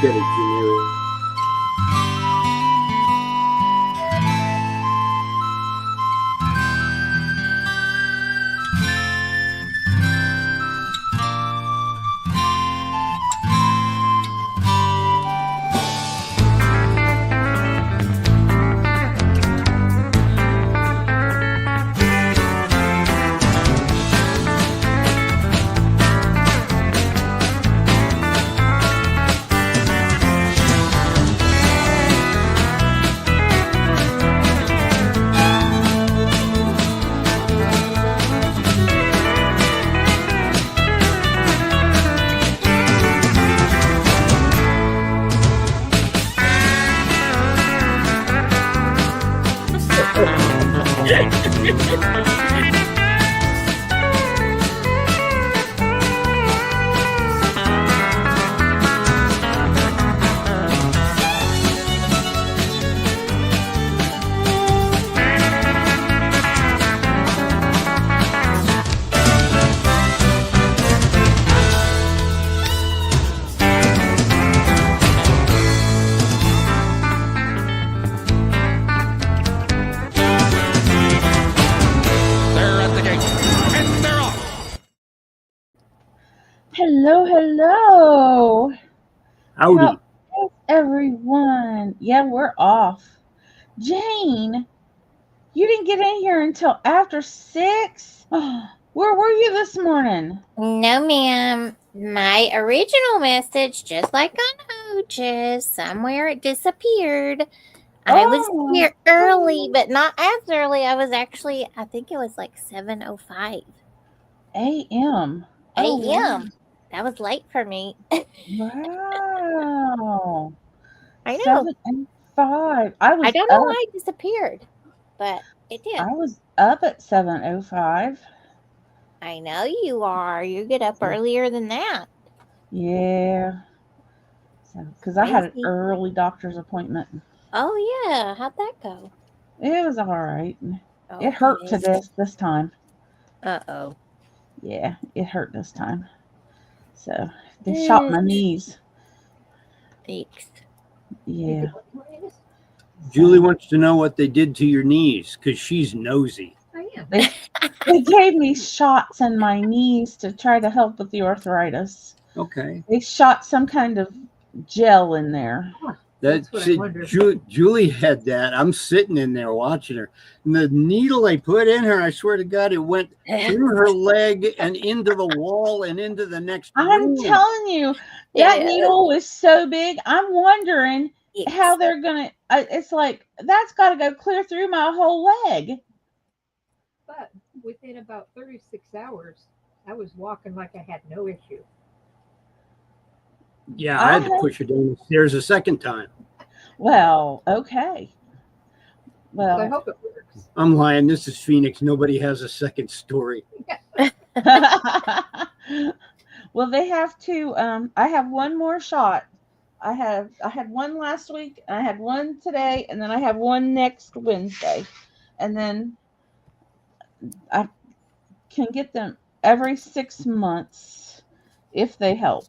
get a generic. Hello, hello. Howdy. How is everyone? Yeah, we're off. Jane, you didn't get in here until after 6? Where were you this morning? No, ma'am. My original message, just like on Hooches, somewhere it disappeared. I was here early, but not as early. I was actually, I think it was like 7:05 a.m. a.m. That was late for me. Wow. I know. 7 and 5. I don't know why it disappeared, but it did. I was up at 7:05. I know you are. You get up earlier than that. Yeah. Because I had an early doctor's appointment. Oh, yeah. How'd that go? It was all right. Okay. It hurt to this time. Uh-oh. Yeah, it hurt this time. So they shot my knees. Thanks. Yeah. Julie wants to know what they did to your knees because she's nosy. I am. They gave me shots in my knees to try to help with the arthritis. Okay. They shot some kind of gel in there. That's what I wondered. Julie had that. I'm sitting in there watching her. And the needle they put in her, I swear to God, it went through her leg and into the wall and into the next room. I'm telling you, that needle was so big. I'm wondering how they're going to, it's like, that's got to go clear through my whole leg. But within about 36 hours, I was walking like I had no issue. Yeah, I had to push her down the stairs a second time. Well, okay. Well, I hope it works. I'm lying. This is Phoenix. Nobody has a second story. Well, they have to. I have one more shot. I had one last week. I had one today, and then I have one next Wednesday, and then I can get them every 6 months if they help.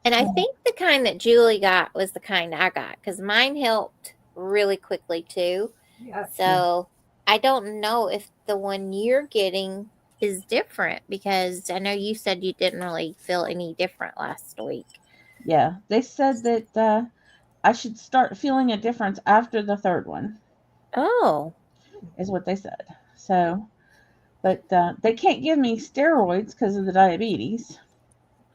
And I think the kind that Julie got was the kind I got because mine helped really quickly too. Yeah. So I don't know if the one you're getting is different because I know you said you didn't really feel any different last week. Yeah, they said that I should start feeling a difference after the third one. Oh. Is what they said. So, but they can't give me steroids because of the diabetes.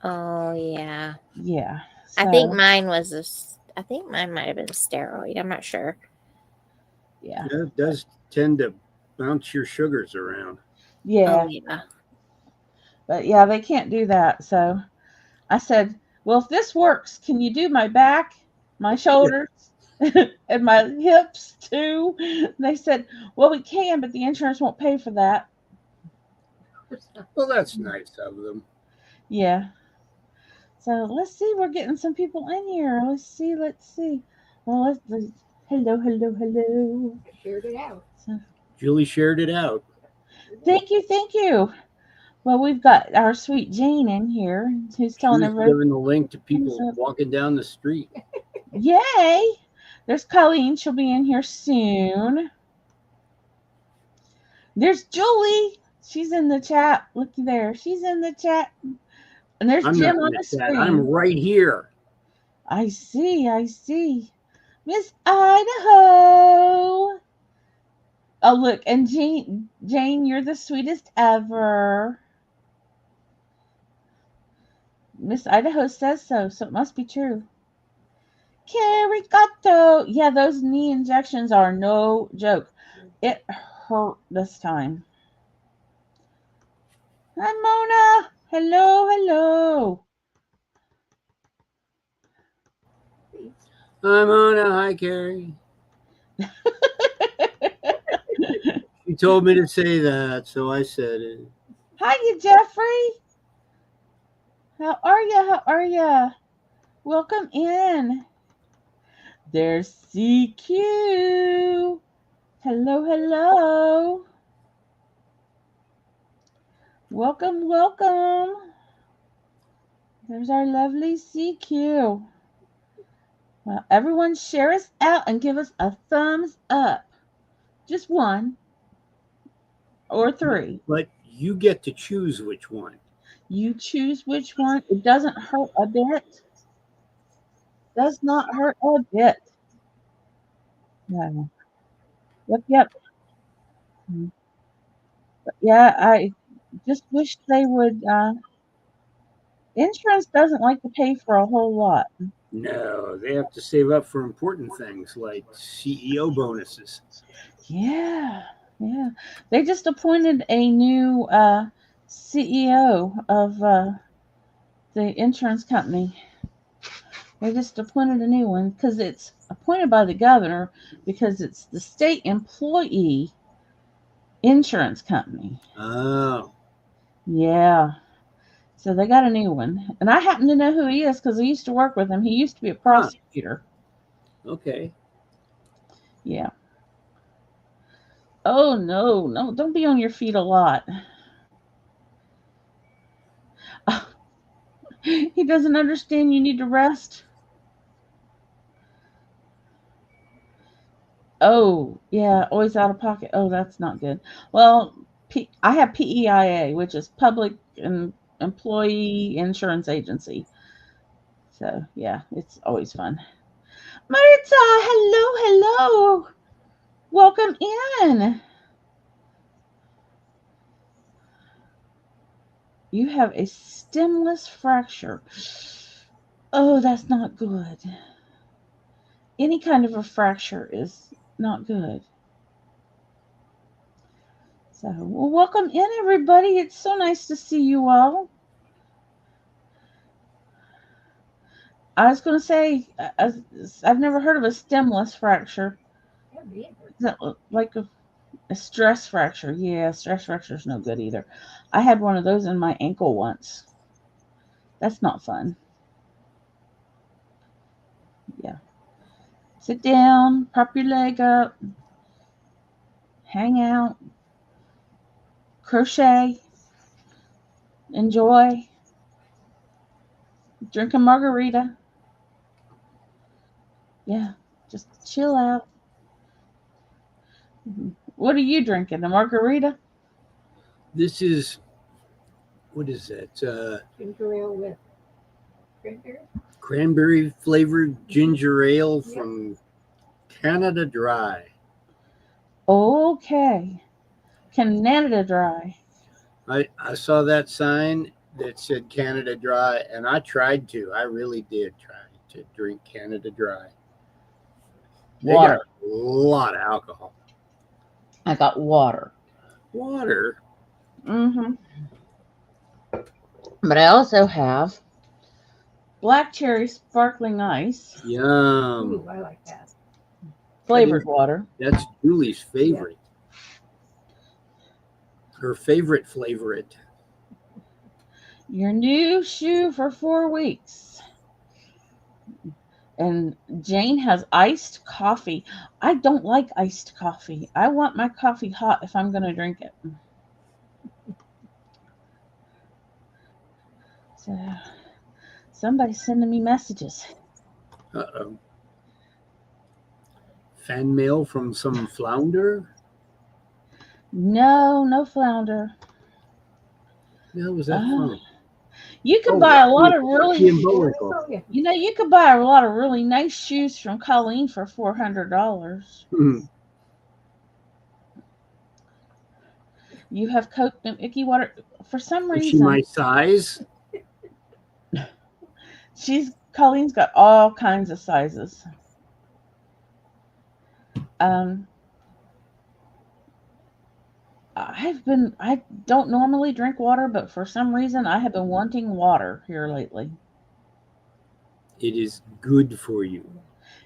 Oh, yeah. Yeah. So. I think mine was I think mine might have been a steroid. I'm not sure. Yeah. It does tend to bounce your sugars around. Yeah. Oh, yeah. But yeah, they can't do that. So I said, well, if this works, can you do my back, my shoulders, and my hips too? And they said, well, we can, but the insurance won't pay for that. Well, that's nice of them. Yeah. So let's see. We're getting some people in here. Let's see. Well, let's hello. I shared it out. So, Julie shared it out. Thank you. Well, we've got our sweet Jane in here who's She telling was everybody. giving the link to people Thumbs up. walking down the street. Yay! There's Colleen. She'll be in here soon. There's Julie. She's in the chat. Looky there. She's in the chat. And there's I'm Jim not on in the the chat. I'm screen. right here. I see. I see. Miss Idaho. Oh, look. And Jane, you're the sweetest ever. Miss Idaho says so, so it must be true. Caricato. Yeah, those knee injections are no joke. It hurt this time. Hi, Mona. Hello, hello. Hi, Mona. Hi, Carrie. She told me to say that, so I said it. Hi, you Jeffrey. How are ya? How are ya? Welcome in. There's CQ. Hello, hello. Welcome, welcome. There's our lovely CQ. Well, everyone share us out and give us a thumbs up. Just one or three. But you get to choose which one. You choose which one. It doesn't hurt a bit. Does not hurt a bit. No. Yep, yep. Yeah, I just wish they would. Insurance doesn't like to pay for a whole lot. No, they have to save up for important things like CEO bonuses. Yeah, yeah. They just appointed a new CEO of the insurance company. They just appointed a new one because it's appointed by the governor because it's the state employee insurance company. Oh. Yeah. So they got a new one. And I happen to know who he is because I used to work with him. He used to be a prosecutor. Okay. Yeah. Oh, no. No, don't be on your feet a lot. He doesn't understand you need to rest. Oh, yeah, always out of pocket. Oh, that's not good. Well, I have PEIA, which is Public Employee Insurance Agency. So, yeah, it's always fun. Maritza, hello, hello. Welcome in. You have a stemless fracture. Oh, that's not good. Any kind of a fracture is not good. So, well, welcome in, everybody. It's so nice to see you all. I was going to say, I've never heard of a stemless fracture. Is that like a stress fracture? Yeah, stress fracture is no good either. I had one of those in my ankle once. That's not fun. Yeah. Sit down, prop your leg up, hang out, crochet, enjoy, drink a margarita. Yeah, just chill out. What are you drinking? A margarita? This is, what is that? Ginger ale with cranberry. Cranberry flavored ginger ale from Canada Dry. Okay. Canada Dry. I saw that sign that said Canada Dry, and I tried to. I really did try to drink Canada Dry. They got a lot of alcohol. I got water. Water? Mm-hmm. But I also have black cherry sparkling ice. Yum. Ooh, I like that. Flavored water. That's Julie's favorite. Yeah. Her favorite flavorite. Your new shoe for 4 weeks. And Jane has iced coffee. I don't like iced coffee. I want my coffee hot if I'm going to drink it. So somebody's sending me messages. Uh-oh. Fan mail from some flounder? No flounder. How was that from? You could buy a lot of really, Oh, yeah. you could buy a lot of really nice shoes from Colleen for $400. You have Coke and icky water for some Is she reason. my size? Colleen's got all kinds of sizes. I don't normally drink water, but for some reason I have been wanting water here lately. It is good for you.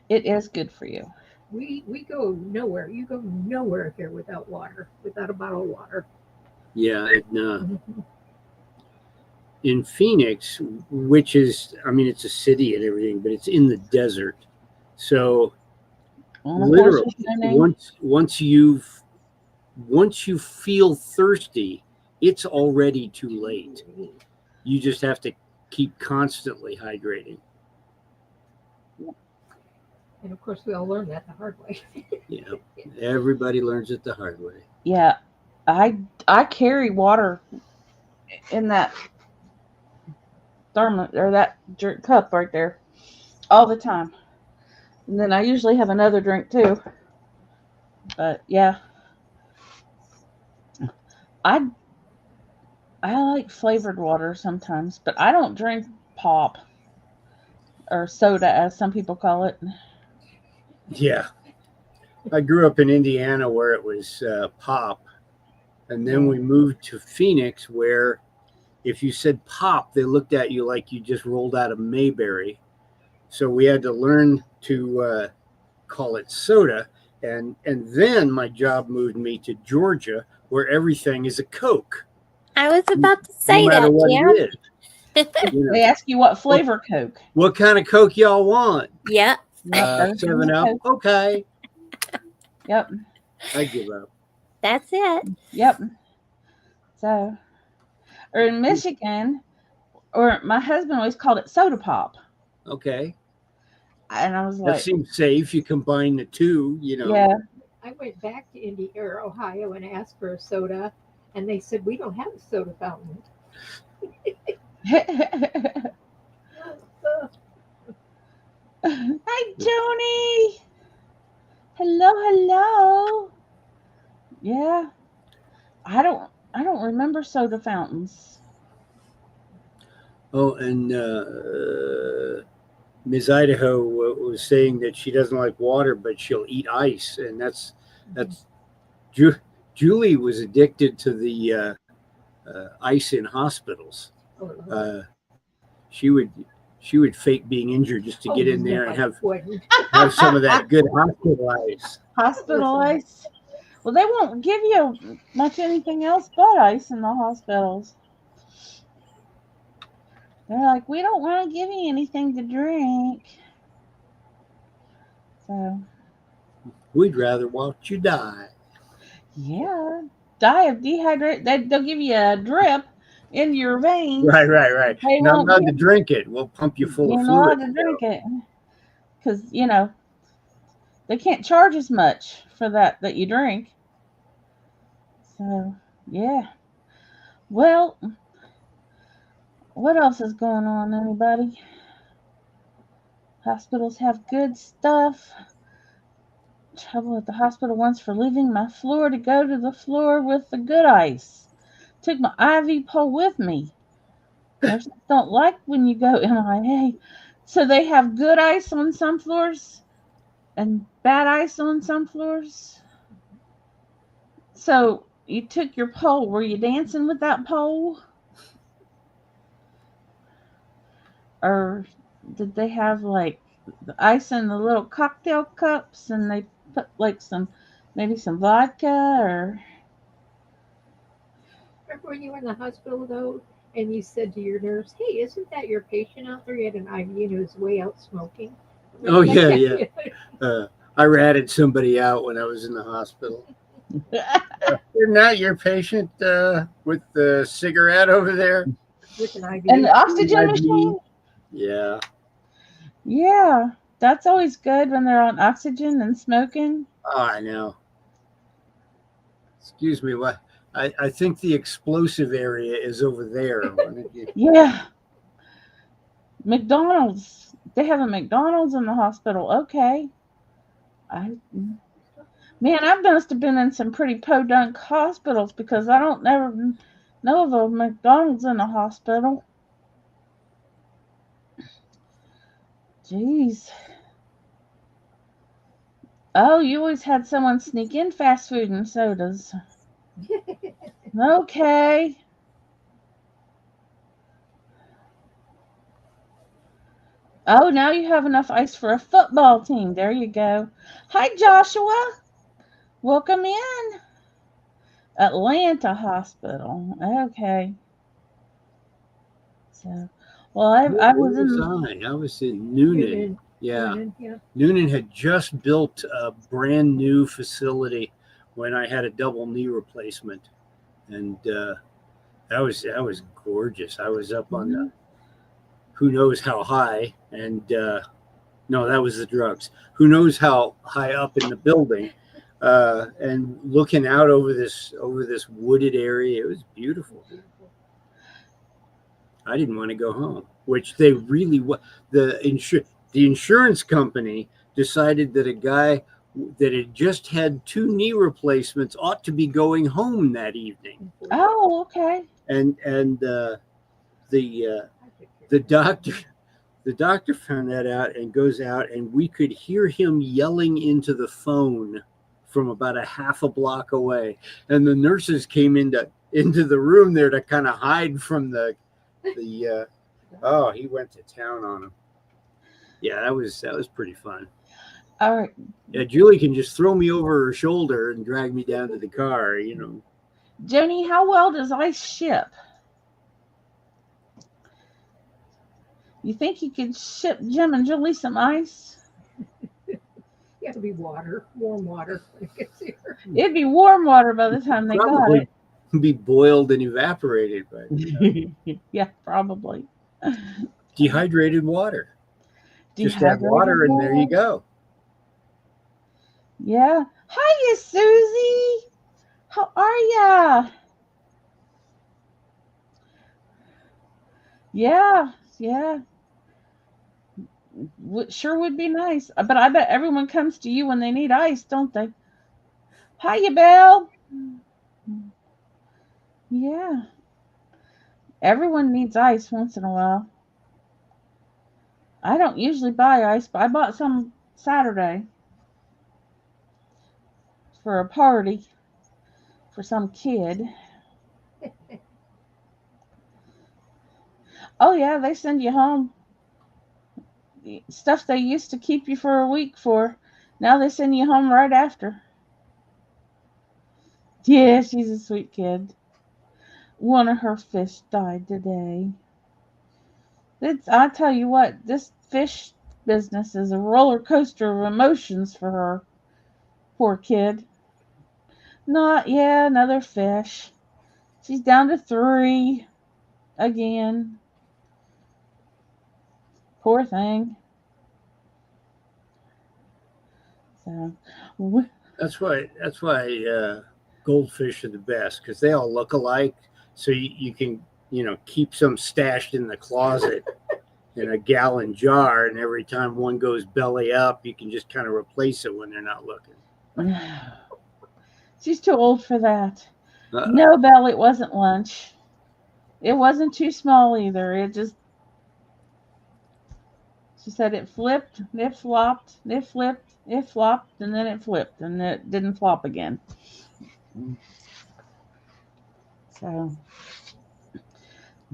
It is good for you. We go nowhere. You go nowhere here without water, without a bottle of water. Yeah, in Phoenix, which is, I mean, it's a city and everything, but it's in the desert. So literally, once you feel thirsty, it's already too late. You just have to keep constantly hydrating. And of course, we all learned that the hard way. Yeah, everybody learns it the hard way. Yeah, I carry water in that thermos or that cup right there all the time, and then I usually have another drink too. But yeah, I like flavored water sometimes, but I don't drink pop or soda as some people call it. Yeah, I grew up in Indiana where it was pop, and then we moved to Phoenix where if you said pop, they looked at you like you just rolled out of Mayberry. So we had to learn to call it soda, and then my job moved me to Georgia where everything is a Coke. I was about to say no matter that. What Yeah. it is. You know, They ask you what flavor Coke. what kind of Coke y'all want? Yeah. 7-Up. Okay. Yep. I give up. That's it. Yep. So, or in Michigan, or my husband always called it soda pop. Okay. And I was That like, seems safe. You combine the two, you know. yeah. I went back to Indy or Ohio and asked for a soda, and they said we don't have a soda fountain. Hi, Tony. Hello. Yeah. I don't remember soda fountains. Oh, and Ms. Idaho was saying that she doesn't like water, but she'll eat ice, and that's Julie was addicted to the ice in hospitals. She would fake being injured just to get in there and have some of that good hospital ice. Hospital ice? Well, they won't give you much anything else but ice in the hospitals. They're like, we don't want to give you anything to drink. So We'd rather watch you die. yeah, die of dehydration. They'll give you a drip in your veins. Right. They Not won't allowed to drink it. We'll pump you full of You're fluid. not allowed to drink it because they can't charge as much for that you drink. So yeah. Well, what else is going on, anybody? Hospitals have good stuff. Trouble at the hospital once for leaving my floor to go to the floor with the good ice. Took my IV pole with me. Nurses don't like when you go MIA. So they have good ice on some floors and bad ice on some floors. So you took your pole. Were you dancing with that pole? Or did they have like the ice in the little cocktail cups and they put like maybe some vodka or? Remember when you were in the hospital though, and you said to your nurse, "Hey, isn't that your patient out there? You had an IV and he was way out smoking." Oh yeah. I ratted somebody out when I was in the hospital. Isn't that your patient with the cigarette over there? with an IV. And the oxygen IV. machine. Yeah. Yeah, that's always good when they're on oxygen and smoking. Oh, I know. Excuse me. What? I think the explosive area is over there. Why don't you- Yeah, McDonald's. They have a McDonald's in the hospital. Okay. Man, I must have been in some pretty podunk hospitals because I don't never know of a McDonald's in a hospital. Jeez. Oh, you always had someone sneak in fast food and sodas. Okay. Oh, now you have enough ice for a football team. There you go. Hi, Joshua. Welcome in. Atlanta Hospital. Okay. So, well, I Where was in. I was in Noonan. Noonan. Yeah. Noonan, yeah. Noonan had just built a brand new facility when I had a double knee replacement, and that was gorgeous. I was up on the who knows how high, and no, that was the drugs. Who knows how high up in the building, and looking out over this wooded area. It was beautiful. I didn't want to go home, which they really the insurance company decided that a guy that had just had 2 knee replacements ought to be going home that evening. Oh, okay. And the doctor found that out and goes out, and we could hear him yelling into the phone from about a half a block away. And the nurses came into the room there to kind of hide from the oh, he went to town on him. Yeah, that was pretty fun. All right. Yeah, Julie can just throw me over her shoulder and drag me down to the car, you know. Joni, how well does ice ship? You think you could ship Jim and Julie some ice? You have to be warm water when it gets here. It'd be warm water by the time they got Probably it. be boiled and evaporated, but Yeah, probably. dehydrated water. Just add water and there you go. Yeah. Hiya, Susie. How are ya? Yeah, yeah. Sure would be nice. But I bet everyone comes to you when they need ice, don't they? Hiya, Belle. Yeah. Everyone needs ice once in a while. I don't usually buy ice, but I bought some Saturday for a party for some kid. Oh, yeah, they send you home. Stuff they used to keep you for a week for. Now they send you home right after. Yeah, she's a sweet kid. One of her fish died today. I tell you what, this fish business is a roller coaster of emotions for her. Poor kid. Another fish. She's down to 3 again. Poor thing. So, That's why goldfish are the best, because they all look alike. So you can keep some stashed in the closet in a gallon jar, and every time one goes belly up, you can just kind of replace it when they're not looking. she's too old for that. No, Belle, it wasn't lunch. It wasn't too small either. She said it flipped, it flopped, it flipped, it flopped, and then it flipped, and it didn't flop again. So, I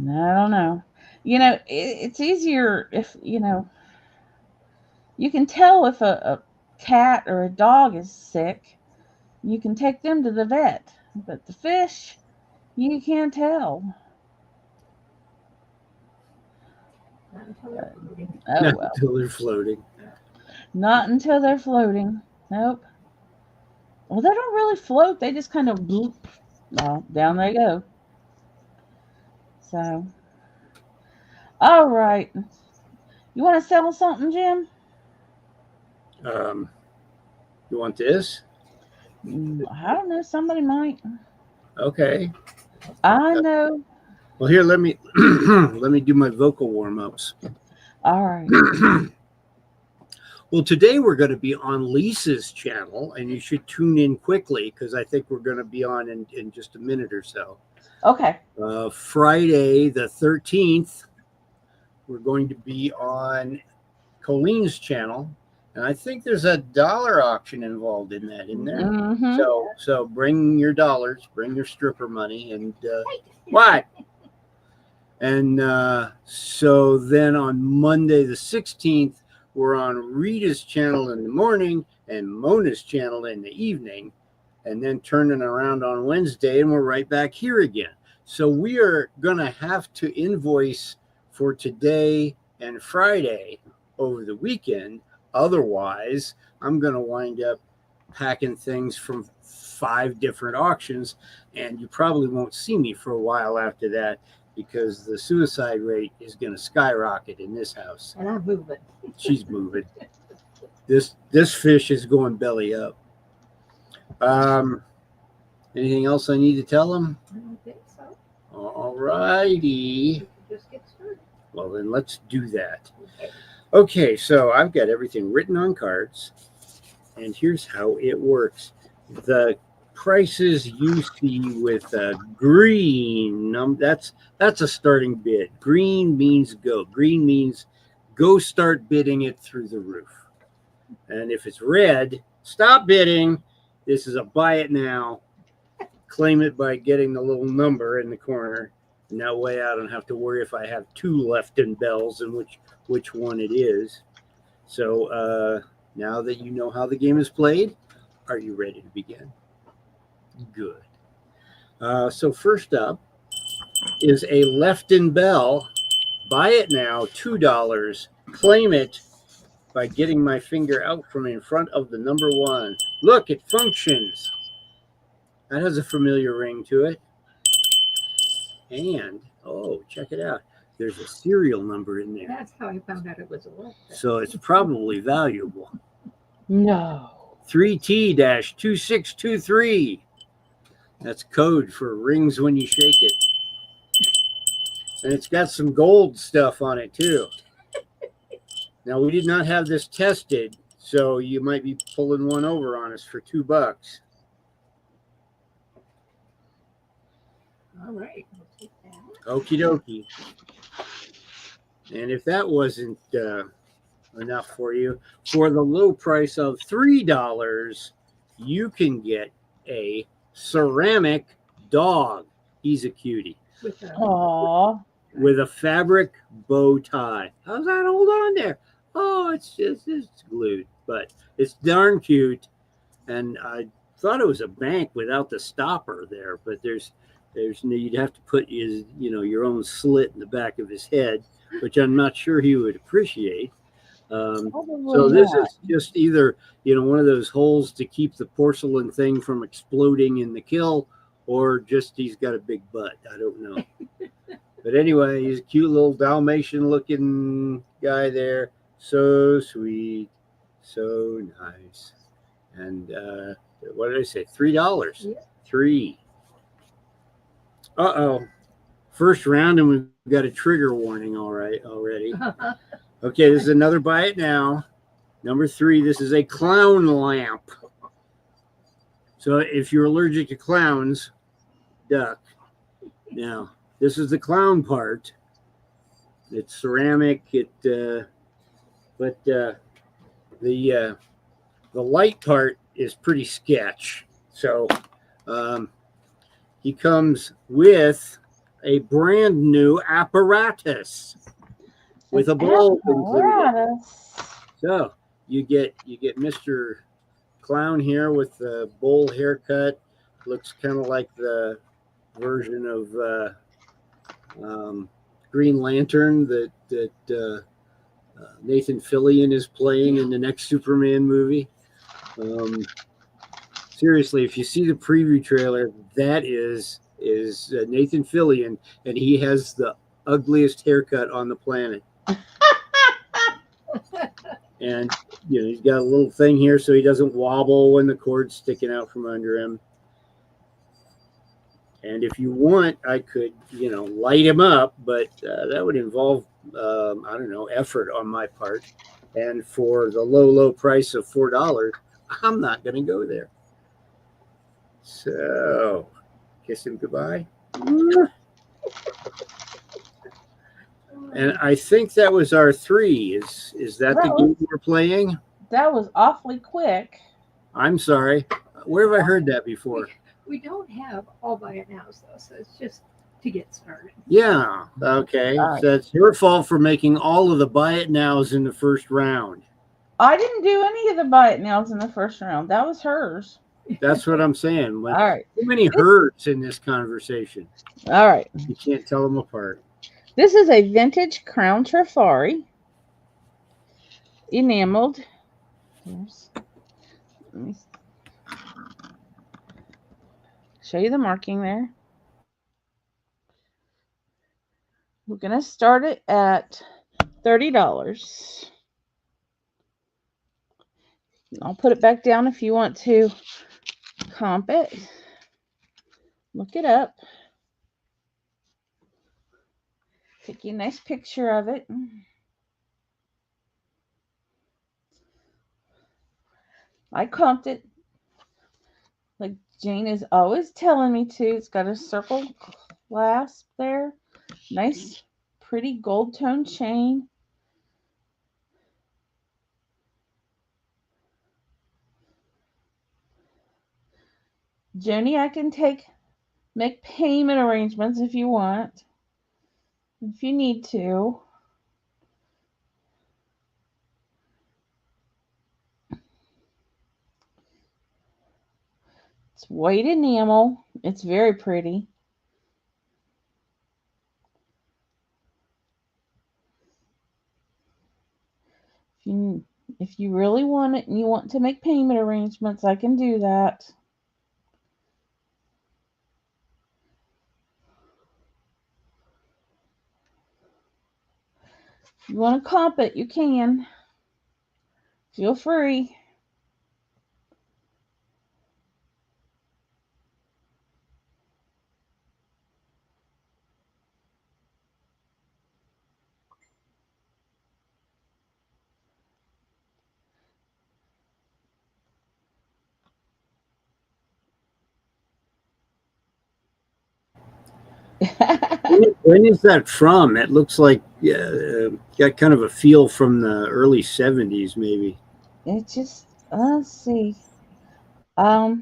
don't know. It's easier if, you can tell if a cat or a dog is sick. You can take them to the vet. But the fish, you can't tell. Not until they're floating. Oh, Not well. until they're floating. Not until they're floating. Nope. Well, they don't really float. They just kind of bloop. Well, down they go. So, All right. You want to sell something, Jim? You want this? I don't know. Somebody might. Okay. I know. Well, here, let me let me do my vocal warm-ups. All right. Well, today we're going to be on Lisa's channel, and you should tune in quickly because I think we're going to be on in just a minute or so. Okay. Friday the 13th, we're going to be on Colleen's channel, and I think there's a dollar auction involved in that, isn't there? Mm-hmm. So bring your dollars, bring your stripper money, and what? And so then on Monday the 16th, we're on Rita's channel in the morning and Mona's channel in the evening, and then turning around on Wednesday, and we're right back here again. So we are going to have to invoice for today and Friday over the weekend. Otherwise, I'm going to wind up packing things from 5 different auctions, and you probably won't see me for a while after that, because the suicide rate is going to skyrocket in this house. And I'm moving. She's moving. This fish is going belly up. Anything else I need to tell them? I don't think so. All righty. Just get started. Well, then let's do that. Okay. Okay, so I've got everything written on cards, and here's how it works. The prices you see with green, that's a starting bid. Green means go. Green means go start bidding it through the roof. And if it's red, stop bidding. This is a buy it now. Claim it by getting the little number in the corner. And that way I don't have to worry if I have 2 left in bells and which one it is. So now that you know how the game is played, are you ready to begin? Good. So first up is a left in bell. Buy it now, $2. Claim it by getting my finger out from in front of the number 1. Look, it functions. That has a familiar ring to it. And, oh, check it out. There's a serial number in there. That's how I found out it was a left. So it's probably valuable. No. 3T-2623. That's code for rings when you shake it. And it's got some gold stuff on it too. Now, we did not have this tested, so you might be pulling one over on us for $2. All right. We'll take that. Okie dokie. And if that wasn't enough for you, for the low price of $3, you can get a ceramic dog. He's a cutie. Aww. With a fabric bow tie. How's that hold on there? Oh, it's glued, but it's darn cute. And I thought it was a bank without the stopper there, but there's you'd have to put his, your own slit in the back of his head, which I'm not sure he would appreciate. So this is just either, one of those holes to keep the porcelain thing from exploding in the kill, or just he's got a big butt. I don't know. But anyway, he's a cute little Dalmatian looking guy there. So sweet. So nice. And what did I say? $3. Yeah. 3. Uh-oh. First round, and we've got a trigger warning already. Okay, this is another buy it now. Number 3, this is a clown lamp. So if you're allergic to clowns, duck. Now, this is the clown part. It's ceramic. But the light part is pretty sketch. So he comes with a brand new apparatus with a bulb included. So you get Mr. Clown here with the bowl haircut. Looks kind of like the version of Green Lantern that Nathan Fillion is playing in the next Superman movie. Seriously, if you see the preview trailer, that is Nathan Fillion, and he has the ugliest haircut on the planet. And he's got a little thing here so he doesn't wobble when the cord's sticking out from under him. And if you want, I could, light him up, but that would involve, I don't know, effort on my part. And for the low price of $4, I'm not going to go there. So, kiss him goodbye. And I think that was our 3. Is that the game we're playing? That was awfully quick. I'm sorry. Where have I heard that before? We don't have all buy it nows though, so it's just to get started. Yeah. Okay. Right. So it's your fault for making all of the buy it nows in the first round. I didn't do any of the buy it nows in the first round. That was hers. That's what I'm saying. All right. Too many herds in this conversation. All right. You can't tell them apart. This is a vintage Crown Trifari, enameled. Let me show you the marking there. We're going to start it at $30. I'll put it back down if you want to comp it. Look it up. Take you a nice picture of it. I comped it like Jane is always telling me to. It's got a circle clasp there. Nice, pretty gold tone chain. Joni, I can make payment arrangements if you want. If you need to. It's white enamel. It's very pretty. If you really want it and you want to make payment arrangements, I can do that. If you want to comp it, you can. Feel free. When is that from? It looks like got kind of a feel from the early 70s, maybe. It just, let's see. I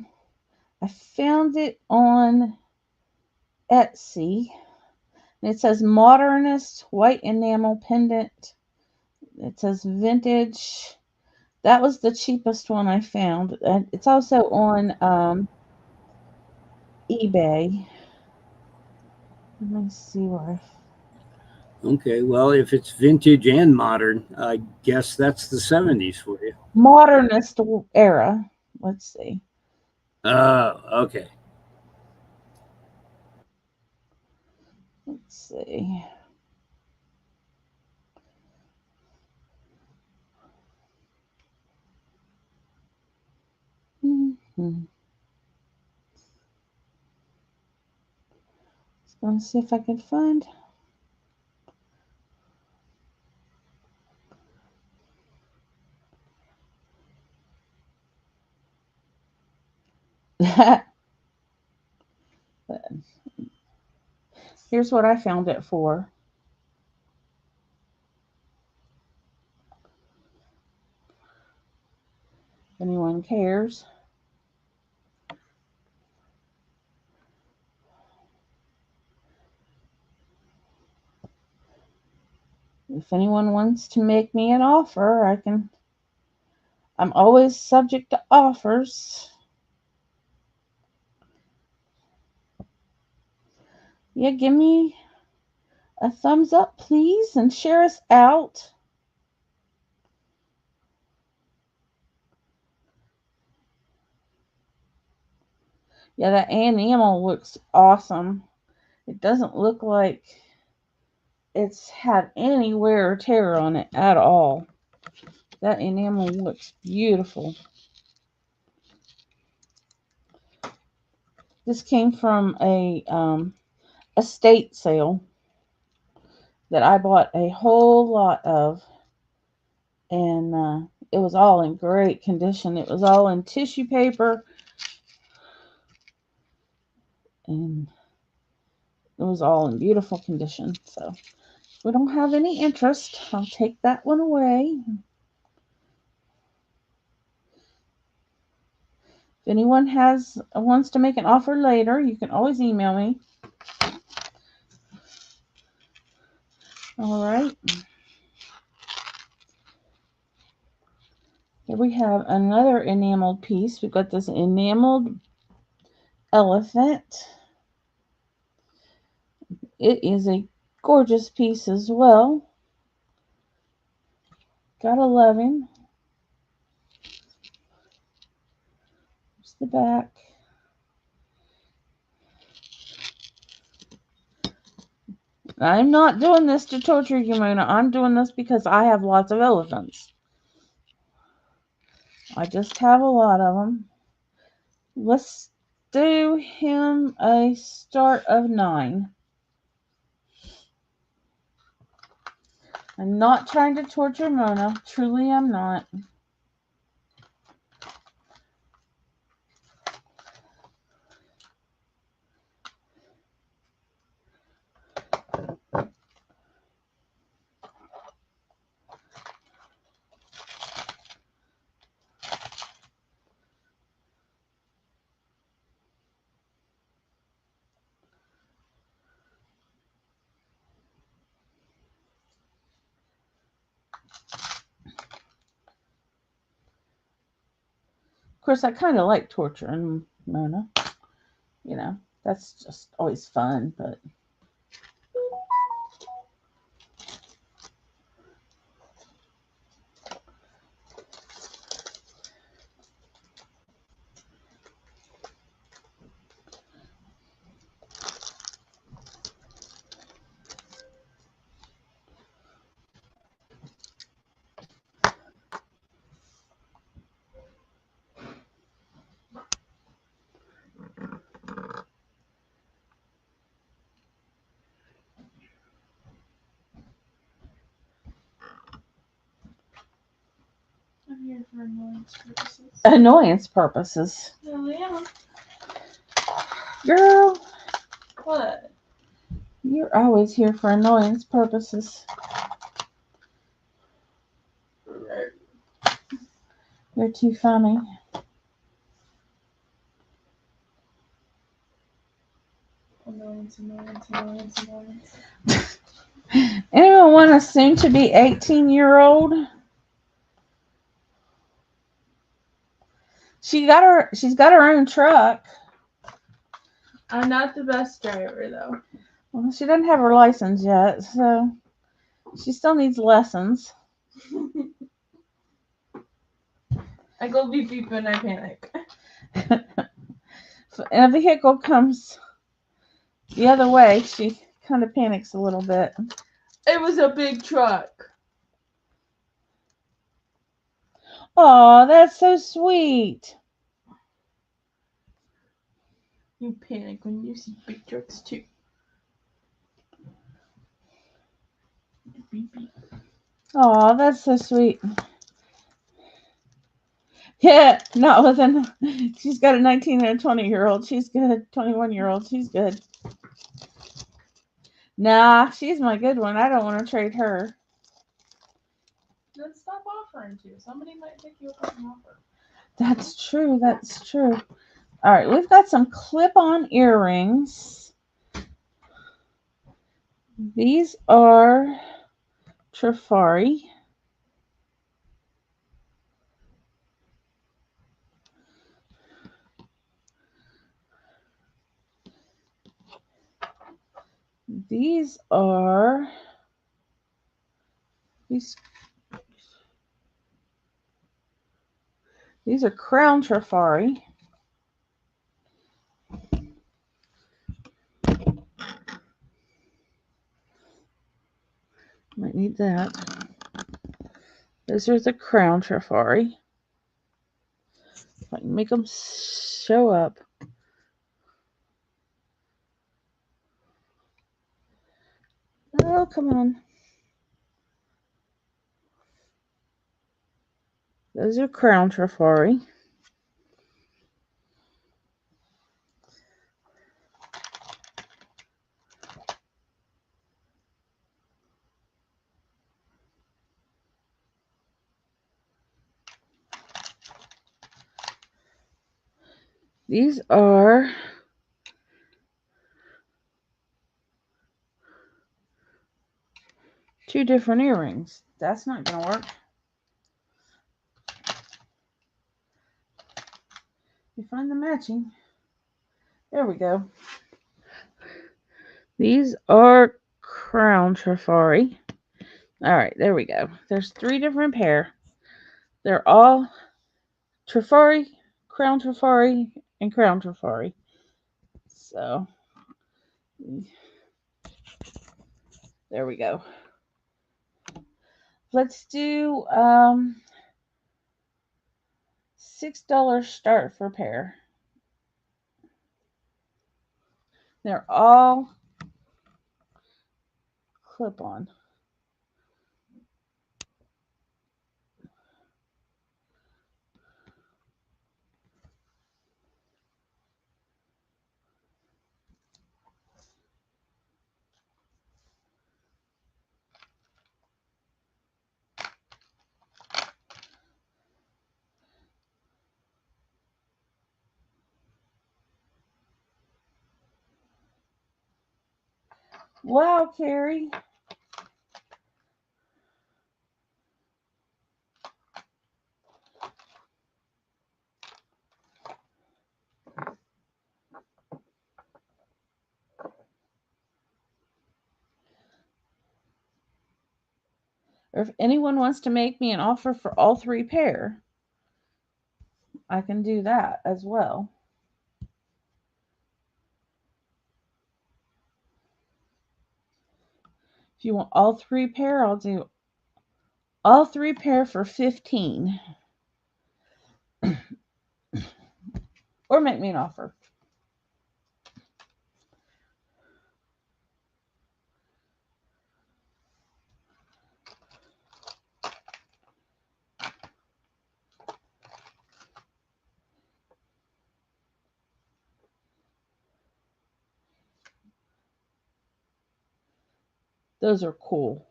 found it on Etsy. It says modernist white enamel pendant. It says vintage. That was the cheapest one I found. And it's also on eBay. Let me see where. Okay, well, if it's vintage and modern, I guess that's the 70s for you. Modernist era. Let's see. Okay. Let's see. Just going to see if I can find. Here's what I found it for. If anyone cares. If anyone wants to make me an offer, I can. I'm always subject to offers. Yeah, give me a thumbs up, please, and share us out. Yeah, that enamel looks awesome. It doesn't look like it's had any wear or tear on it at all. That enamel looks beautiful. This came from a estate sale that I bought a whole lot of, and it was all in great condition. It was all in tissue paper, and it was all in beautiful condition. So if we don't have any interest, I'll take that one away. If anyone wants to make an offer later, you can always email me. All right. Here we have another enameled piece. We've got this enameled elephant. It is a gorgeous piece as well. Gotta love him. Here's the back. I'm not doing this to torture you, Mona. I'm doing this because I have lots of elephants. I just have a lot of them. Let's do him a start of 9. I'm not trying to torture Mona. Truly, I'm not. Of course, I kind of like torturing Mona. You know, that's just always fun, but... I'm here for annoyance purposes. Annoyance purposes. Oh, yeah. Girl, What? you're always here for annoyance purposes. You're too funny. Annoyance. Anyone want a soon-to-be 18-year-old? She's got her own truck. I'm not the best driver, though. Well, she doesn't have her license yet, so she still needs lessons. I go beep beep when I panic. If a vehicle comes the other way, she kind of panics a little bit. It was a big truck. Oh, that's so sweet. You panic when you see big trucks, too. Beep beep. Oh, that's so sweet. Yeah, not within. She's got a 19 and a 20-year-old. She's good. 21-year-old. She's good. Nah, she's my good one. I don't want to trade her. Then stop offering to. Somebody might pick you up on an offer. That's true. That's true. All right, we've got some clip-on earrings. These are Trifari. These are crown Trifari. need that. Those are the Crown Trifari. If I can make them show up. Oh, come on. Those are Crown Trifari. These are two different earrings. That's not going to work. You find the matching. There we go. These are Crown Trifari. All right, there we go. There's 3 different pair. They're all Trifari, Crown Trifari, and Crown Trifari. So, there we go. Let's do $6 start for pair. They're all clip-on. Wow, Carrie. Or if anyone wants to make me an offer for all 3 pair, I can do that as well. If you want all 3 pair, I'll do all 3 pair for $15. Or make me an offer. Those are cool.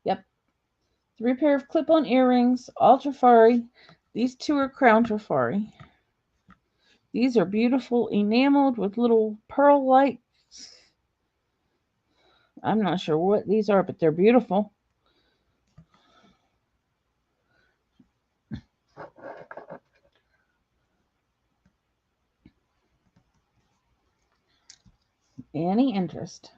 Yep. 3 pair of clip-on earrings, all Trifari. These 2 are Crown Trifari. These are beautiful, enameled with little pearl lights. I'm not sure what these are, but they're beautiful. Any interest?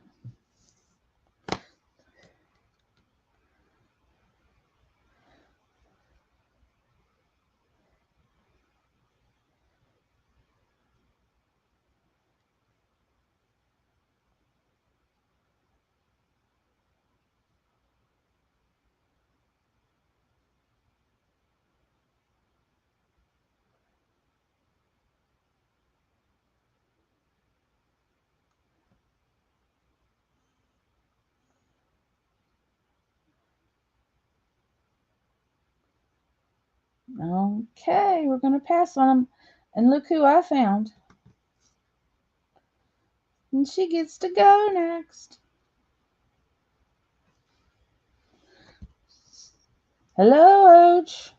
Okay, we're going to pass on them. And look who I found. And she gets to go next. Hello, Oach.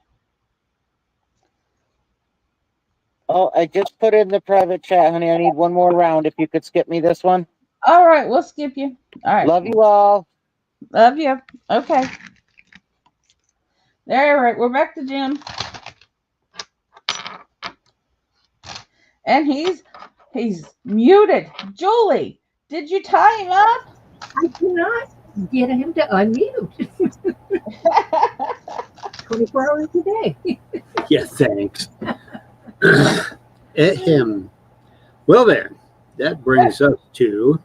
Oh, I just put it in the private chat, honey. I need one more round. If you could skip me this one. All right, we'll skip you. All right. Love you all. Love you. Okay. All right, we're back to Jim. And he's muted. Julie, did you tie him up? I cannot get him to unmute. 24 hours a day. Yeah, thanks. Ahem. Well then, that brings us to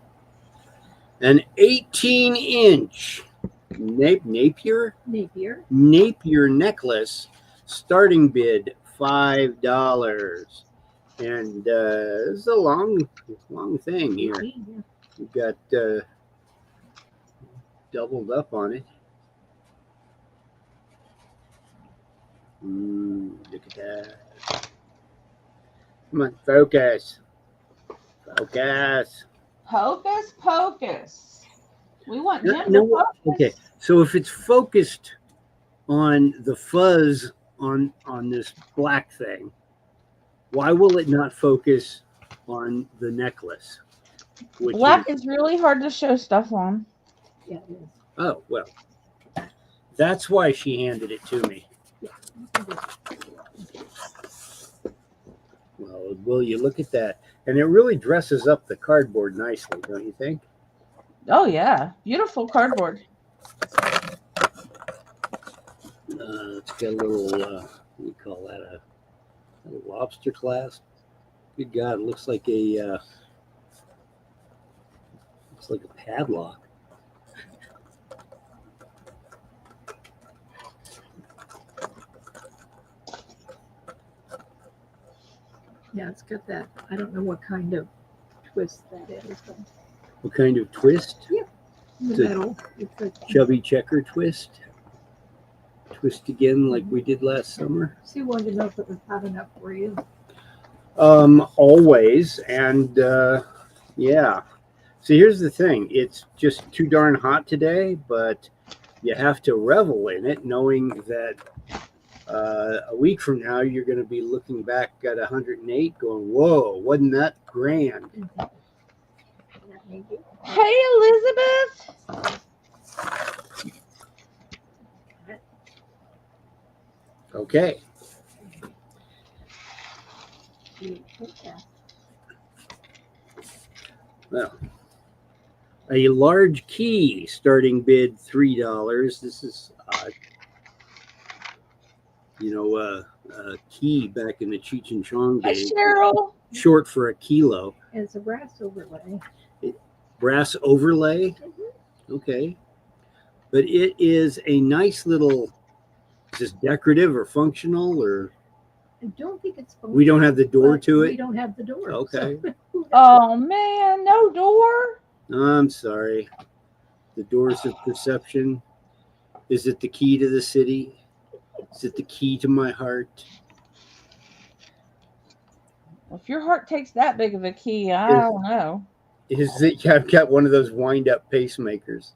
an 18-inch Napier necklace, starting bid $5. And this is a long thing here. We've got doubled up on it. Look at that. Come on, focus. Focus. Hocus pocus. We want No, him no, to focus. okay, so if it's focused on the fuzz on this black thing, why will it not focus on the necklace? Which Black is really hard to show stuff on. Yeah, it is. Oh, well, that's why she handed it to me. Well, will you look at that? And it really dresses up the cardboard nicely, don't you think? Oh yeah, beautiful cardboard. It's got a little, what do you call that? A lobster clasp. Good God, it looks like a padlock. Yeah, it's got that. I don't know what kind of twist that is. But What kind of twist? in It's a the middle, it's a Chubby checker twist. Twist again like we did last summer. Sue wanted to know if it was hot enough for you. Always. And yeah. So here's the thing. It's just too darn hot today, but you have to revel in it, knowing that a week from now, you're going to be looking back at 108 going, whoa, wasn't that grand? Hey, Elizabeth. Okay. Well, a large key, starting bid $3. This is a key back in the Cheech and Chong Hi, days, Cheryl. short for a kilo. It's a brass overlay. Brass overlay. Okay. But it is a nice little, is this decorative or functional, or I don't think it's. we don't have the door but to We it? don't have the door. Okay. So Oh man, no door. I'm sorry. The doors of perception. Is it the key to the city? Is it the key to my heart? If your heart takes that big of a key, I don't know. Is it? I've got one of those wind-up pacemakers.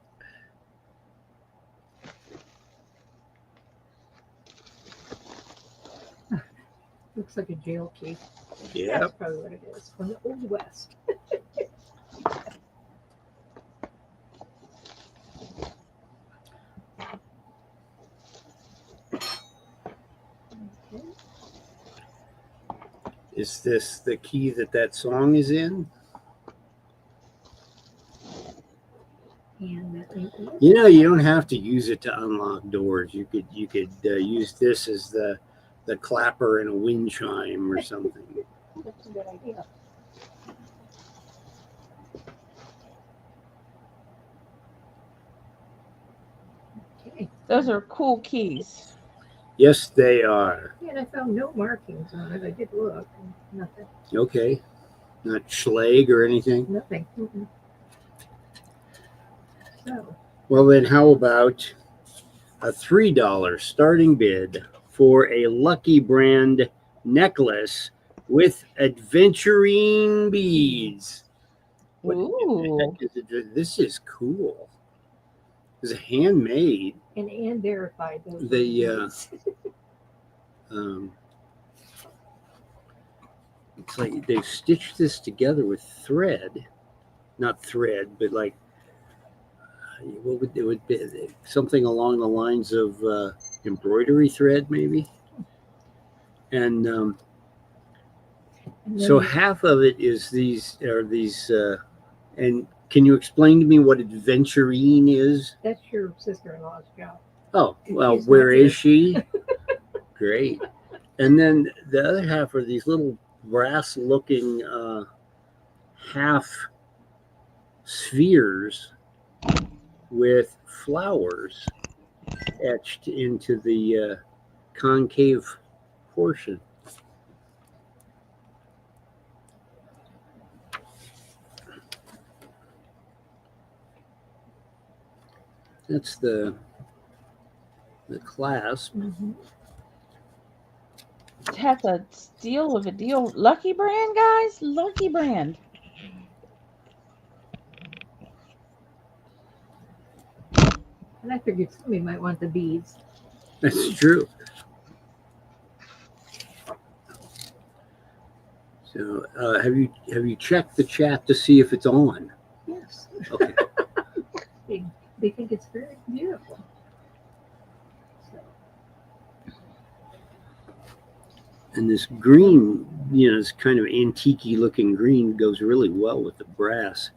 looks like a jail key. Yeah. That's probably what it is from the Old West. Okay. Is this the key that song is in? And that ain't it. You know, you don't have to use it to unlock doors. You could use this as the clapper in a wind chime or something. That's a good idea. Okay. Those Those are cool keys. Yes, they are. Yeah, and I found no markings on it. I did look. And nothing. Okay. Not Schlag or anything. Nothing. Mm-mm. So, Well, then how about a $3 starting bid for a Lucky Brand necklace with adventurine beads? What the Ooh. heck is it? This is cool. It's handmade. and verified those. The, reviews. It's like they've stitched this together with thread, not thread, but like what would it would be something along the lines of embroidery thread, maybe. And And so then half of it is these. And can you explain to me what adventurine is? that's your sister-in-law's job. Oh, well, She's where not is here. she? Great. And then the other half are these little brass looking half spheres with flowers etched into the concave portion. That's the clasp. Mhm. That's a steal of a deal. Lucky Brand, guys. Lucky Brand. And I figured somebody might want the beads. That's true. So, have you checked the chat to see if it's on? Yes. Okay. They think it's very beautiful. So, And this green, this kind of antique-y looking green goes really well with the brass.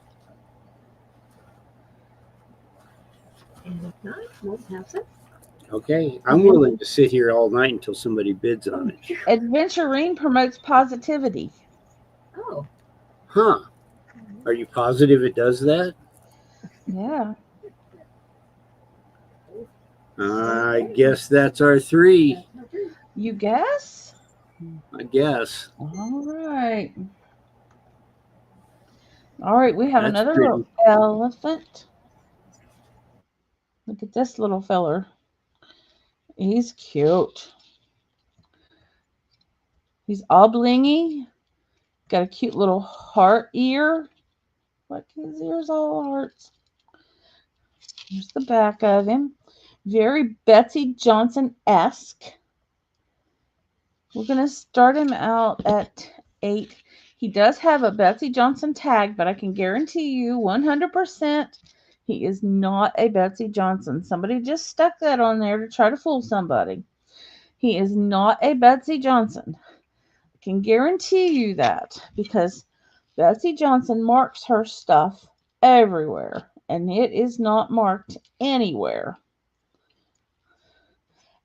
and if not, we'll pass it. Okay, I'm willing to sit here all night until somebody bids on it. Adventurine promotes positivity. Oh. Huh? Are you positive it does that? Yeah. I guess that's our three. You guess? I guess. All right. All right, we have That's another pretty. little elephant. Look at this little feller. He's cute. He's all blingy. Got a cute little heart ear. Like his ears all hearts. Here's the back of him. Very Betsy Johnson-esque. We're going to start him out at 8. He does have a Betsy Johnson tag, but I can guarantee you 100% he is not a Betsy Johnson. Somebody just stuck that on there to try to fool somebody. He is not a Betsy Johnson. I can guarantee you that because Betsy Johnson marks her stuff everywhere, and it is not marked anywhere.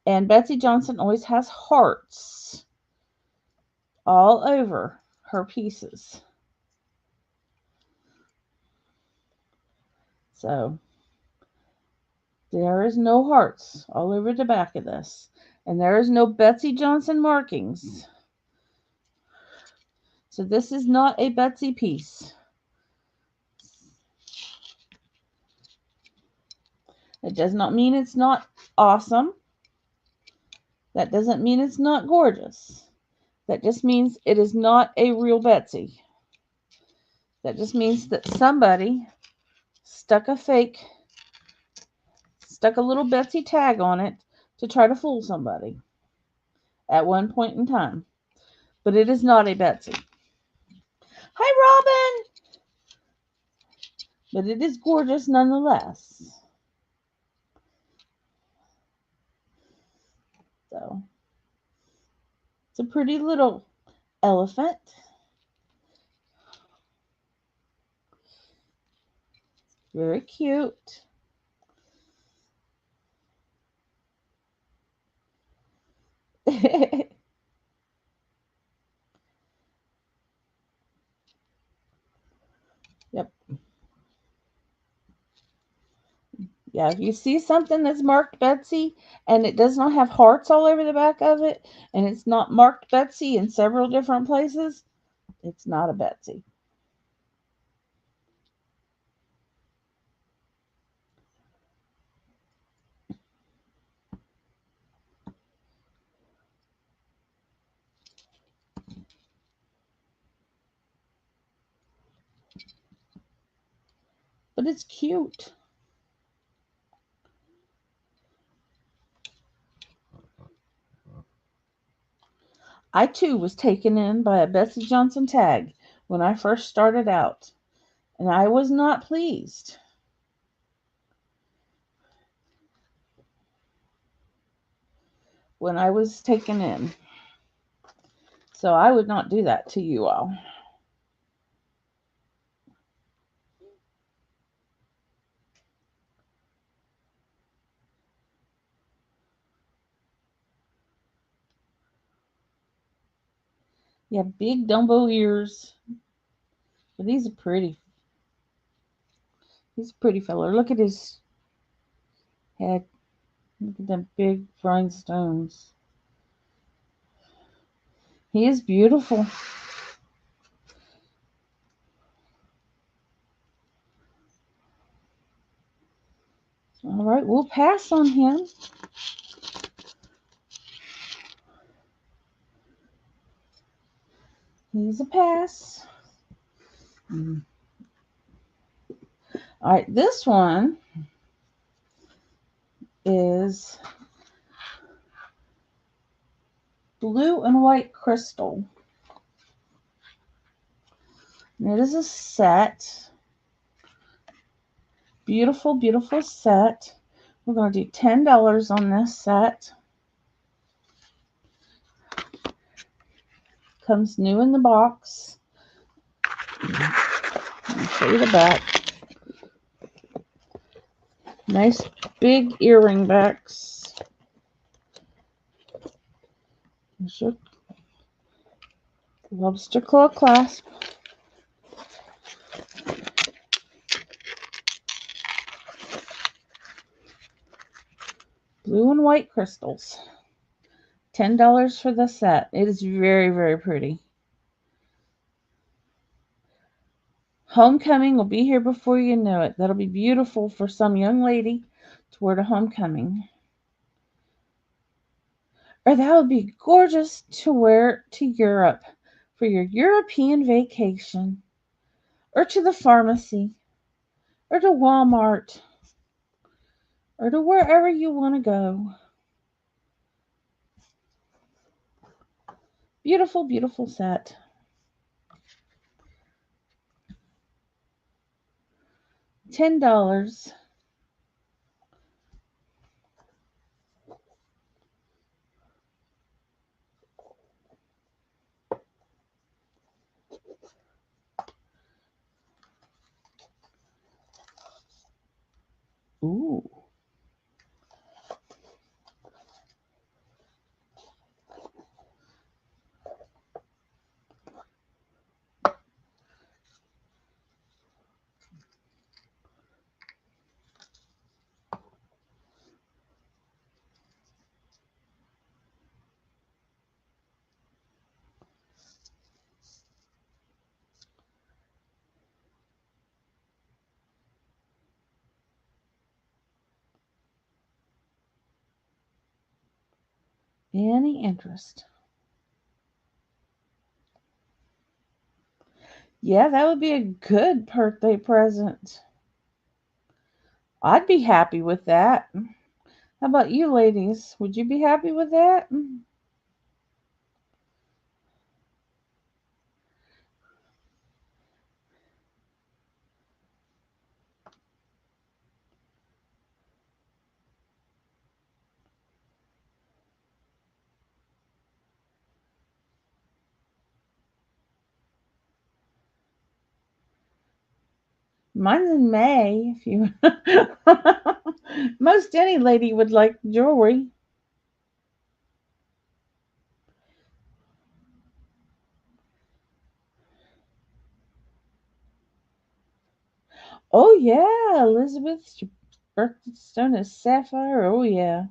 And Betsy Johnson always has hearts all over her pieces. So there is no hearts all over the back of this. And there is no Betsy Johnson markings. So this is not a Betsy piece. It does not mean it's not awesome. That doesn't mean it's not gorgeous. That just means it is not a real Betsy. That just means that somebody stuck a little Betsy tag on it to try to fool somebody at one point in time. But it is not a Betsy. Hi, Robin! But it is gorgeous nonetheless. So, it's a pretty little elephant. Very cute. Yep. Yeah, if you see something that's marked Betsy and it does not have hearts all over the back of it, and it's not marked Betsy in several different places, it's not a Betsy. But it's cute. I too was taken in by a Betsy Johnson tag when I first started out, and I was not pleased. When I was taken in. So I would not do that to you all. Yeah, big Dumbo ears. But he's a pretty. He's a pretty feller. Look at his head. Look at them big rhinestones. He is beautiful. All right, we'll pass on him. He's a pass. All right, this one is blue and white crystal. And it is a set. Beautiful, beautiful set. We're going to do $10 on this set. Comes new in the box. Let me show you the back. Nice big earring backs. There's your lobster claw clasp. Blue and white crystals. $10 for the set. It is very, very pretty. Homecoming will be here before you know it. That'll be beautiful for some young lady to wear to homecoming. Or that would be gorgeous to wear to Europe for your European vacation. Or to the pharmacy. Or to Walmart. Or to wherever you want to go. Beautiful, beautiful set. $10. Ooh. Any interest? Yeah, that would be a good birthday present. I'd be happy with that. How about you ladies? Would you be happy with that? Mine's in May. If you, most any lady would like jewelry. Oh yeah, Elizabeth's birthstone is sapphire. Oh yeah.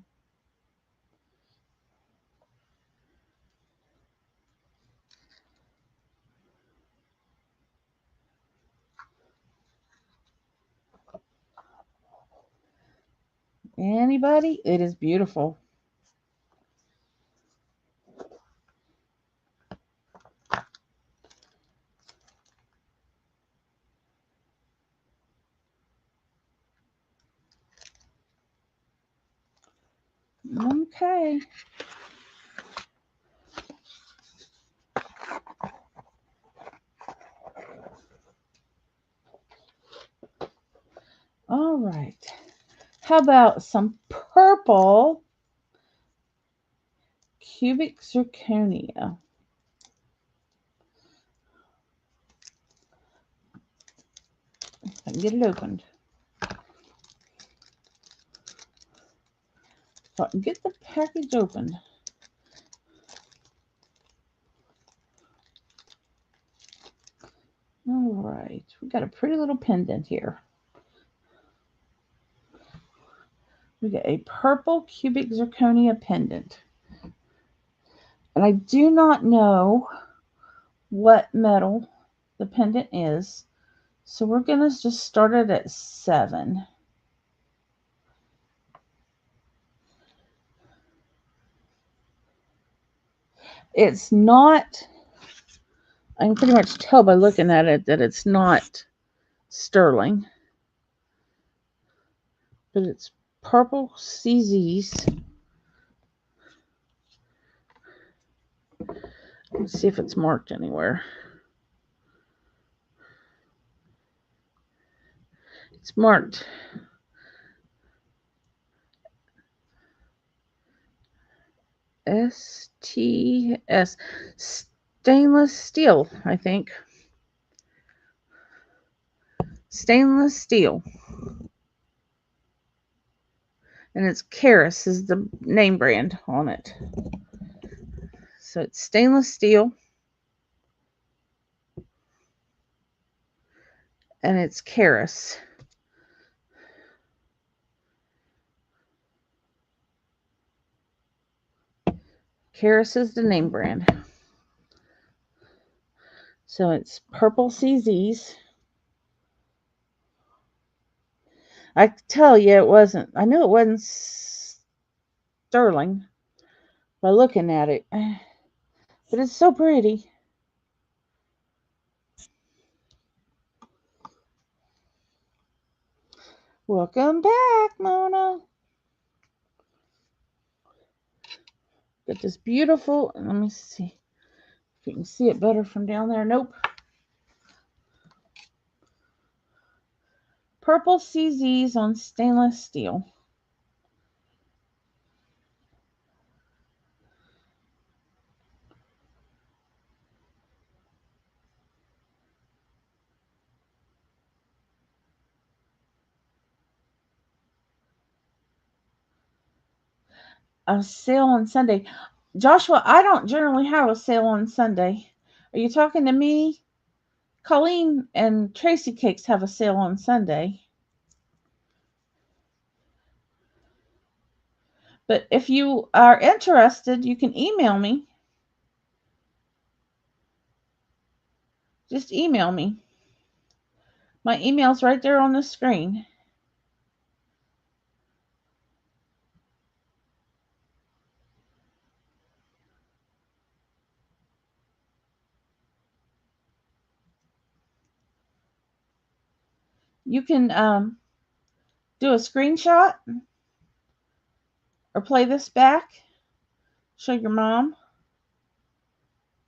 Anybody? It is beautiful. Okay. All right. How about some purple cubic zirconia? If I can get it opened. If I can get the package opened. All right, we got a pretty little pendant here. We got a purple cubic zirconia pendant. And I do not know what metal the pendant is. So we're going to just start it at 7. It's not, I can pretty much tell by looking at it that it's not sterling. But it's purple CZs. Let's see if it's marked anywhere. It's marked STS, stainless steel, I think. Stainless steel. And it's Keras is the name brand on it. So it's stainless steel. And it's Keras. Keras is the name brand. So it's purple CZs. I could tell you it wasn't. I knew it wasn't sterling by looking at it. But it's so pretty. Welcome back, Mona. Got this beautiful, let me see if you can see it better from down there. Nope. Purple CZs on stainless steel. A sale on Sunday. Joshua, I don't generally have a sale on Sunday. Are you talking to me? Colleen and Tracy Cakes have a sale on Sunday. But if you are interested, you can email me. Just email me. My email's right there on the screen. You can do a screenshot or play this back, show your mom,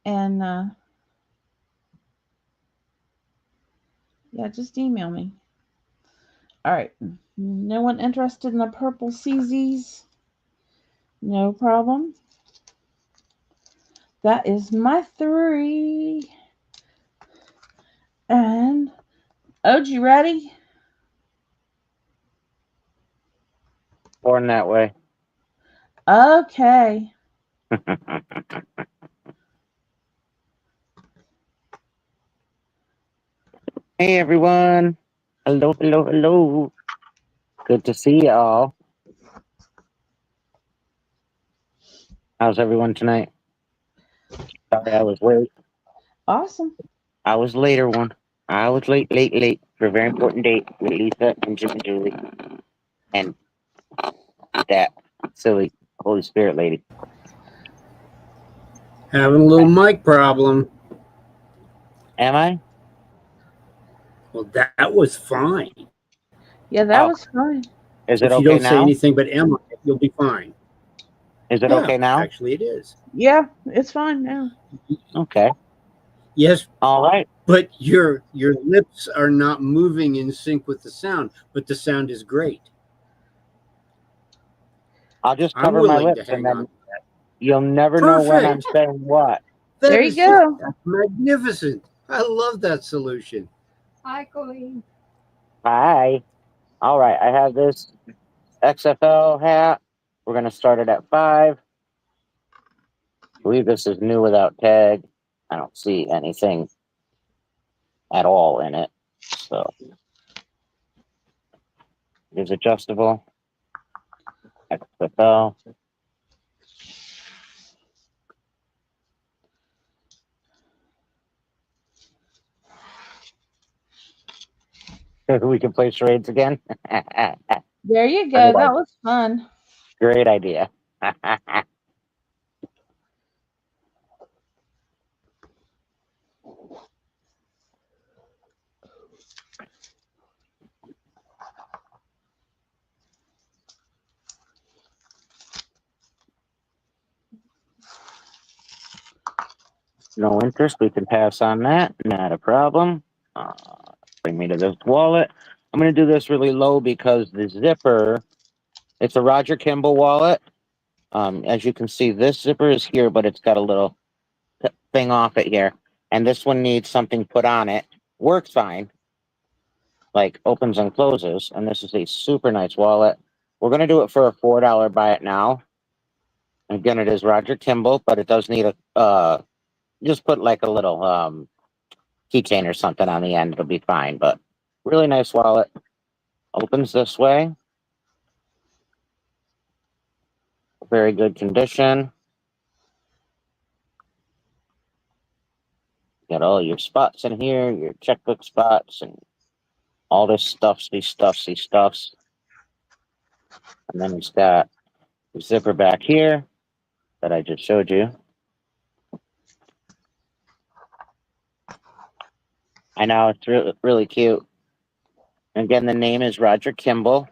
and yeah, just email me. All right. No one interested in the purple CZs? No problem. That is my 3. And OG, ready? Born that way. Okay. Hey everyone. Hello, hello, hello. Good to see y'all. How's everyone tonight? Sorry I was late. Awesome. I was later one. I was late for a very important date with Lisa and Jim and Julie. And that silly Holy Spirit lady. Having a little mic problem. Am I? Well, that was fine. Yeah, that was fine. Is it If you okay don't say now? anything but Emma, you'll be fine. Is it Yeah, okay now? Actually, it is. Yeah, it's fine now. Okay. Yes, All right. but your lips are not moving in sync with the sound, but the sound is great. I'll just I'm cover my willing to lips and hang then on. you'll never know when I'm Perfect. saying what. There you go. That's magnificent. I love that solution. Hi, Colleen. Hi. All right. I have this XFL hat. We're going to start it at 5. I believe this is new without tag. I don't see anything at all in it. So it is adjustable. XFL. We can play charades again. There you go. That was fun. Great idea. No interest. We can pass on that. Not a problem. Bring me to this wallet. I'm going to do this really low because the zipper, it's a Roger Kimball wallet. As you can see, this zipper is here, but it's got a little thing off it here. And this one needs something put on it. Works fine. Like opens and closes. And this is a super nice wallet. We're going to do it for a $4 buy it now. Again, it is Roger Kimball, but it does need a, just put like a little keychain or something on the end. It'll be fine, but really nice wallet. Opens this way. Very good condition. Got all your spots in here, your checkbook spots, and all this stuffs. And then it's got the zipper back here that I just showed you. I know, it's really, really cute. And again, the name is Roger Kimball.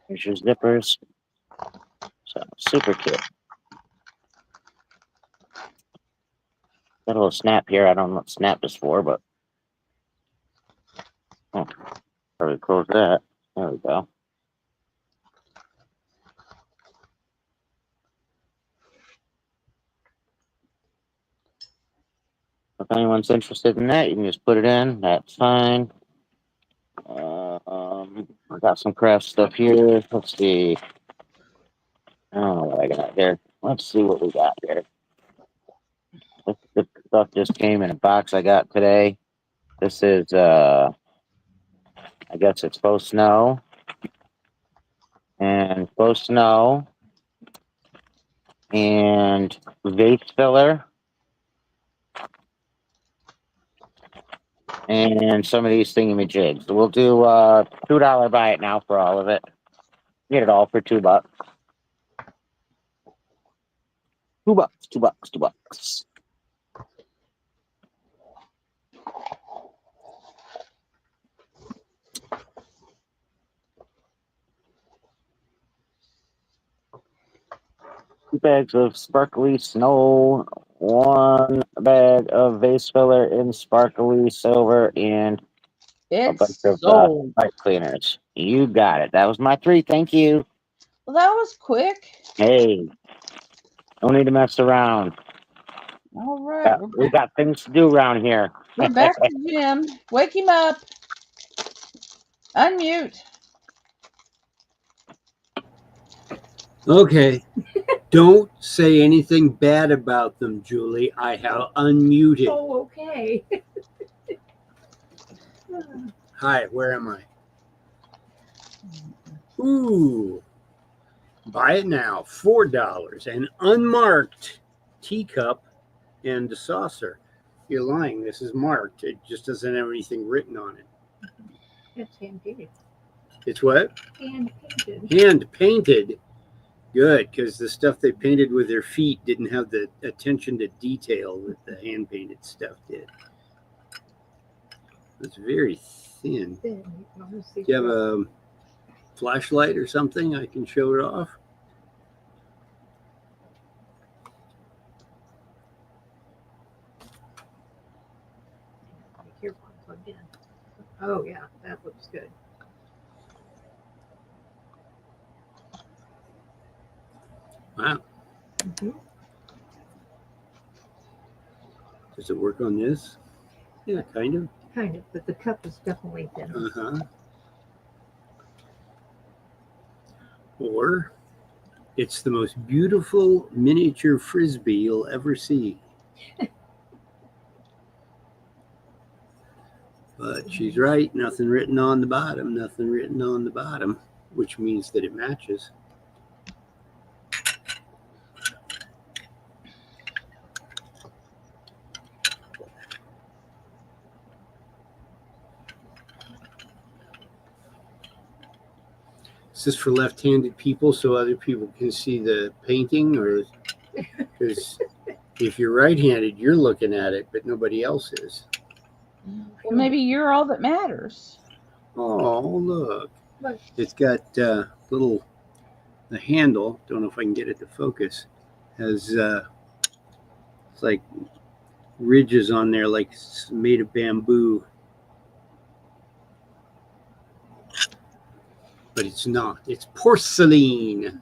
Here's your zippers. So, super cute. Got a little snap here. I don't know what snap is for, but... Oh, probably close that. There we go. If anyone's interested in that, you can just put it in. That's fine. I got some craft stuff here. Let's see. I don't know what I got here. Let's see what we got here. This stuff just came in a box I got today. This is, I guess it's faux snow. And faux snow. And vase filler. And some of these thingamajigs. So we'll do $2 buy it now for all of it. Get it all for $2. $2. Two bags of sparkly snow, one bag of vase filler in sparkly silver, and a bunch It's of sold. pipe cleaners. You got it. That was my 3. Thank you. Well, that was quick. Hey, don't need to mess around. All right. We got things to do around here. We're back to Jim. Wake him up. Unmute. Okay. Don't say anything bad about them, Julie. I have unmuted. Oh, okay. Hi, where am I? Ooh. Buy it now. $4. An unmarked teacup and a saucer. You're lying. This is marked. It just doesn't have anything written on it. It's hand painted. It's what? Hand painted. Hand painted. Good, because the stuff they painted with their feet didn't have the attention to detail that the hand painted stuff did. It's very thin. Then you can almost see Do you have a flashlight or something I can show it off? Here, plugged in. Oh yeah, that looks good. Wow. Mhm. Does it work on this? Yeah, kind of. Kind of, but the cup is definitely thin. Uh-huh. Or it's the most beautiful miniature frisbee you'll ever see. But she's right. Nothing written on the bottom. Nothing written on the bottom, which means that it matches. Is this for left-handed people so other people can see the painting, or because if you're right-handed, you're looking at it, but nobody else is. Well, maybe you're all that matters. Oh, look. Look. It's got the handle, don't know if I can get it to focus, has it's like ridges on there like it's made of bamboo. But it's not. It's porcelain.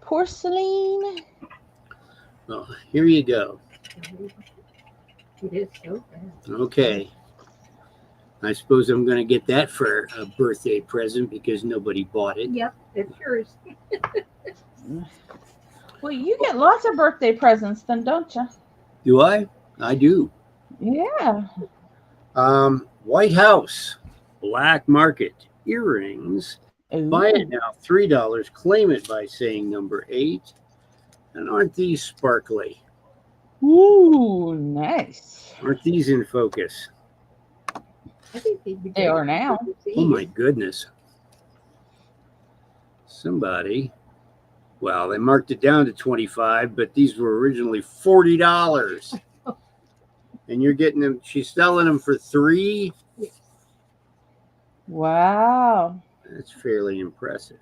Porcelain. Well, here you go. It is so bad. Okay. I suppose I'm going to get that for a birthday present because nobody bought it. Yep, it's yours. Well, you get lots of birthday presents then, don't you? Do I? I do. Yeah. White House, black market earrings. Ooh. Buy it now, $3. Claim it by saying number 8. And aren't these sparkly? Ooh, nice. Aren't these in focus? I think they'd be They are now. Oh my goodness. Somebody, well, they marked it down to 25, but these were originally $40. And you're getting them, she's selling them for $3. Wow. That's fairly impressive.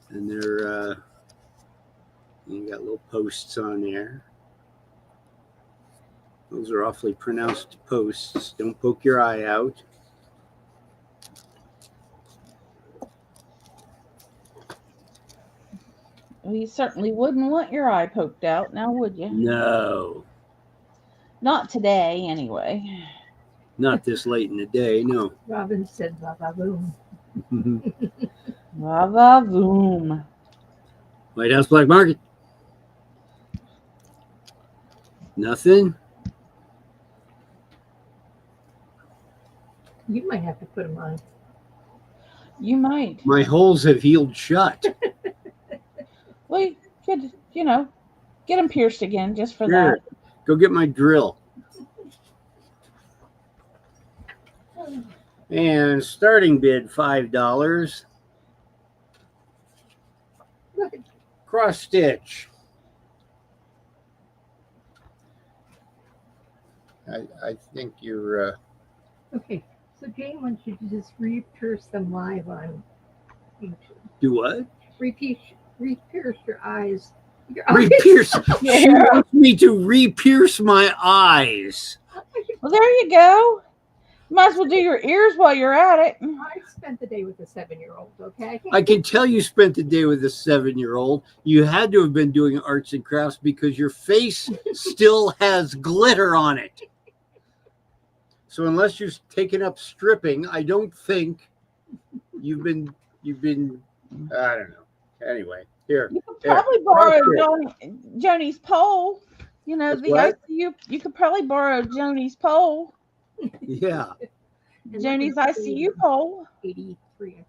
And they're you got little posts on there. Those are awfully pronounced posts. Don't poke your eye out. Well, you certainly wouldn't want your eye poked out, now would you? No, Not today, anyway. not this late in the day. No. Robin said, "Ba ba boom." Va-va-voom. White House Black Market. Nothing. You might have to put them on. You might. My holes have healed shut. Well, you could, get them pierced again just for Sure. that. Go get my drill. And starting bid $5. Cross stitch. I think you're Okay, so Jane wants you to just re-pierce them live on YouTube. do what? Re-pierce your eyes. Re-pierce. She wants me to re-pierce my eyes. Well, there you go. You might as well do your ears while you're at it. I spent the day with a 7-year-old, okay? I can tell you spent the day with a 7-year-old. You had to have been doing arts and crafts because your face still has glitter on it. So unless you've taken up stripping, I don't think you've been I don't know. Anyway, here. You could probably borrow Joni's pole. What's The what? ICU. You could probably borrow Joni's pole. Yeah. And Joni's that was ICU pole. 83, I think.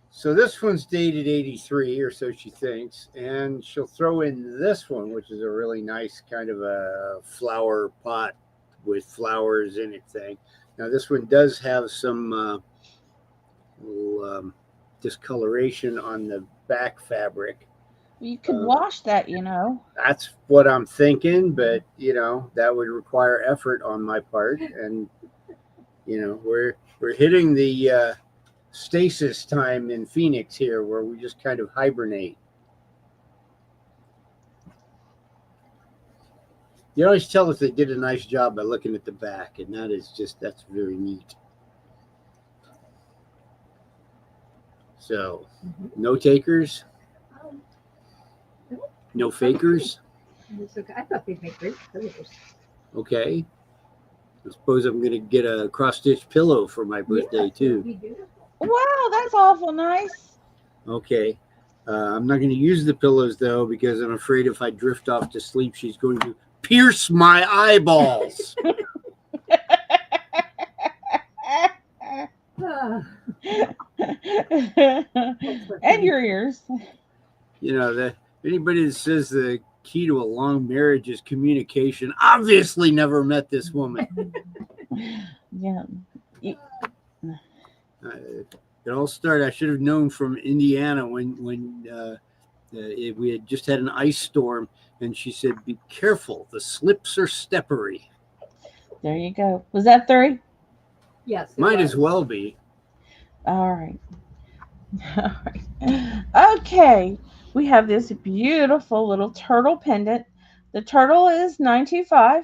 So this one's dated 83, or so she thinks, and she'll throw in this one, which is a really nice kind of a flower pot with flowers in it thing. Now this one does have some little discoloration on the back fabric. You could wash that, That's what I'm thinking, but that would require effort on my part, and we're hitting the stasis time in Phoenix here, where we just kind of hibernate. You always tell if they did a nice job by looking at the back, and that's very neat. So, no takers, no fakers. It's okay. I thought they'd make great pillows. Okay. I suppose I'm going to get a cross-stitch pillow for my birthday, too. That'd be beautiful. Wow, that's awful nice. Okay. I'm not going to use the pillows, though, because I'm afraid if I drift off to sleep, she's going to pierce my eyeballs. And your ears. You know, that anybody that says the key to a long marriage is communication obviously never met this woman. Yeah. It all started. I should have known from Indiana when we had just had an ice storm, and she said, "Be careful, the slips are steppery." There you go. Was that 3? Yes. it Might was. as well be. All right. All right. Okay. We have this beautiful little turtle pendant. The turtle is $9.25.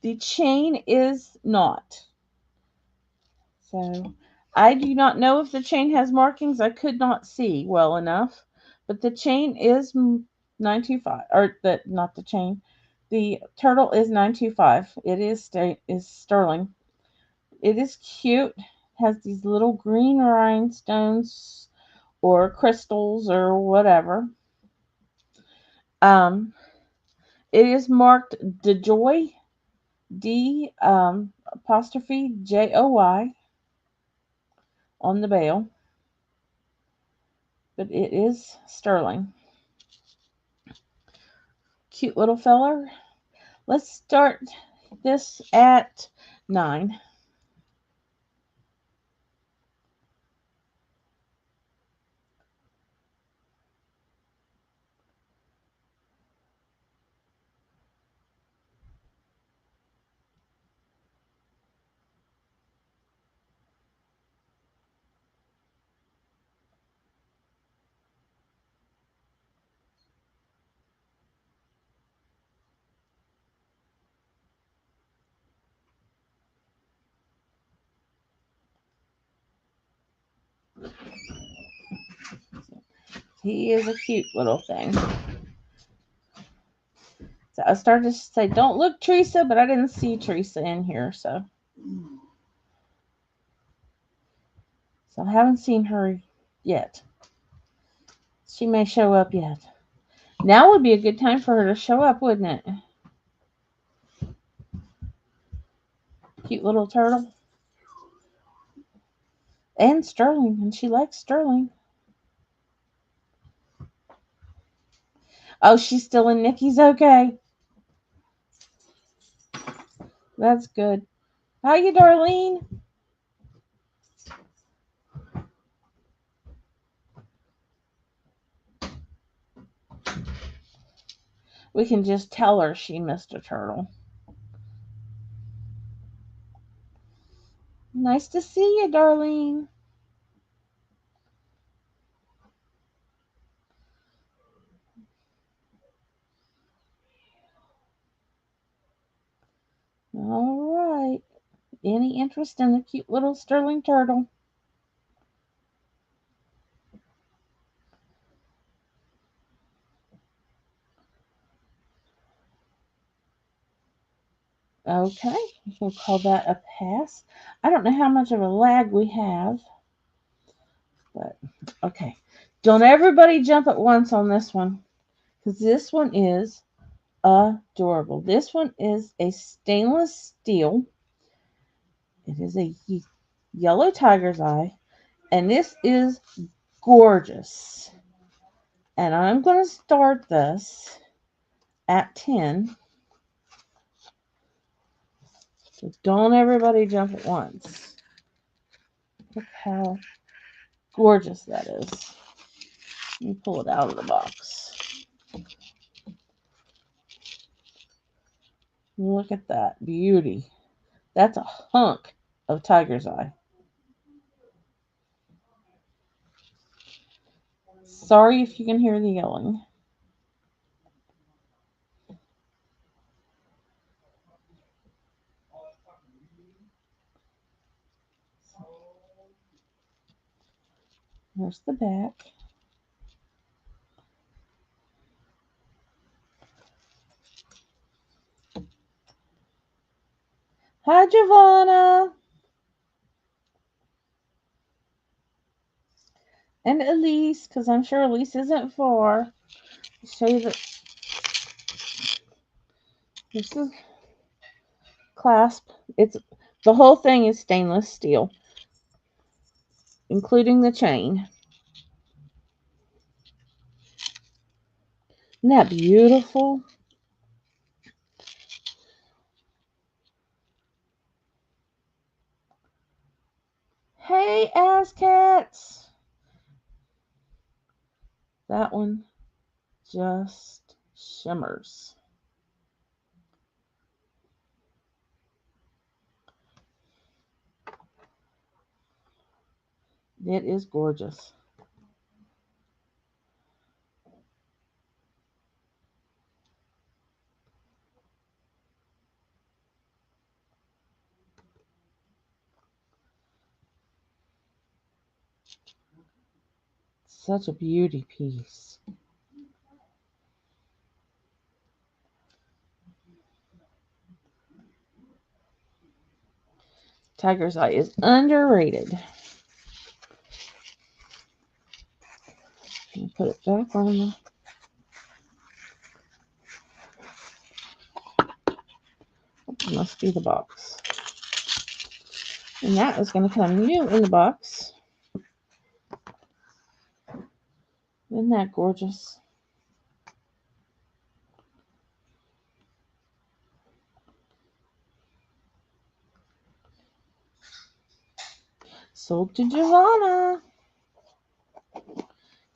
The chain is not. So I do not know if the chain has markings. I could not see well enough. But the chain is $9.25. Or not the chain. The turtle is $9.25. It is sterling. It is cute. Has these little green rhinestones or crystals or whatever. It is marked DeJoy, D apostrophe JOY on the bail, but it is sterling. Cute little feller. Let's start this at 9. He is a cute little thing. So I started to say, don't look, Teresa, but I didn't see Teresa in here, so I haven't seen her yet. She may show up yet. Now would be a good time for her to show up, wouldn't it? Cute little turtle. And sterling, and she likes sterling. Oh, she's still in Nikki's. Okay. That's good. How you, Darlene? We can just tell her she missed a turtle. Nice to see you, Darlene. All right. Any interest in the cute little sterling turtle? Okay, we'll call that a pass. I don't know how much of a lag we have, but okay. Don't everybody jump at once on this one, because this one is adorable. This one is a stainless steel. It is a yellow tiger's eye, and this is gorgeous. And I'm going to start this at 10. So don't everybody jump at once. Look how gorgeous that is. Let me pull it out of the box. Look at that beauty. That's a hunk of tiger's eye. Sorry if you can hear the yelling. There's the back. Hi, Giovanna. And Elise, because I'm sure Elise isn't far. I'll show you that this is clasp. The whole thing is stainless steel. including the chain. Isn't that beautiful? Hey, ass cats. That one just shimmers. It is gorgeous. Such a beauty piece. Tiger's Eye is underrated. Put it back on the... It must be the box. And that is going to come new in the box. Isn't that gorgeous? Sold to Giovanna.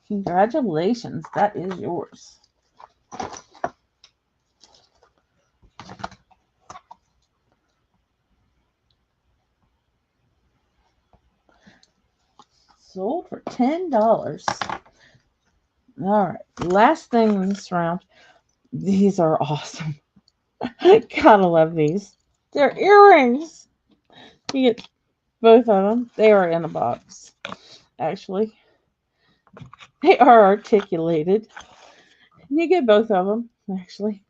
Congratulations, that is yours. Sold for $10. All right, last thing in this round. These are awesome. Gotta love these. They're earrings. You get both of them. They are in a box, actually. They are articulated. You get both of them, actually.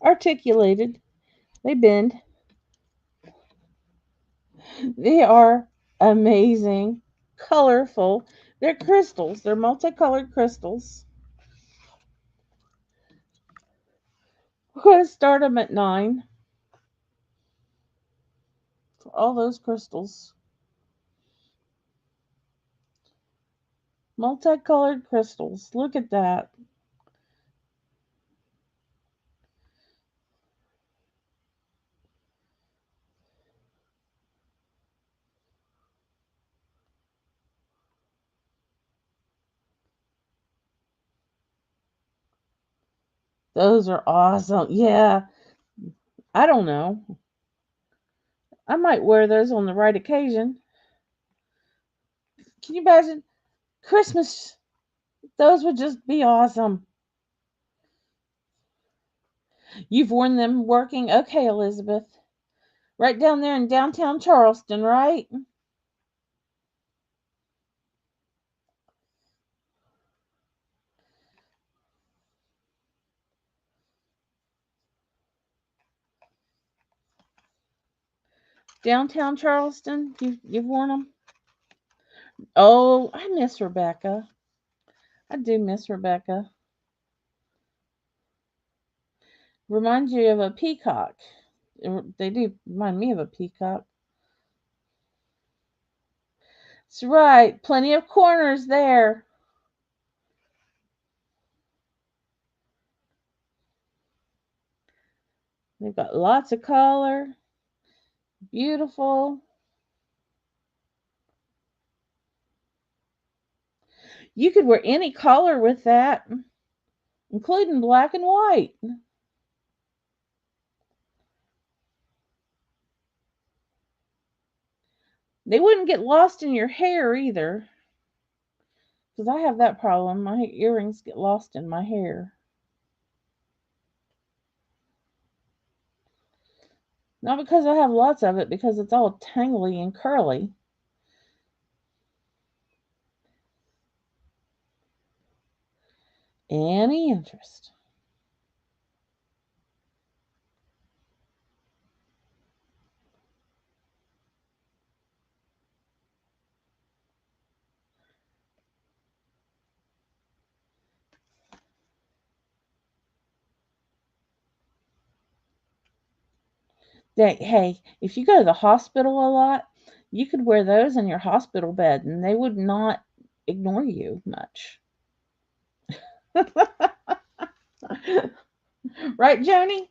Articulated. They bend. They are amazing. Colorful. They're crystals. They're multicolored crystals. We're going to start them at 9. For all those crystals. Multicolored crystals. Look at that. Those are awesome. Yeah. I don't know. I might wear those on the right occasion. Can you imagine? Christmas. Those would just be awesome. You've worn them working? Okay, Elizabeth. Right down there in downtown Charleston, right? Downtown Charleston? You've worn them? Oh, I miss Rebecca. I do miss Rebecca. Reminds you of a peacock. They do remind me of a peacock. That's right. Plenty of corners there. They've got lots of color. Beautiful. You could wear any color with that, including black and white. They wouldn't get lost in your hair either. Because I have that problem. My earrings get lost in my hair. Not because I have lots of it, because it's all tangly and curly. Any interest? Hey, if you go to the hospital a lot, You could wear those in your hospital bed and they would not ignore you much. Right, Joni?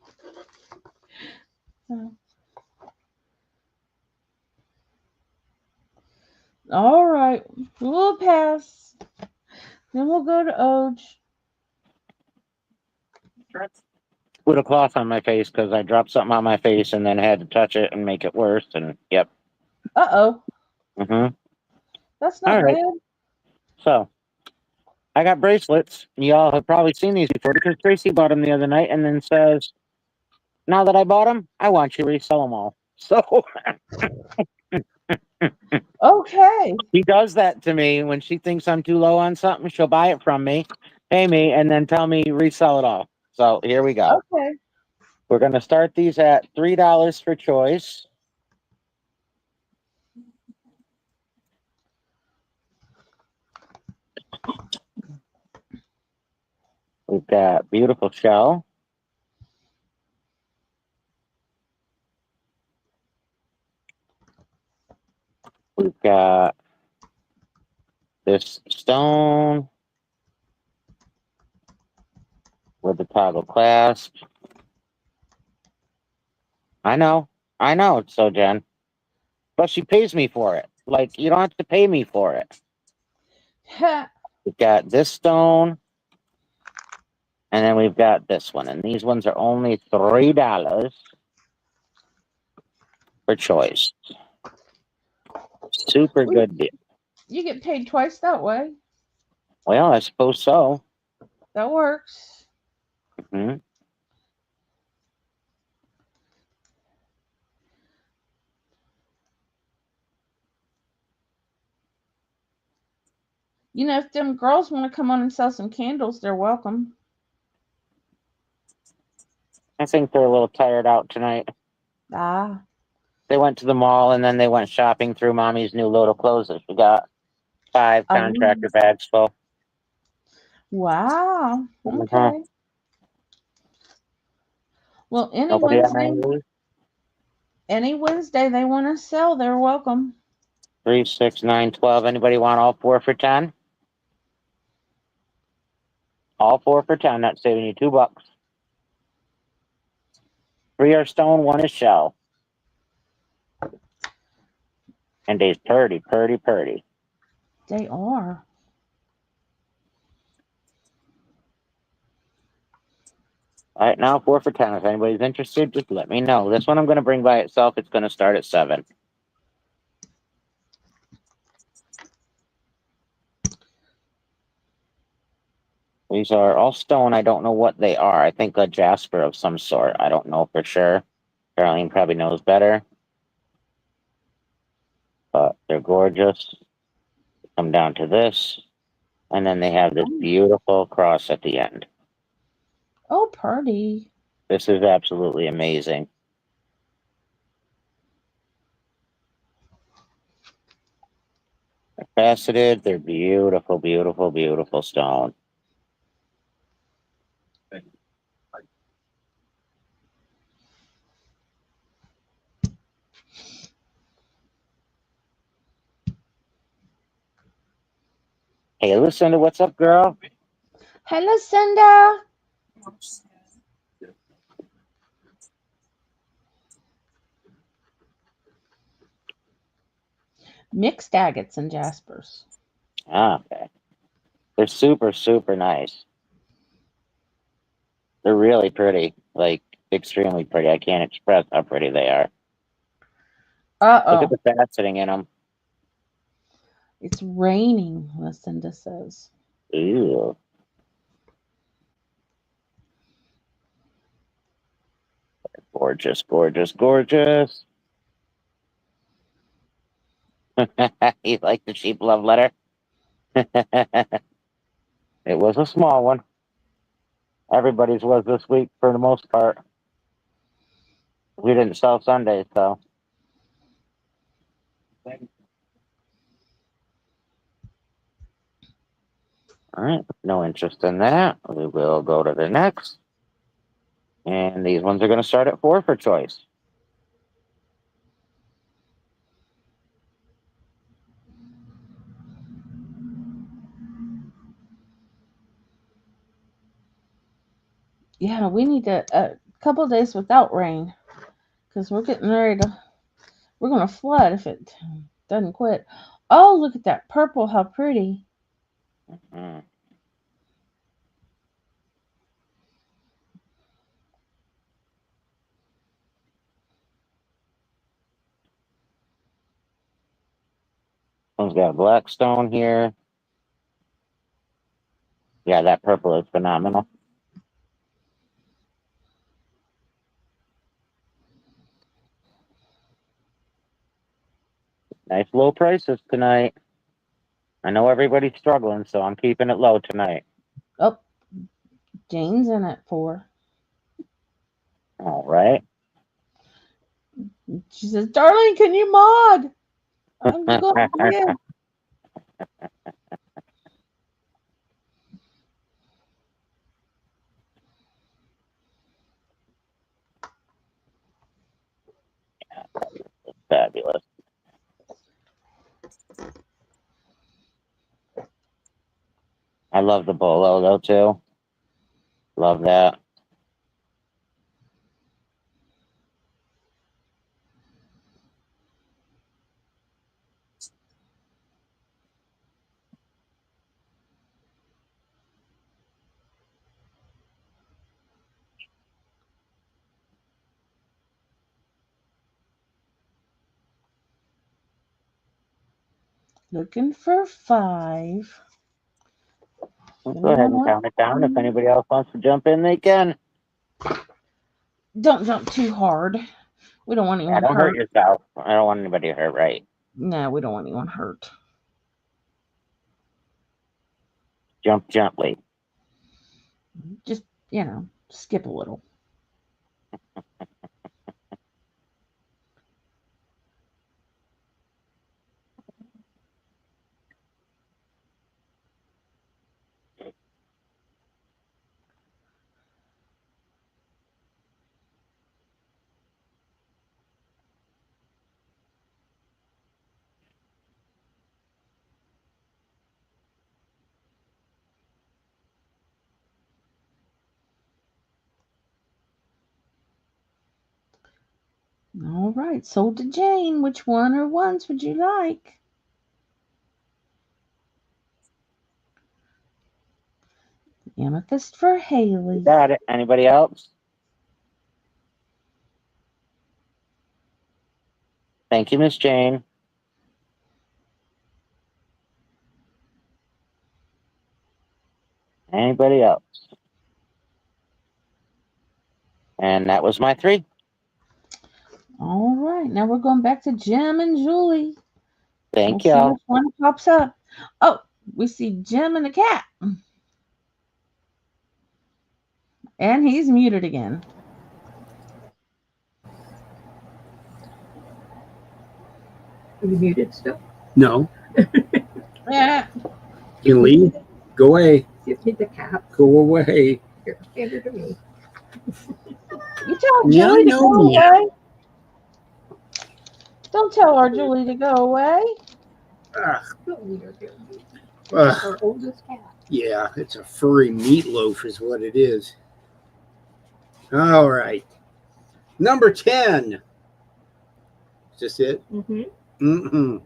All right. We'll pass. Then we'll go to Oj. Put a cloth on my face because I dropped something on my face and then had to touch it and make it worse. And yep. Uh-oh. Mm-hmm. That's not All right. good. So I got bracelets. Y'all have probably seen these before because Tracy bought them the other night and then says, now that I bought them, I want you to resell them all. So Okay. she does that to me when she thinks I'm too low on something. She'll buy it from me, pay me, and then tell me resell it all. So here we go. Okay. We're going to start these at $3 for choice. We've got beautiful shell. We've got this stone with the toggle clasp. I know. So Jen. But she pays me for it. Like, you don't have to pay me for it. We've got this stone. And then we've got this one. And these ones are only $3 for choice. Super good deal. You get paid twice that way. Well, I suppose so. That works. Mm-hmm. You know, if them girls want to come on and sell some candles, they're welcome. I think they're a little tired out tonight. Ah. They went to the mall and then they went shopping through Mommy's new load of clothes that we got. 5 contractor bags full. Wow. Okay. Uh-huh. Well, any Wednesday they want to sell, they're welcome. 3, 6, 9, 12. Anybody want all 4 for 10? All 4 for 10. That's saving you $2. 3 are stone, 1 is shell. And they's purty. They are. All right, now 4 for 10. If anybody's interested, just let me know. This one I'm going to bring by itself. It's going to start at 7. These are all stone. I don't know what they are. I think a jasper of some sort. I don't know for sure. Caroline probably knows better. But they're gorgeous. Come down to this. And then they have this beautiful cross at the end. Oh, pretty. This is absolutely amazing. They're faceted. They're beautiful, beautiful, beautiful stone. Hey, Lucinda, what's up, girl? Hello, Cinda. Mixed agates and jaspers. Ah, okay. They're super, super nice. They're really pretty. Like, extremely pretty. I can't express how pretty they are. Uh-oh. Look at the faceting in them. It's raining, Lucinda says. Ew. Gorgeous, gorgeous, gorgeous. You like the cheap love letter? It was a small one. Everybody's was this week for the most part. We didn't sell Sundays, so. All right, no interest in that. We will go to the next. And these ones are going to start at 4 for choice. Yeah, we need a couple of days without rain because we're getting ready to. We're gonna flood if it doesn't quit. Oh, look at that purple! How pretty! Mm. One's got a black stone here. Yeah, that purple is phenomenal. Nice low prices tonight. I know everybody's struggling, so I'm keeping it low tonight. Oh, Jane's in at 4. All right. She says, "Darling, can you mod?" I'm going to. Fabulous. I love the bolo though too. Love that. Looking for 5. Let's go ahead and count it down. If anybody else wants to jump in, they can. Don't jump too hard. We don't want Yeah, anyone don't hurt hurt. yourself. I don't want anybody hurt, right? No, we don't want anyone hurt. Jump gently. Just, skip a little. All right, sold to Jane. Which one or ones would you like? Amethyst for Haley. Got it. Anybody else? Thank you, Miss Jane. Anybody else? And that was my 3. All right, now we're going back to Jim and Julie. Thank We'll see y'all. which one pops up. Oh, we see Jim and the cat. And he's muted again. Are you muted still? No. Yeah. You leave? Go away. Give me the cap. Go away. Here, hand her to me. You tell Yeah, Julie to no, go yeah. away. Don't tell our Julie to go away. Don't leave her here. Ugh. Our oldest cat. Yeah, it's a furry meatloaf is what it is. All right. Number 10. Is this it? Mm-hmm. Mm-hmm.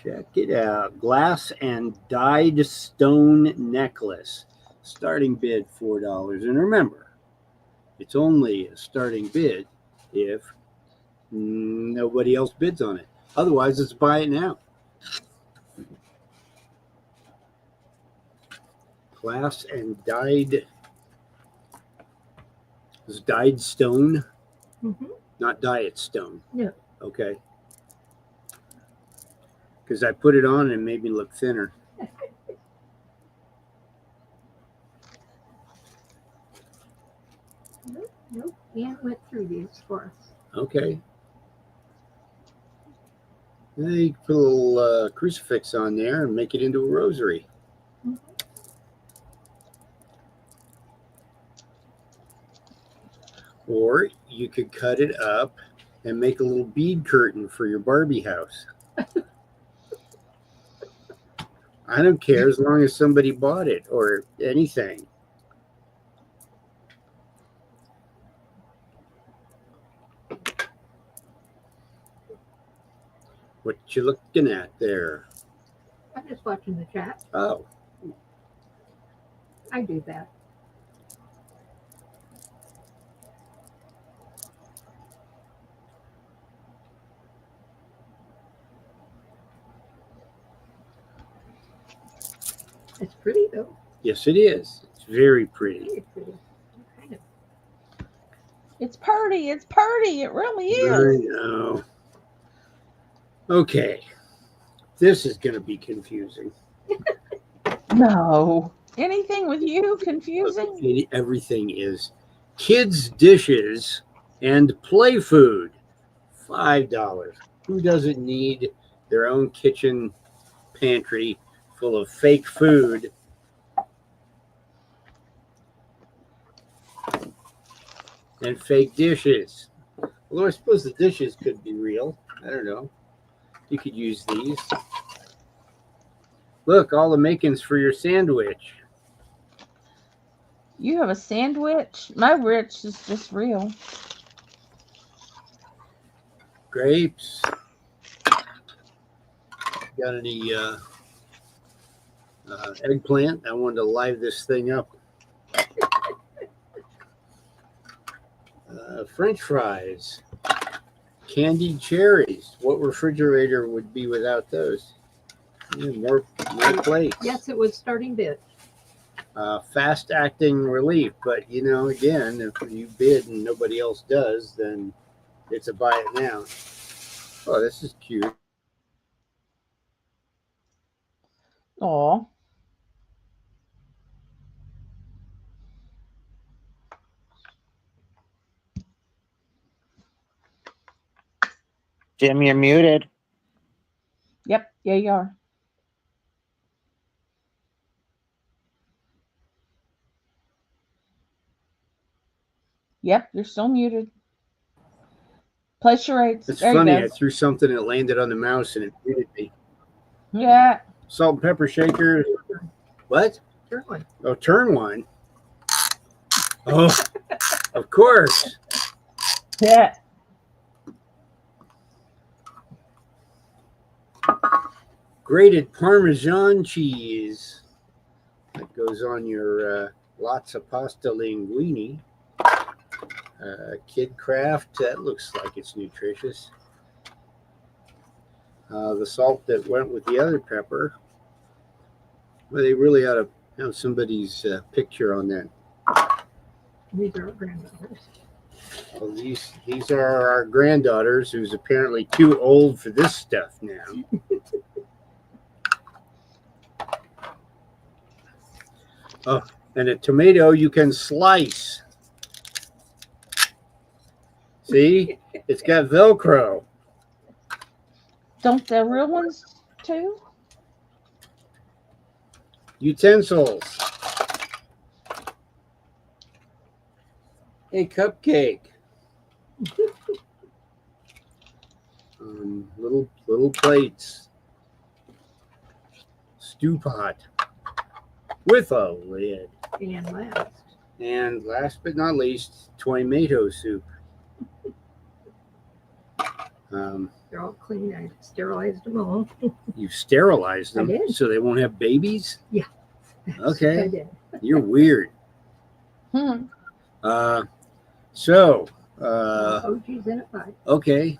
Check it out. Glass and dyed stone necklace. Starting bid $4. And remember, it's only a starting bid if nobody else bids on it. Otherwise, it's buy it now. Glass and dyed. Is dyed stone? Mm-hmm. Not diet stone. No. Okay. Because I put it on and it made me look thinner. Nope. Ann went through these for us. Okay. They put a little crucifix on there and make it into a rosary. Mm-hmm. Or you could cut it up and make a little bead curtain for your Barbie house. I don't care as long as somebody bought it or anything. What you looking at there? I'm just watching the chat. Oh, I do that. It's pretty though. yes, it is. It's very pretty. Very pretty. Kind of. It's purty. It's purty. It really I is. know. Okay. This is going to be confusing. No. Anything with you confusing? Everything is kids' dishes and play food. $5. Who doesn't need their own kitchen pantry full of fake food? And fake dishes. Although I suppose the dishes could be real. I don't know. You could use these. Look, all the makings for your sandwich. You have a sandwich? My rich is just real. Grapes. Got any eggplant? I wanted to live this thing up. French fries. Candied cherries. What refrigerator would be without those? Yeah, more plates. Yes, it was starting bid. Fast acting relief, but you know, again, if you bid and nobody else does, then it's a buy it now. Oh, this is cute. Aw. Jim, you're muted. Yep. Yeah, you are. Yep, you're still muted. Play charades. It's There funny. you I go. threw something that landed on the mouse and it muted me. Yeah. Salt and pepper shaker. What? Turn one. Oh, turn one. Oh, of course. Yeah. Grated Parmesan cheese. That goes on your lots of pasta linguine. Kid Craft. That looks like it's nutritious. The salt that went with the other pepper. Well, they really ought to have somebody's picture on that. These are our granddaughters. Well, these are our granddaughters, who's apparently too old for this stuff now. Oh, and a tomato you can slice. See, it's got Velcro. Don't the real ones too? Utensils. A cupcake. Little plates. Stew pot with a lid. And And last but not least, tomato soup. they're all clean. I sterilized them all. You've sterilized them I did. so they won't have babies? Yeah. Okay. I did. You're weird. So, OG's in at 5. okay.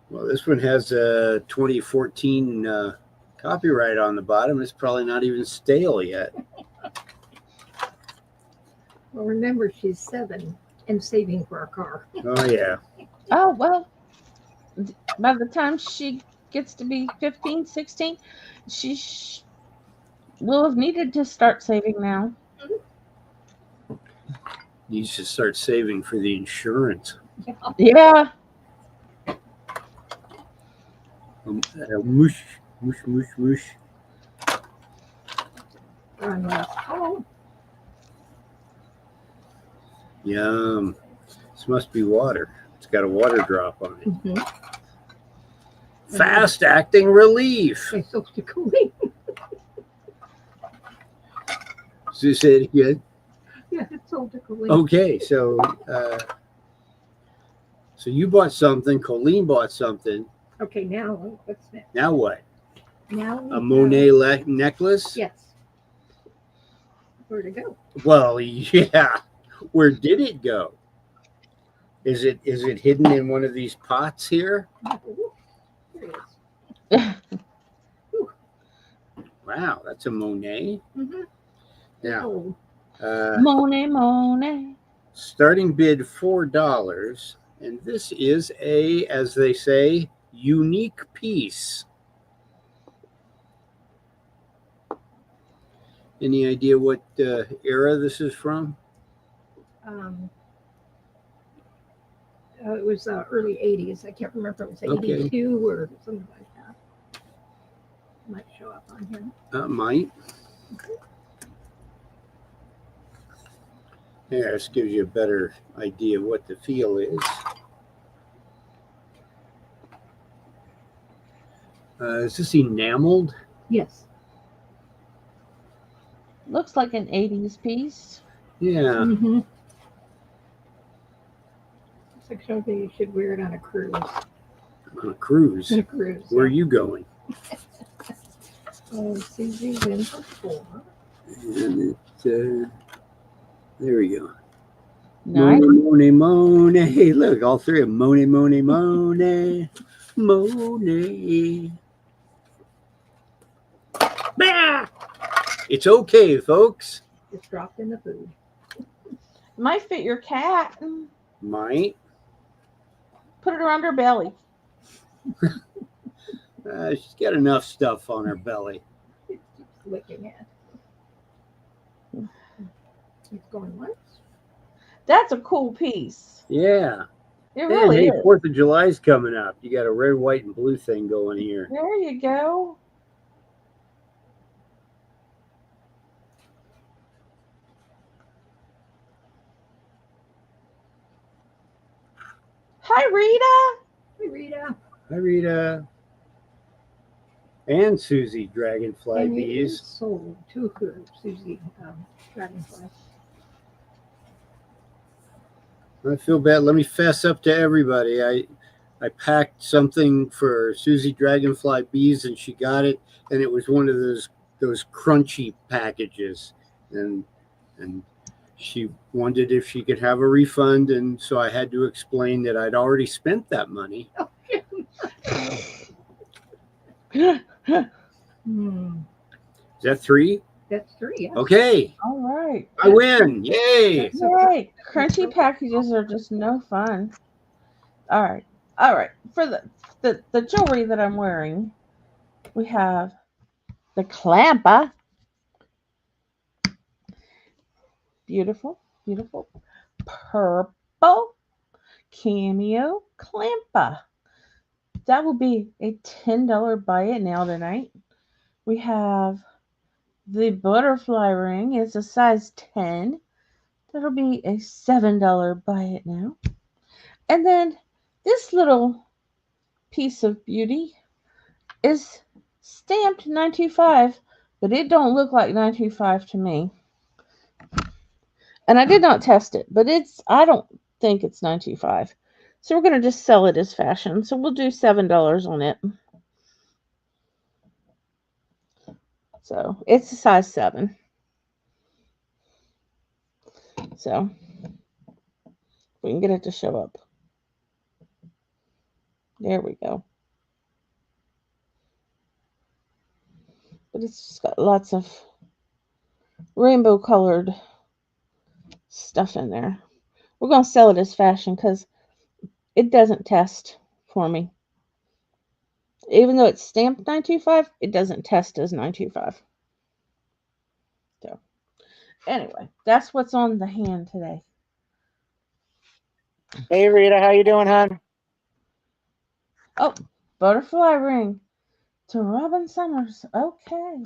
Well, this one has a 2014 copyright on the bottom. It's probably not even stale yet. Well, remember, she's 7 and saving for a car. Oh, yeah. Oh, well, by the time she gets to be 15, 16, she will have needed to start saving now. You should start saving for the insurance. Yeah. Mush, mush, mush, mush. Oh, Yum. This must be water. It's got a water drop on it. mhm. Fast acting relief. It's supposed to cool in. So you say it again. Yeah, it's sold to Colleen. Okay, so so you bought something. Colleen bought something. Okay, now what's next? Now what? Now we A have- Monet necklace? Yes. Where'd it go? Well, yeah. Where did it go? Is it hidden in one of these pots here? Ooh, there it is. Wow, that's a Monet. Mm-hmm. Now, Oh, Monet, Monet. starting bid $4, and this is a, as they say, unique piece. Any idea what era this is from? It was early 80s. I can't remember if it was Okay. 82 or something like that. Might show up on here. Might. Yeah, this gives you a better idea of what the feel is. Is this enameled? Yes. Looks like an 80s piece. Yeah. Mm-hmm. It's like something you should wear it on a cruise. On a cruise. On a cruise. Where are you going? Oh, Susie wins for 4. And it, there we go. Nice. Monet, Monet. Hey, look, all three of them. Monet, Monet, Monet. Monet. Bah! It's okay, folks. It's dropped in the food. Might fit your cat. Might. Put it around her belly. She's got enough stuff on her belly. It keeps licking it. Keeps going once. That's a cool piece. Yeah. It And really hey, is. 4th of July's coming up. You got a red, white, and blue thing going here. There you go. Hi, Rita. Hey, Rita. Hi, Rita. And Susie Dragonfly And it is Bees. sold to her, Susie Dragonfly. I feel bad. Let me fess up to everybody. I packed something for Susie Dragonfly Bees, and she got it, and it was one of those crunchy packages, and she wondered if she could have a refund, and so I had to explain that I'd already spent that money. Hmm. Is that 3? That's 3. Yeah. Okay, All right. I win! Yay! Yay. Crunchy packages are just no fun. All right. All right. For the jewelry that I'm wearing, we have the clampa. Beautiful, beautiful purple cameo clampa. That will be a $10 buy it now tonight. We have the butterfly ring. It's a size 10. That'll be a $7 buy it now. And then this little piece of beauty is stamped 925, but it don't look like 925 to me. And I did not test it, but I don't think it's 925. So we're going to just sell it as fashion. So we'll do $7 on it. So it's a size 7. So we can get it to show up. There we go. But it's just got lots of rainbow colored stuff in there. We're going to sell it as fashion because it doesn't test for me. Even though it's stamped 925, it doesn't test as 925. So anyway, that's what's on the hand today. Hey Rita, how you doing, hon? Oh, butterfly ring to Robin Summers. Okay.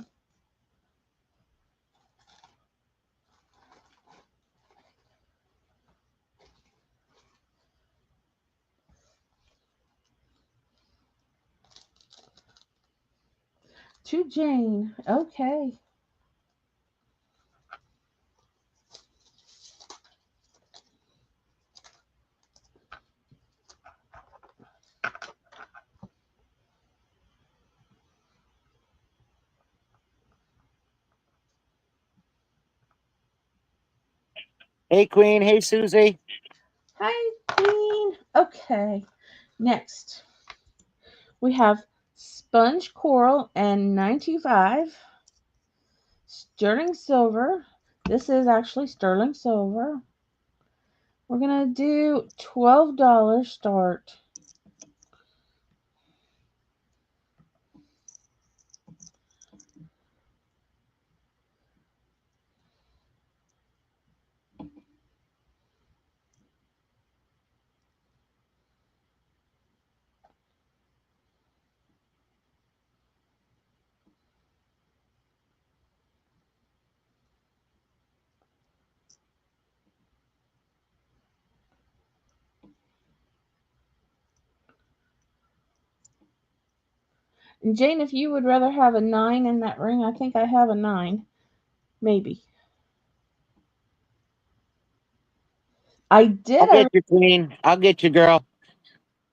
To Jane. Okay. Hey, Queen. Hey, Susie. Hi, Queen. Okay. Next, we have sponge coral and 925. Sterling silver. This is actually sterling silver. We're going to do $12 start. And Jane, if you would rather have a 9 in that ring, I think I have a 9. Maybe. I did. I'll get you, Queen. I'll get you, girl.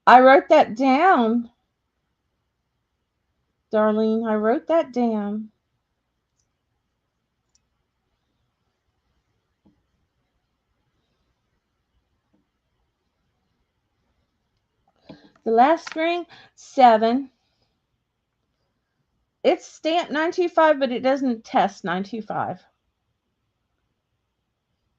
I wrote that down. Darlene, I wrote that down. The last ring, 7. It's stamped 925, but it doesn't test 925.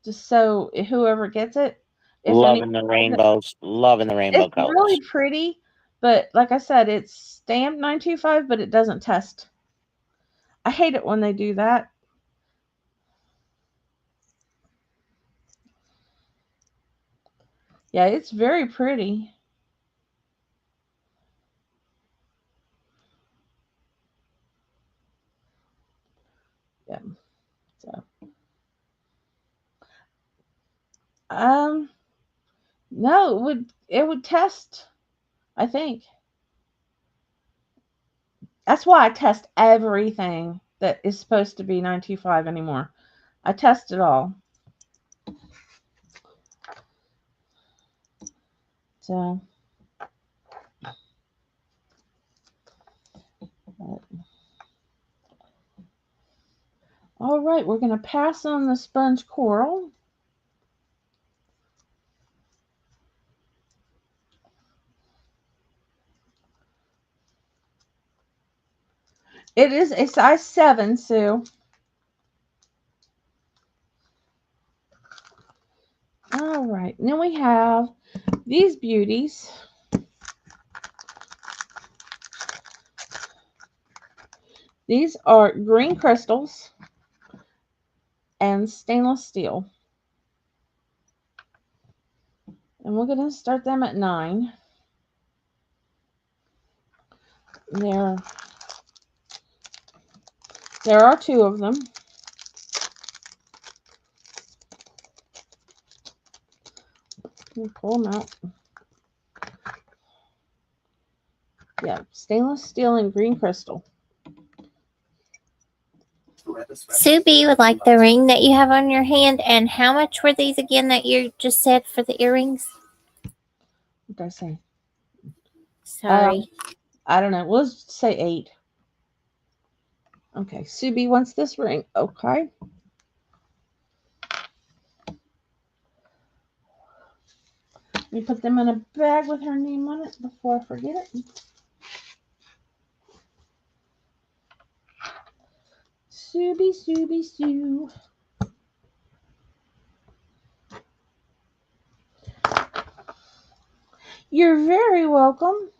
Just so whoever gets it, if Loving anyone the has it, rainbows. Loving the rainbow it's colors. really pretty. But like I said, it's stamped 925, but it doesn't test. I hate it when they do that. Yeah, it's very pretty. Yeah. So, no, it would test, I think. That's why I test everything that is supposed to be 925 anymore. I test it all. So, all right, we're going to pass on the sponge coral. It is a size 7, Sue. All right, and then we have these beauties. These are green crystals and stainless steel. And we're going to start them at 9. There are 2 of them. Let me pull them out. Yeah, stainless steel and green crystal. Subi would like the ring that you have on your hand. And how much were these again that you just said for the earrings? What did I say? Sorry. I don't know. We'll just say 8. Okay, Subi wants this ring. Okay. Let me put them in a bag with her name on it before I forget it. Subi, Subi, Sue. You're very welcome.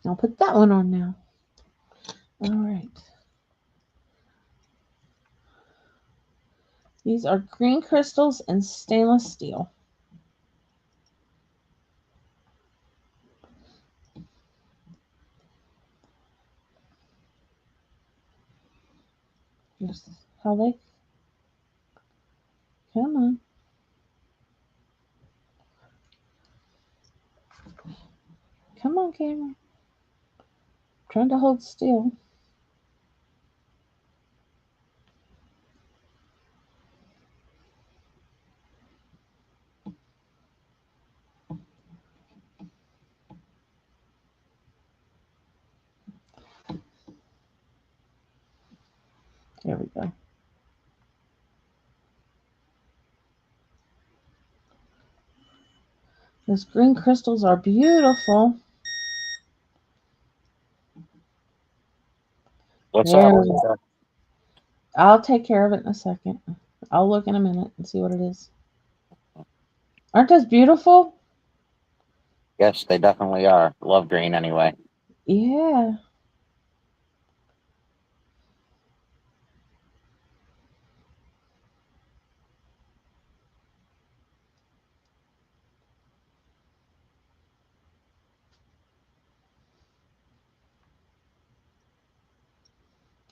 I'll put that one on now. All right. These are green crystals and stainless steel. Here's how they come on. Come on, camera. I'm trying to hold still. There we go. Those green crystals are beautiful. What's There up? we go. I'll take care of it in a second. I'll look in a minute and see what it is. Aren't those beautiful? Yes, they definitely are. Love green anyway. Yeah.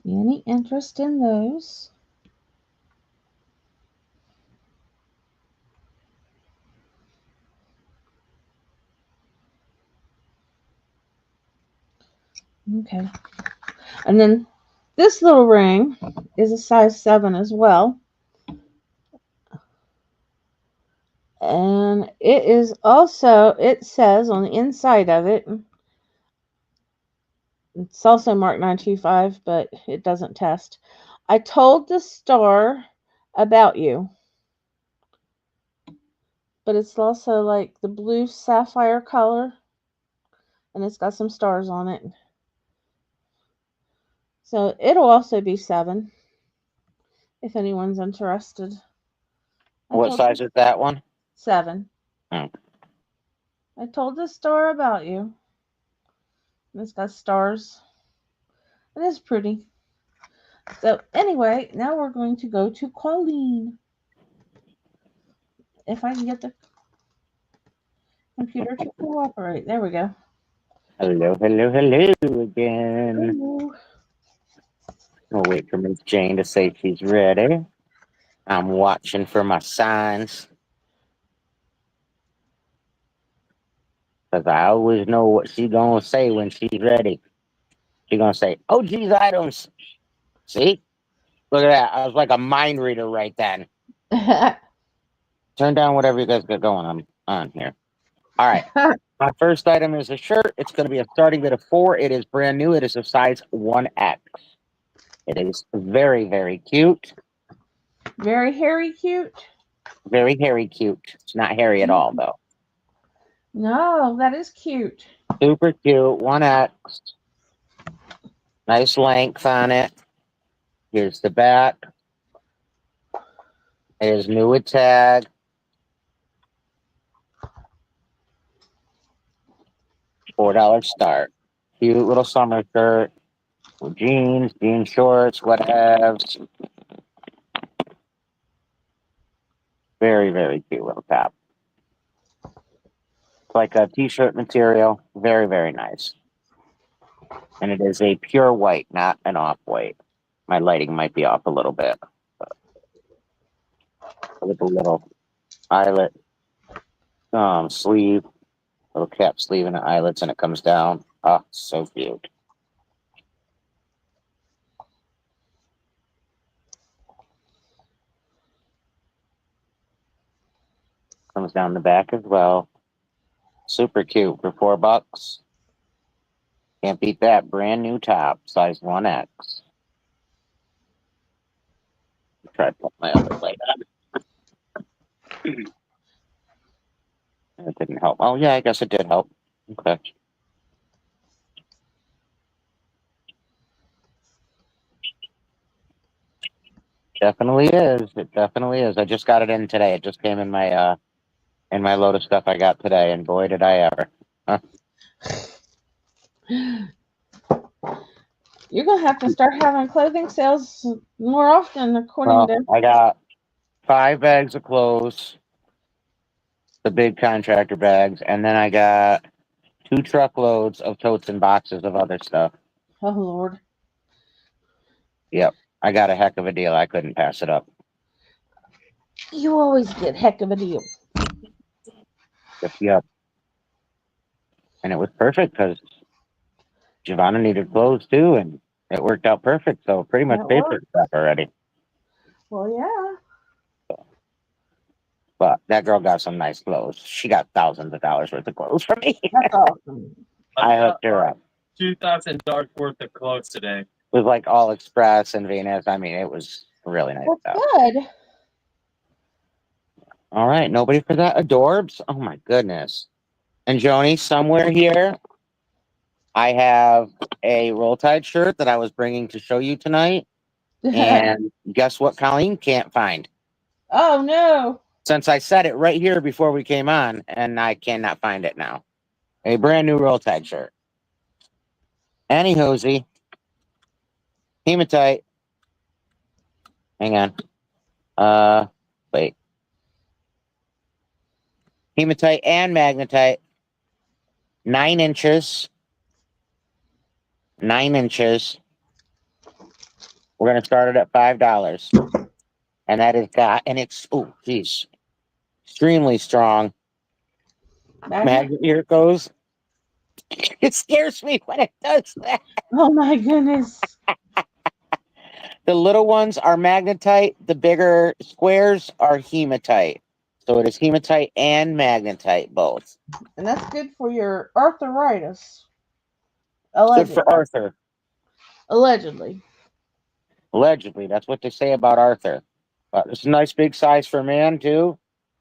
Any interest in those? Okay. And then this little ring is a size 7 as well. And it is also, it says on the inside of it, it's also marked 925, but it doesn't test. I told the star about you. But it's also like the blue sapphire color. And it's got some stars on it. So it'll also be 7. If anyone's interested. What size is that one? 7. Hmm. I told the star about you. And it's got stars. It is pretty. So anyway, now we're going to go to Colleen. If I can get the computer to cooperate. There we go. Hello again. Hello. We'll wait for Miss Jane to say she's ready. I'm watching for my signs. Because I always know what she's going to say when she's ready. She's going to say, oh, geez, items. See? Look at that. I was like a mind reader right then. Turn down whatever you guys got going on here. All right. My first item is a shirt. It's going to be a starting bid of 4. It is brand new. It is a size 1X. It is very, very cute. Very hairy cute. Very hairy cute. It's not hairy at all, though. No, that is cute. Super cute. 1X. Nice length on it. Here's the back. It is new with tag. $4 start. Cute little summer shirt. Jeans, jean shorts, whatevs. Very, very cute little top. It's like a t-shirt material. Very, very nice. And it is a pure white, not an off-white. My lighting might be off a little bit. With a little eyelet sleeve. Little cap sleeve and the eyelets, and it comes down. Oh, so cute. Comes down the back as well. Super cute for $4. Can't beat that. Brand new top, size 1X. Try to put my other light on. It didn't help. Oh, yeah, I guess it did help. Okay. Definitely is. It definitely is. I just got it in today. It just came in my load of stuff I got today, and boy, did I ever. Huh? You're going to have to start having clothing sales more often, according to... I got 5 bags of clothes, the big contractor bags, and then I got 2 truckloads of totes and boxes of other stuff. Oh, Lord. Yep. I got a heck of a deal. I couldn't pass it up. You always get heck of a deal. Yep. And it was perfect because Giovanna needed clothes too, and it worked out perfect. So pretty much paid for stuff already. Well, yeah. But that girl got some nice clothes. She got thousands of dollars worth of clothes from me. That's awesome. I hooked her up. $2,000 worth of clothes today. was like all express and Venus. I mean, it was really nice That's stuff. good. All right, nobody for that adorbs. Oh my goodness. And Joni, somewhere here, I have a Roll Tide shirt that I was bringing to show you tonight. And guess what Colleen can't find? Oh no. Since I said it right here before we came on, and I cannot find it now. A brand new Roll Tide shirt. Anywhoosie. Hematite. Hang on. Wait. Hematite and magnetite. 9 inches. 9 inches. We're gonna start it at $5. And that is got, and it's, oh geez, extremely strong. Magnet, here it goes. It scares me when it does that. Oh my goodness. The little ones are magnetite. The bigger squares are hematite. So it is hematite and magnetite both. And that's good for your arthritis. Good Allegedly. for Arthur. Allegedly. Allegedly, that's what they say about Arthur. But it's a nice big size for a man too,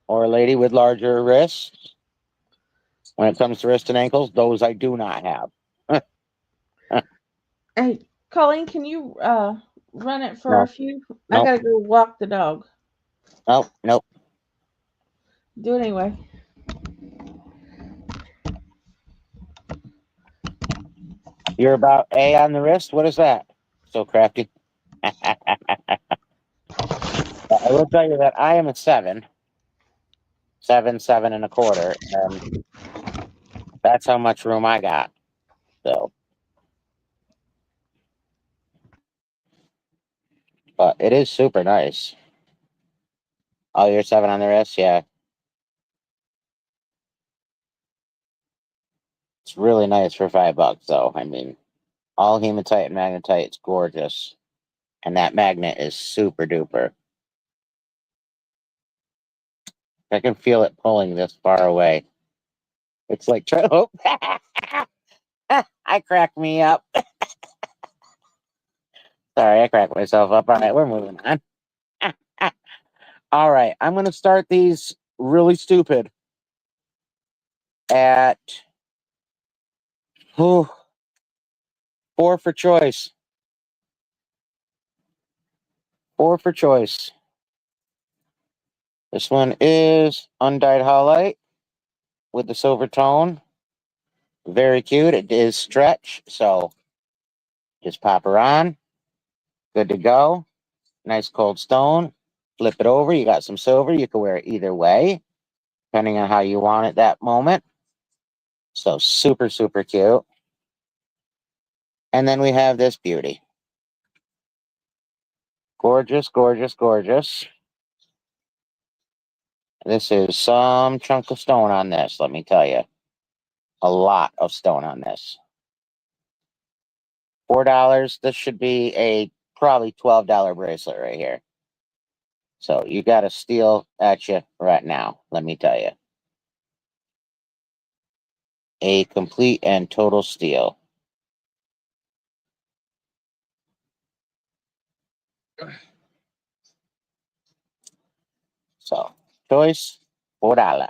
or a lady with larger wrists. When it comes to wrist and ankles, those I do not have. Hey, Colleen, can you run it for No. a few? I Nope. gotta go walk the dog. Nope, nope. Do it anyway. You're about A on the wrist? What is that? So crafty. I will tell you that I am a 7. 7, 7 1/4. And that's how much room I got. So. But it is super nice. Oh, you're 7 on the wrist? Yeah. It's really nice for $5 though. I mean, all hematite and magnetite. It's gorgeous. And that magnet is super duper. I can feel it pulling this far away. It's like, oh, I cracked me up. Sorry, I cracked myself up. All right, we're moving on. All right, I'm going to start these really stupid at 4 for choice. 4 for choice. This one is undyed highlight with the silver tone. Very cute. It is stretch, so just pop her on. Good to go. Nice cold stone. Flip it over. You got some silver. You can wear it either way, depending on how you want it that moment. So super, super cute. And then we have this beauty. Gorgeous, gorgeous, gorgeous. This is some chunk of stone on this, let me tell you. A lot of stone on this. $4. This should be a probably $12 bracelet right here. So you got a steal at you right now, let me tell you. A complete and total steal. So, choice, $4.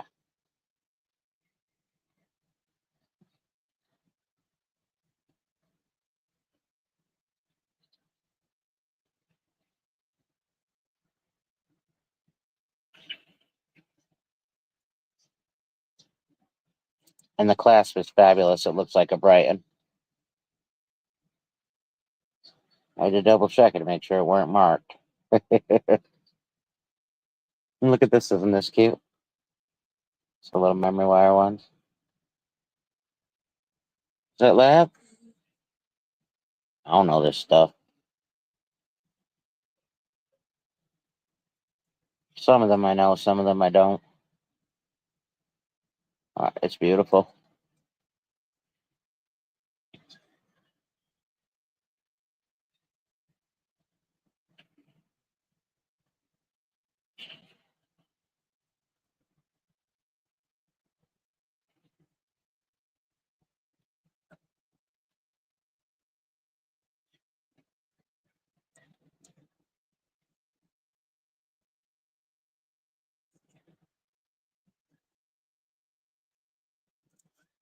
And the clasp is fabulous. It looks like a Brighton. I had to double check it to make sure it weren't marked. Look at this, isn't this cute? It's a little memory wire ones. Is that lab? I don't know this stuff. Some of them I know, some of them I don't. It's beautiful.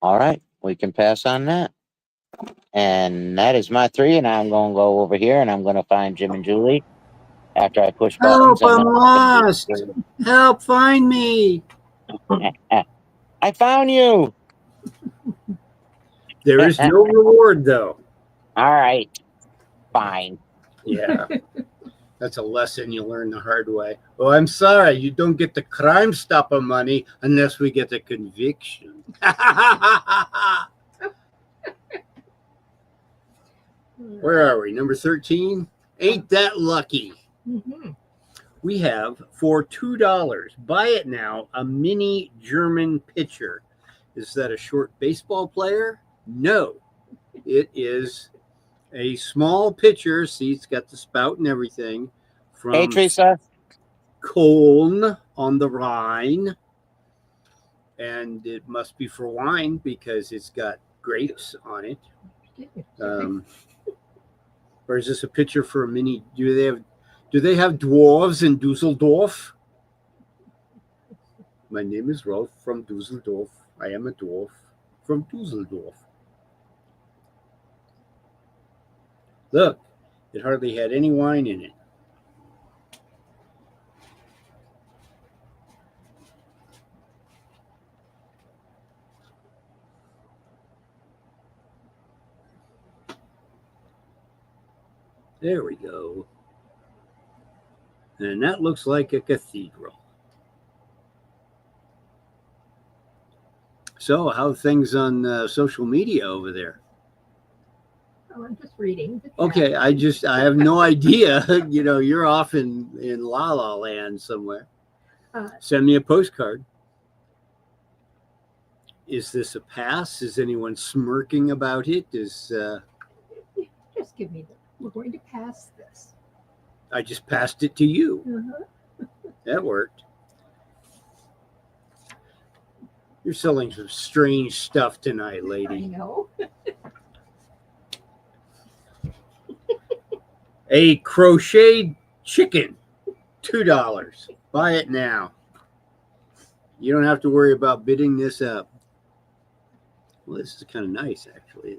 All right, we can pass on that. And that is my 3, and I'm going to go over here, and I'm going to find Jim and Julie after I push buttons. Help, And I'm lost. Help, find me. I found you. There is no reward, though. All right, fine. Yeah. That's a lesson you learn the hard way. Oh, I'm sorry. You don't get the Crime Stopper money unless we get a conviction. Where are we? Number 13? Ain't that lucky? Mm-hmm. We have for $2. Buy it now. A mini German pitcher. Is that a short baseball player? No. It is a small pitcher. See, it's got the spout and everything. From Hey, Teresa. Köln on the Rhine. And it must be for wine because it's got grapes on it. Or is this a picture for a mini? Do they have dwarves in Dusseldorf? My name is Rolf from Dusseldorf. I am a dwarf from Dusseldorf. Look, it hardly had any wine in it. There we go. And that looks like a cathedral. So, how are things on social media over there? Oh, I'm just reading. Okay, I have no idea. You know, you're off in La La Land somewhere. Send me a postcard. Is this a pass? Is anyone smirking about it? Just give me we're going to pass this. I just passed it to you. Uh-huh. That worked. You're selling some strange stuff tonight, I lady. know. A crocheted chicken, $2. Buy it now. You don't have to worry about bidding this up. Well, this is kind of nice, actually.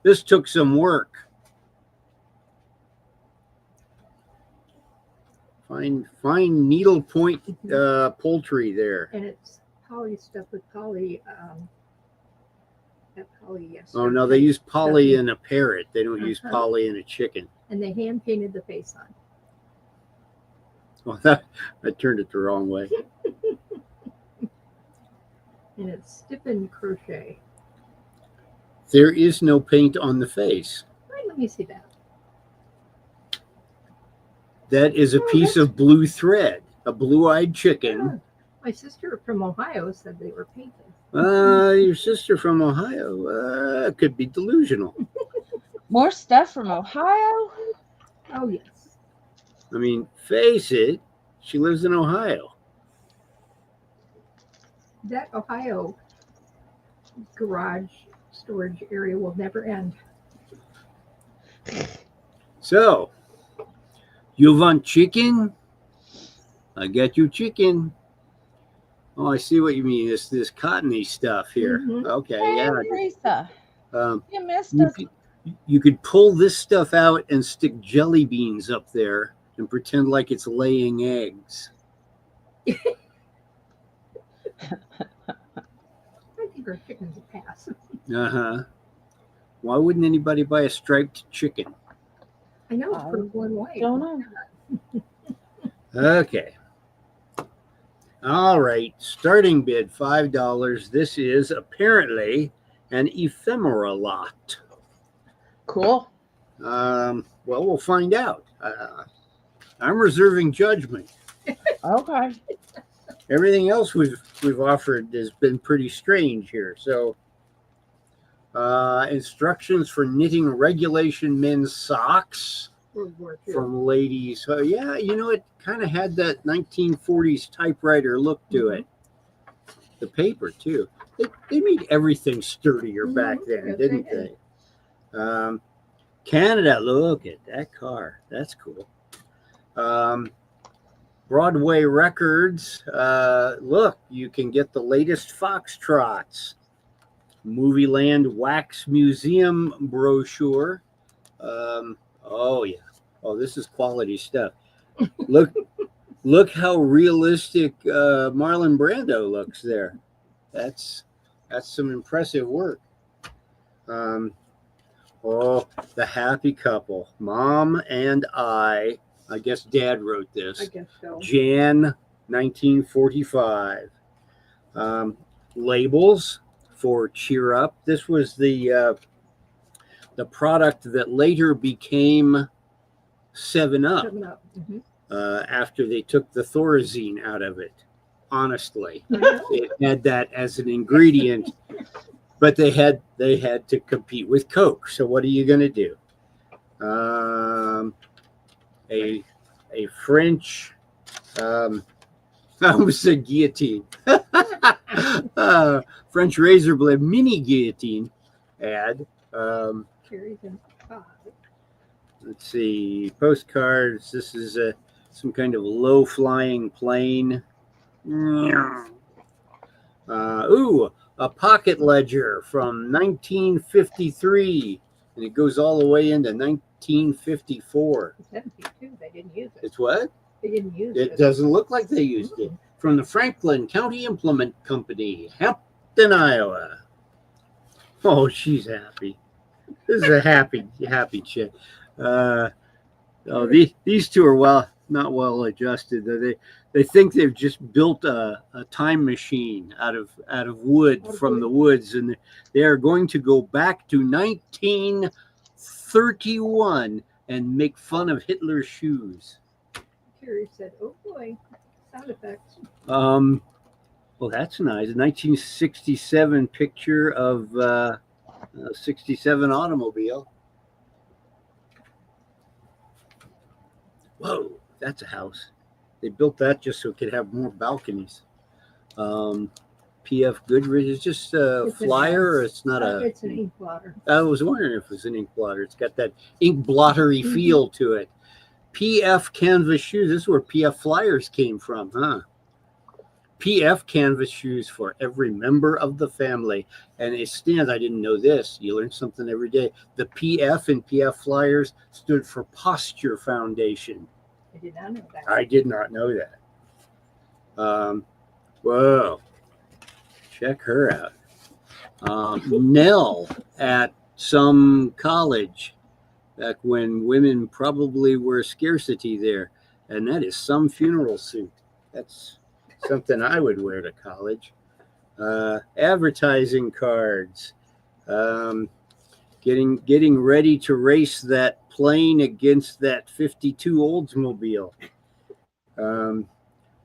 This took some work. Fine needlepoint poultry there. And it's poly stuff with poly. That poly, yes. Oh no, they use poly in a parrot. They don't use poly in a chicken. And they hand painted the face on. Well, I turned it the wrong way. And it's stiffened crochet. There is no paint on the face. Right, let me see that. That is a piece of blue thread, a blue-eyed chicken. My sister from Ohio said they were painted. Your sister from Ohio could be delusional. More stuff from Ohio? Oh, yes. I mean, face it, she lives in Ohio. That Ohio garage storage area will never end. So, you want chicken? I got you chicken. Oh, I see what you mean. It's this cottony stuff here. Mhm. Okay, Hey, yeah. Teresa, you missed You us. you could pull this stuff out and stick jelly beans up there and pretend like it's laying eggs. I think our chicken's a pass. Uh-huh. Why wouldn't anybody buy a striped chicken? I know, purple and white. Don't know. Okay. All right. Starting bid, $5. This is apparently an ephemera lot. Cool. Well, we'll find out. I'm reserving judgment. Okay. Everything else we've offered has been pretty strange here. So, instructions for knitting regulation men's socks World War II. from ladies. So yeah, you know, it kind of had that 1940s typewriter look to it. The paper too. They made everything sturdier back then, Yes, didn't they they? Canada, look at that car. That's cool. Broadway Records. Look, you can get the latest foxtrots. Movie Land Wax Museum brochure. Oh yeah. Oh, this is quality stuff. Look how realistic Marlon Brando looks there. That's some impressive work. Oh, the happy couple, Mom and I guess Dad wrote this. I guess so. Jan 1945. Labels for Cheer Up. This was the product that later became 7-Up. 7-Up. Mm-hmm. After they took the Thorazine out of it. Honestly, it had that as an ingredient, but they had to compete with Coke. So what are you going to do? A French, I almost said guillotine. French razor blade mini guillotine ad. Carries in 5. Let's see, postcards. This is some kind of low-flying plane. A pocket ledger from 1953, and it goes all the way into 1954. 72. They didn't use it. It's what? They didn't use it. It doesn't look like they used it. From the Franklin County Implement Company, Hampton, Iowa. Oh, she's happy. This is a happy chick. These two are not well adjusted. They think they've just built a time machine out of wood from the woods, and they are going to go back to 1931 and make fun of Hitler's shoes. Carrie said, "Oh boy, sound effects." Well, that's nice. A 1967 picture of a 67 automobile. Whoa, that's a house. They built that just so it could have more balconies. PF Goodrich is just a flyer, or it's not a. It's an ink blotter. I was wondering if it was an ink blotter. It's got that ink blottery feel to it. PF canvas shoes. This is where PF flyers came from, huh? PF canvas shoes for every member of the family. And it stands, I didn't know this. You learn something every day. The PF in PF flyers stood for Posture Foundation. I did not know that. I did not know that. Whoa. Check her out. Nell at some college back when women probably were a scarcity there. And that is some funeral suit. That's something I would wear to college. Advertising cards. Getting ready to race that plane against that 52 Oldsmobile. A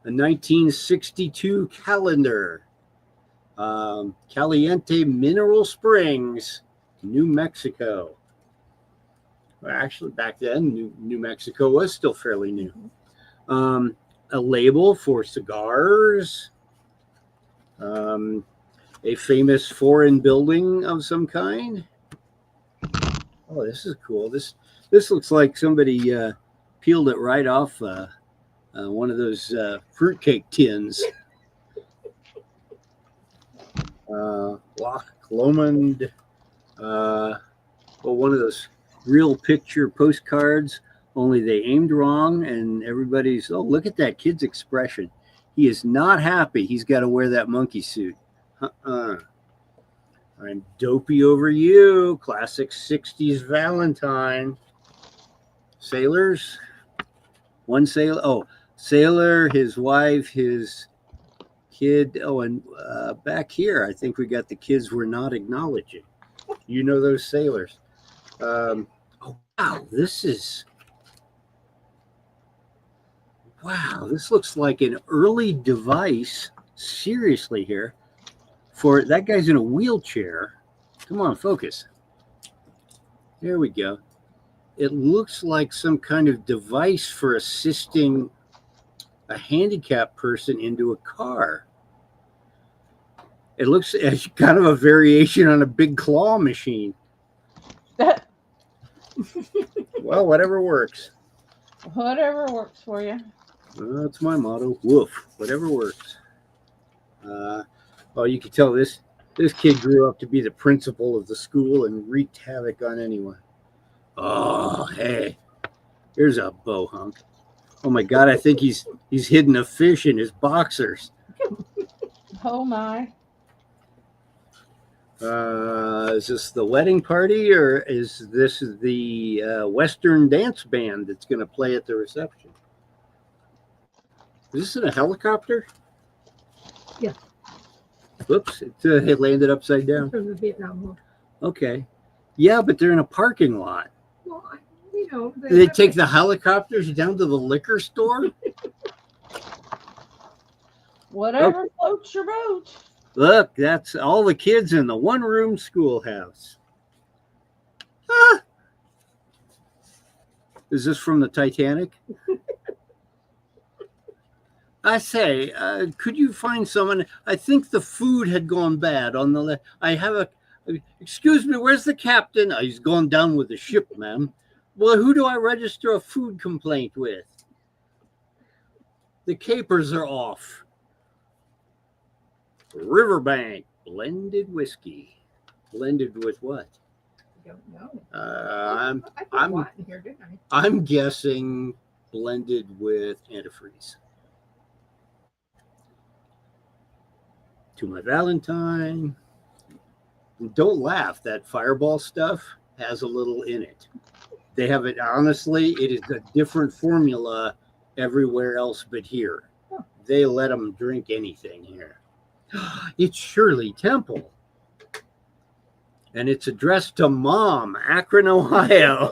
1962 calendar. Caliente Mineral Springs, New Mexico. Well, actually, back then, New Mexico was still fairly new. A label for cigars. A famous foreign building of some kind. Oh, this is cool. This looks like somebody peeled it right off one of those fruitcake tins. Loch Lomond. One of those real picture postcards, only they aimed wrong, and everybody's, oh, look at that kid's expression. He is not happy. He's got to wear that monkey suit. I'm dopey over you. Classic 60s Valentine. Sailors. One sailor. Oh, sailor, his wife, his kid. Oh, and back here, I think we got the kids we're not acknowledging. You know those sailors. Oh, wow. This looks like an early device. Seriously here. For that guy's in a wheelchair. Come on, focus. There we go. It looks like some kind of device for assisting a handicapped person into a car. It looks as kind of a variation on a big claw machine. Well, whatever works. Whatever works for you. That's my motto. Woof. Whatever works. Oh, you can tell this This kid grew up to be the principal of the school and wreaked havoc on anyone. Oh, hey, here's a bohunk. Oh my God, I think he's hidden a fish in his boxers. Oh my. Is this the wedding party or is this the Western dance band that's going to play at the reception? Is this in a helicopter? Yeah. Whoops, it landed upside down. From the Vietnam War. Okay. Yeah, but they're in a parking lot. Well, you know, Do they take the helicopters down to the liquor store? Whatever floats your boat. Look, that's all the kids in the one-room schoolhouse. Ah! Is this from the Titanic? I say, could you find someone? I think the food had gone bad on the left. I have a. Excuse me, where's the captain? He's gone down with the ship, ma'am. Well, who do I register a food complaint with? The capers are off. Riverbank blended whiskey. Blended with what? I don't know. I put I'm- what in here, didn't I? I'm guessing blended with antifreeze. To my Valentine. Don't laugh. That Fireball stuff has a little in it. They have it. Honestly, it is a different formula everywhere else but here. Huh. They let them drink anything here. It's Shirley Temple. And it's addressed to Mom, Akron, Ohio.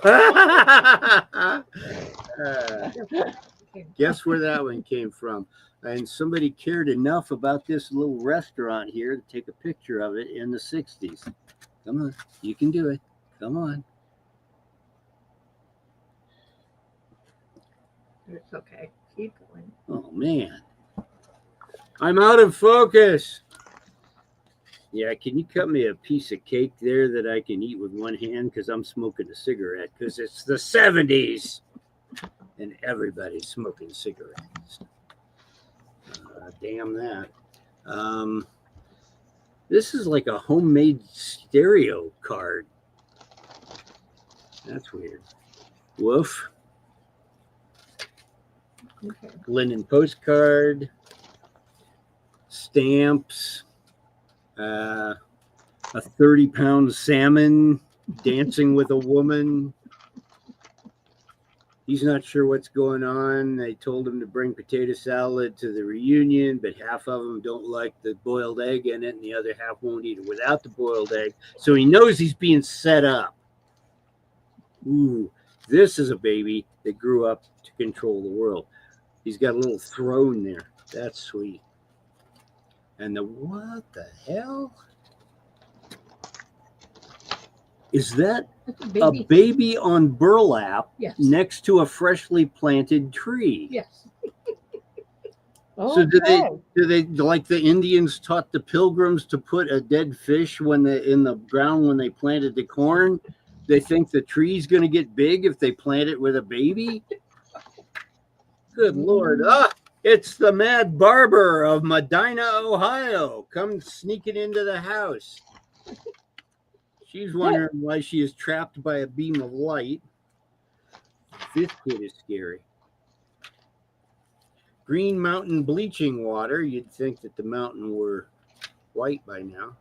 Guess where that one came from? And somebody cared enough about this little restaurant here to take a picture of it in the 60s. Come on, you can do it. Come on. It's okay. Keep going. Oh, man. I'm out of focus. Yeah, can you cut me a piece of cake there that I can eat with one hand? Because I'm smoking a cigarette because it's the 70s and everybody's smoking cigarettes. Damn that. This is like a homemade stereo card. That's weird. Woof. Okay. Linen postcard. Stamps. A 30-pound salmon dancing with a woman. He's not sure what's going on. They told him to bring potato salad to the reunion, but half of them don't like the boiled egg in it, and the other half won't eat it without the boiled egg. So he knows he's being set up. Ooh, this is a baby that grew up to control the world. He's got a little throne there. That's sweet. And what the hell? Is that That's a baby on burlap Yes. next to a freshly planted tree? Yes. So do they like the Indians taught the Pilgrims to put a dead fish when they in the ground when they planted the corn? They think the tree's going to get big if they plant it with a baby? Good Lord. Ah, it's the Mad Barber of Medina, Ohio. Come sneaking into the house. She's wondering why she is trapped by a beam of light. This kid is scary. Green Mountain bleaching water. You'd think that the mountain were white by now.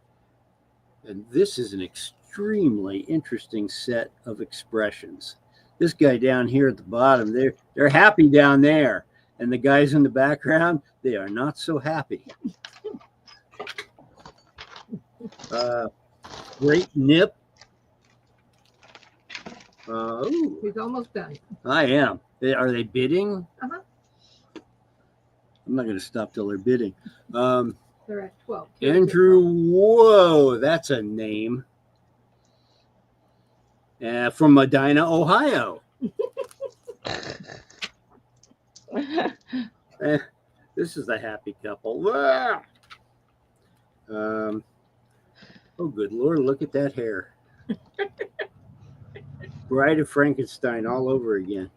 And this is an extremely interesting set of expressions. This guy down here at the bottom, they're happy down there. And the guys in the background, they are not so happy. Great nip. Ooh, He's almost done. I am. Are they bidding? Uh-huh. I'm not going to stop till they're bidding. They're at 12. Andrew, whoa, that's a name. From Medina, Ohio. This is the happy couple. Ah! Oh, good Lord, look at that hair. Bride of Frankenstein all over again.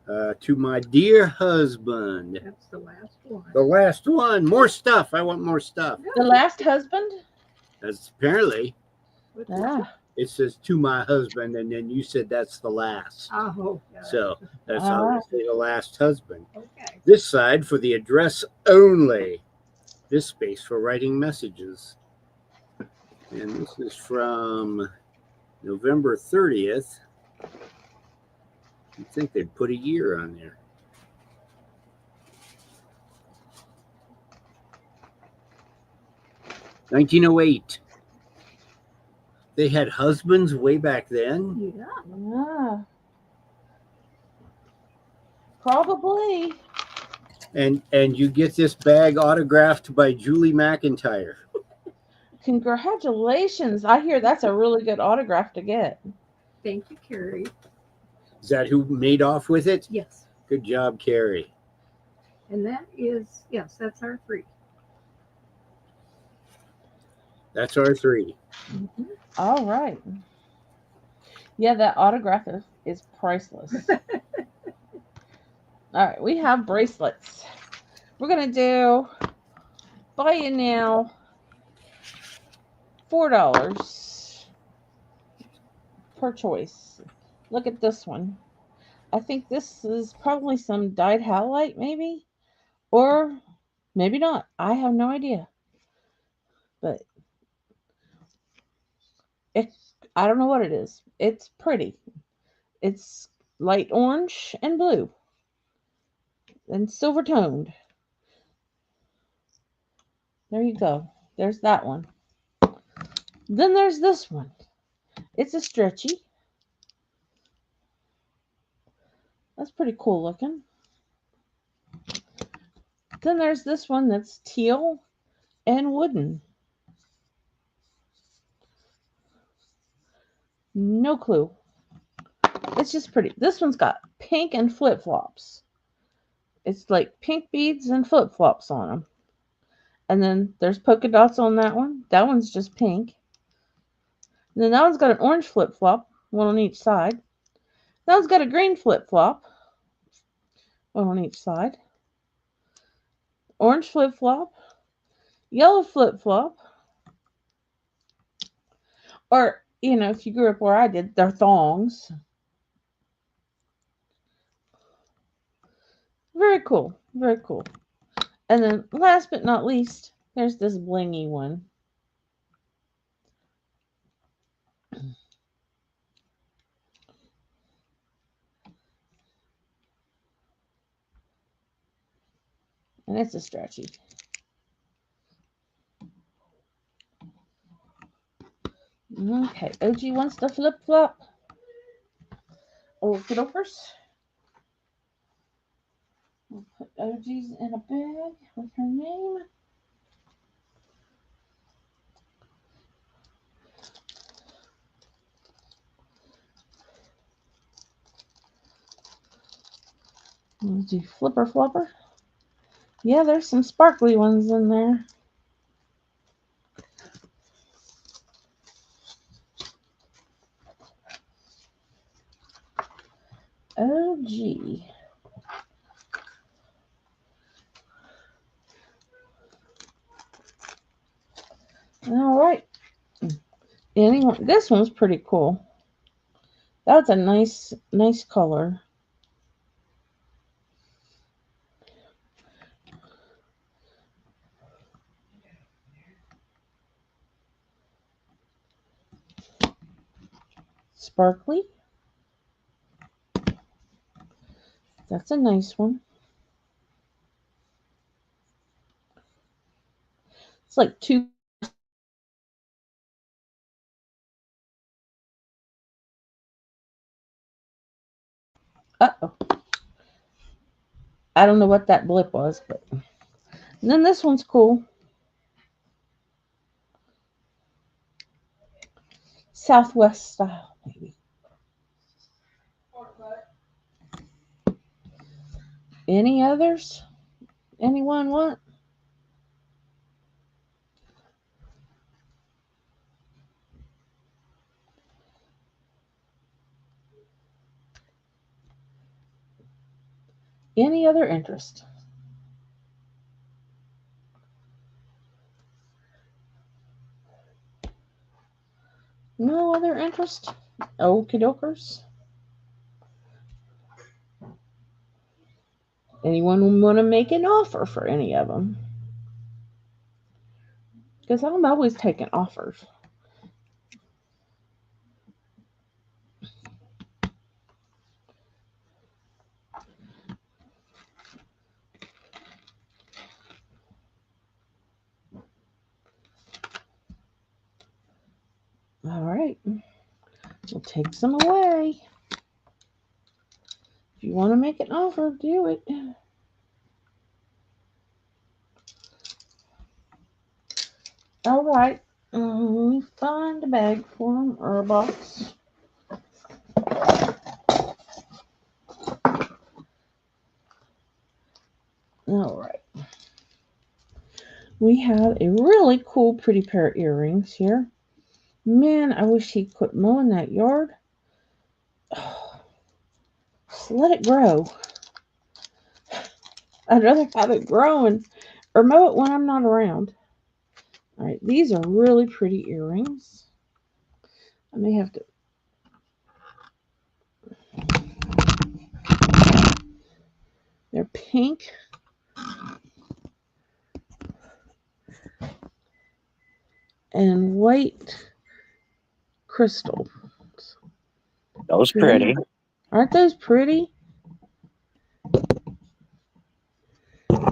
To my dear husband. That's the last one. The last one. More stuff. I want more stuff. The last husband? That's apparently What's it? Ah. it says to my husband, and then you said that's the last. Oh, So that's how I say the last husband. okay. This side for the address only. This space for writing messages. And this is from November 30th. You'd think they'd put a year on there. "1908. They had husbands way back then. Yeah. Ah. Probably. And you get this bag autographed by Julie McIntyre. Congratulations. I hear that's a really good autograph to get. Thank you, Carrie. Is that who made off with it? Yes. Good job, Carrie. And that is, yes, that's our 3. That's our 3. Mm-hmm. All right. Yeah, that autograph is priceless. All right, we have bracelets. We're going to do buy you now $4 per choice. Look at this one. I think this is probably some dyed halite, maybe, or maybe not. I have no idea. But I don't know what it is. It's pretty. It's light orange and blue and silver toned. There you go. There's that one. Then there's this one. It's a stretchy. That's pretty cool looking. Then there's this one that's teal and wooden. No clue. It's just pretty. This one's got pink and flip-flops. It's like pink beads and flip-flops on them. And then there's polka dots on that one. That one's just pink. And then that one's got an orange flip-flop, one on each side. That one's got a green flip-flop, one on each side. Orange flip-flop, yellow flip-flop. Or, you know, if you grew up where I did, they're thongs. Very cool. Very cool. And then last but not least, there's this blingy one. And it's a stretchy. Okay, OG wants the flip-flop. Okie dokers. We'll put OG's in a bag with her name. We'll do flipper flopper. Yeah, there's some sparkly ones in there. OG. All right. Anyone? This one's pretty cool. That's a nice color. Sparkly. That's a nice one. It's like two. Uh-oh. I don't know what that blip was, but and then this one's cool. Southwest style, maybe. Any others? Anyone want? Any other interest? No other interest? Okie dokers. Anyone want to make an offer for any of them? Because I'm always taking offers. All right. We'll take some away. If you want to make an offer, do it. All right. Let me find a bag for them or a box. All right. We have a really cool, pretty pair of earrings here. Man, I wish he'd quit mowing that yard. Just let it grow. I'd rather have it growing or mow it when I'm not around. All right, these are really pretty earrings. I may have to. They're pink. And white crystal. Those pretty. Aren't those pretty?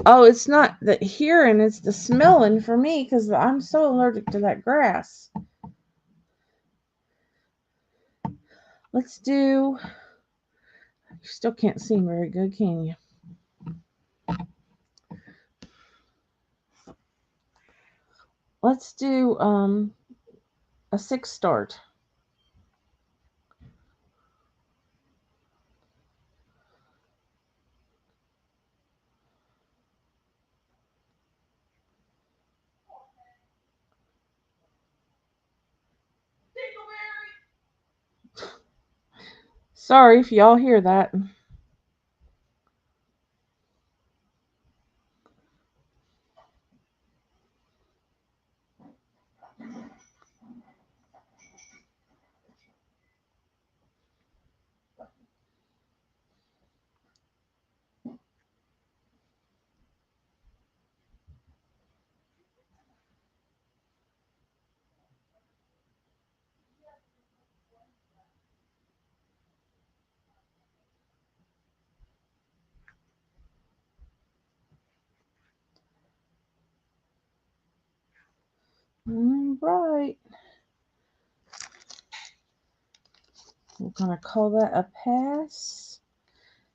Oh, it's not the hearing, it's the smelling for me because I'm so allergic to that grass. Let's do. You still can't see very good, can you? Let's do a 6 start. Sorry if y'all hear that. All right. We're going to call that a pass.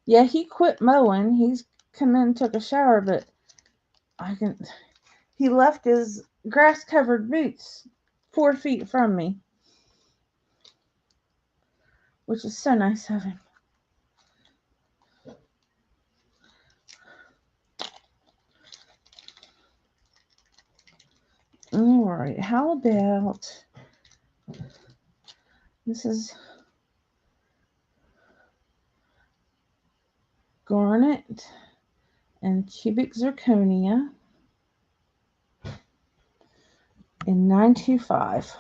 Yeah, he quit mowing. He's come in and took a shower, but he left his grass-covered boots 4 feet from me, which is so nice of him. All right, how about this is garnet and cubic zirconia in 925.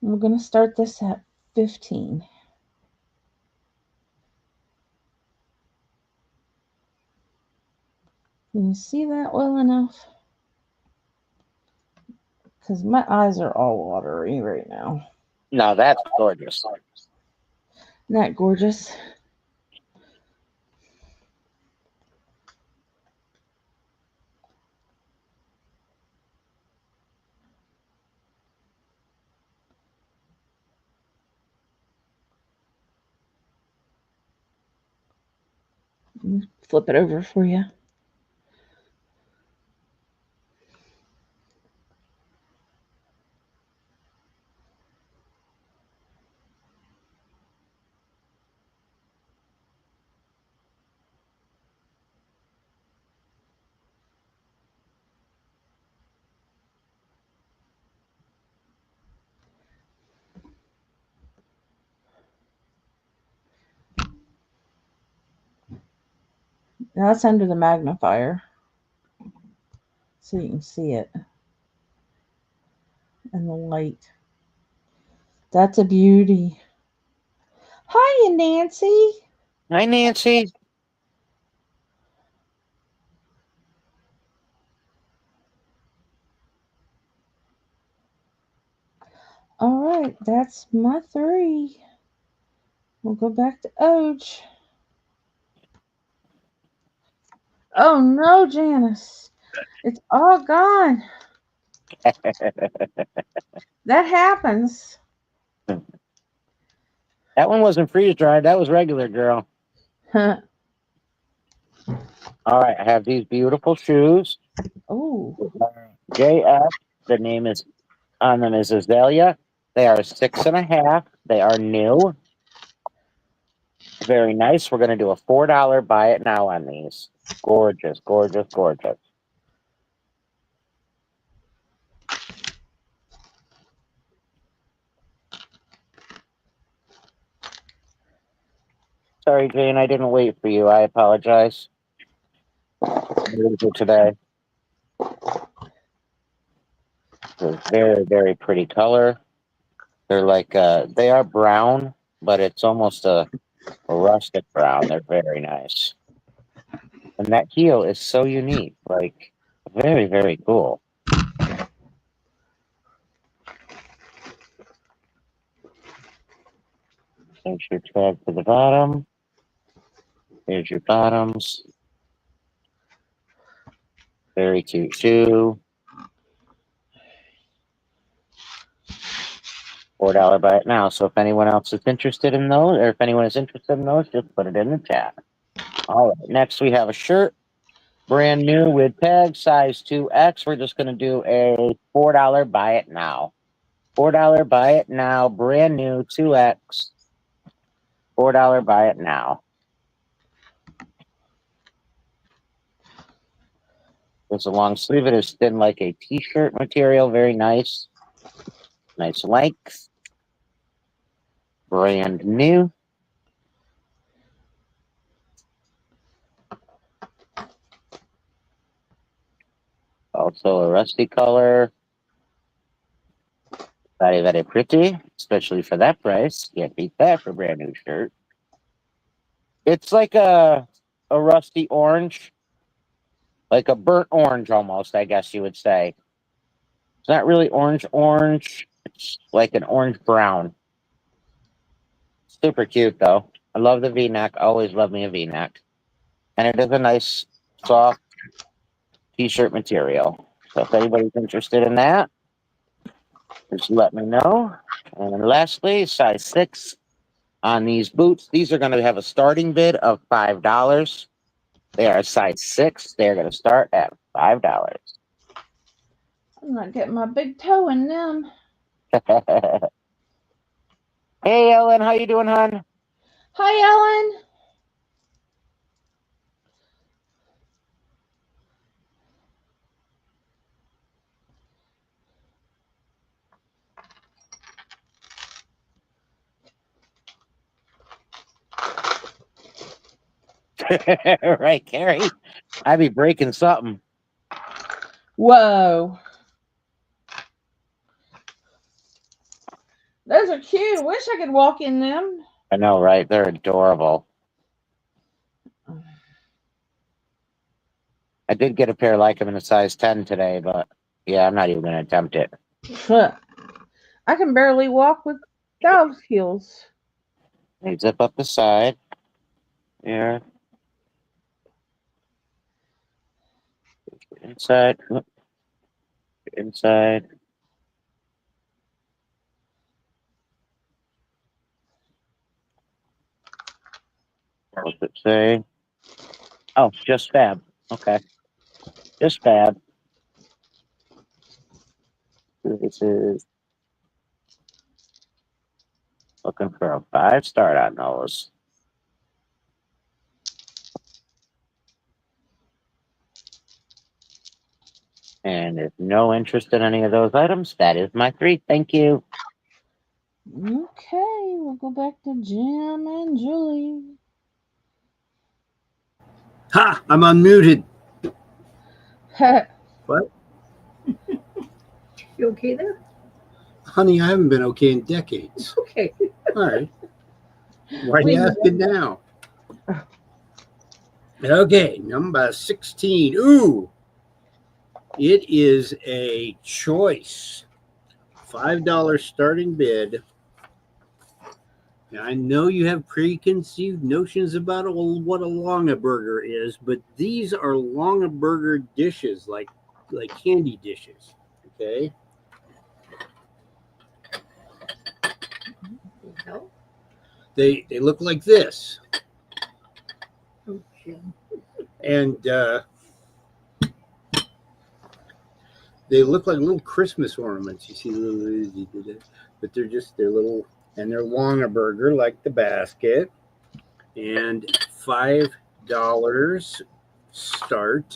We're going to start this at 15. Can you see that well enough? Because my eyes are all watery right now. No, that's gorgeous. Isn't that gorgeous? Let me flip it over for you. Now that's under the magnifier, so you can see it in the light. That's a beauty. Hiya, Nancy. Hi, Nancy. All right, that's my 3. We'll go back to Oj. Oh no, Janice. It's all gone. That happens. That one wasn't freeze dried. That was regular, girl. All right, I have these beautiful shoes. Oh. JF. The name is on them is Azalea. They are 6.5. They are new. Very nice. We're going to do a $4 buy it now on these. Gorgeous, gorgeous, gorgeous. Sorry, Jane, I didn't wait for you. I apologize. Today. It's a very, very pretty color. They're like, they are brown, but it's almost a rustic brown. They're very nice. And that heel is so unique. Like, very, very cool. There's your tag to the bottom. There's your bottoms. Very cute shoe. $4 buy it now. So if anyone else is interested in those, or if anyone is interested in those, just put it in the chat. All right. Next, we have a shirt, brand new with tag, size 2X. We're just going to do a $4 buy it now. $4 buy it now, brand new 2X. $4 buy it now. It's a long sleeve. It is thin like a t-shirt material. Very nice. Nice length. Brand new. Also a rusty color. Very, very pretty, especially for that price. Can't beat that for a brand new shirt. It's like a rusty orange, like a burnt orange almost, I guess you would say. It's not really orange. It's like an orange brown. Super cute though. I love the V-neck. Always love me a V-neck. And it is a nice, soft t-shirt material. So if anybody's interested in that, just let me know. And lastly, size 6 on these boots. These are going to have a starting bid of $5. They are a size 6. They're going to start at $5. I'm not getting my big toe in them. Hey, Ellen, how you doing, hon? Hi, Ellen. Right, Carrie. I'd be breaking something. Whoa. Those are cute. Wish I could walk in them. I know, right? They're adorable. I did get a pair like them in a size 10 today, but yeah, I'm not even going to attempt it. I can barely walk with dog heels. They zip up the side. Here. Inside. Inside. What does it say? Oh, just fab. Okay. Just fab. This is looking for a 5-star on those. And if no interest in any of those items, that is my 3. Thank you. Okay, we'll go back to Jim and Julie. Ha! I'm unmuted. What? You okay there? Honey, I haven't been okay in decades. Okay. All right. Why are We you know. asking now? Okay, number 16. Ooh, it is a choice. $5 starting bid. Now, I know you have preconceived notions about what a Longaburger is, but these are Longaburger dishes, like candy dishes. Okay. No. They look like this, Oh, Jim. and they look like little Christmas ornaments. You see the little, but they're little, and they're Longaburger like the basket, and $5 start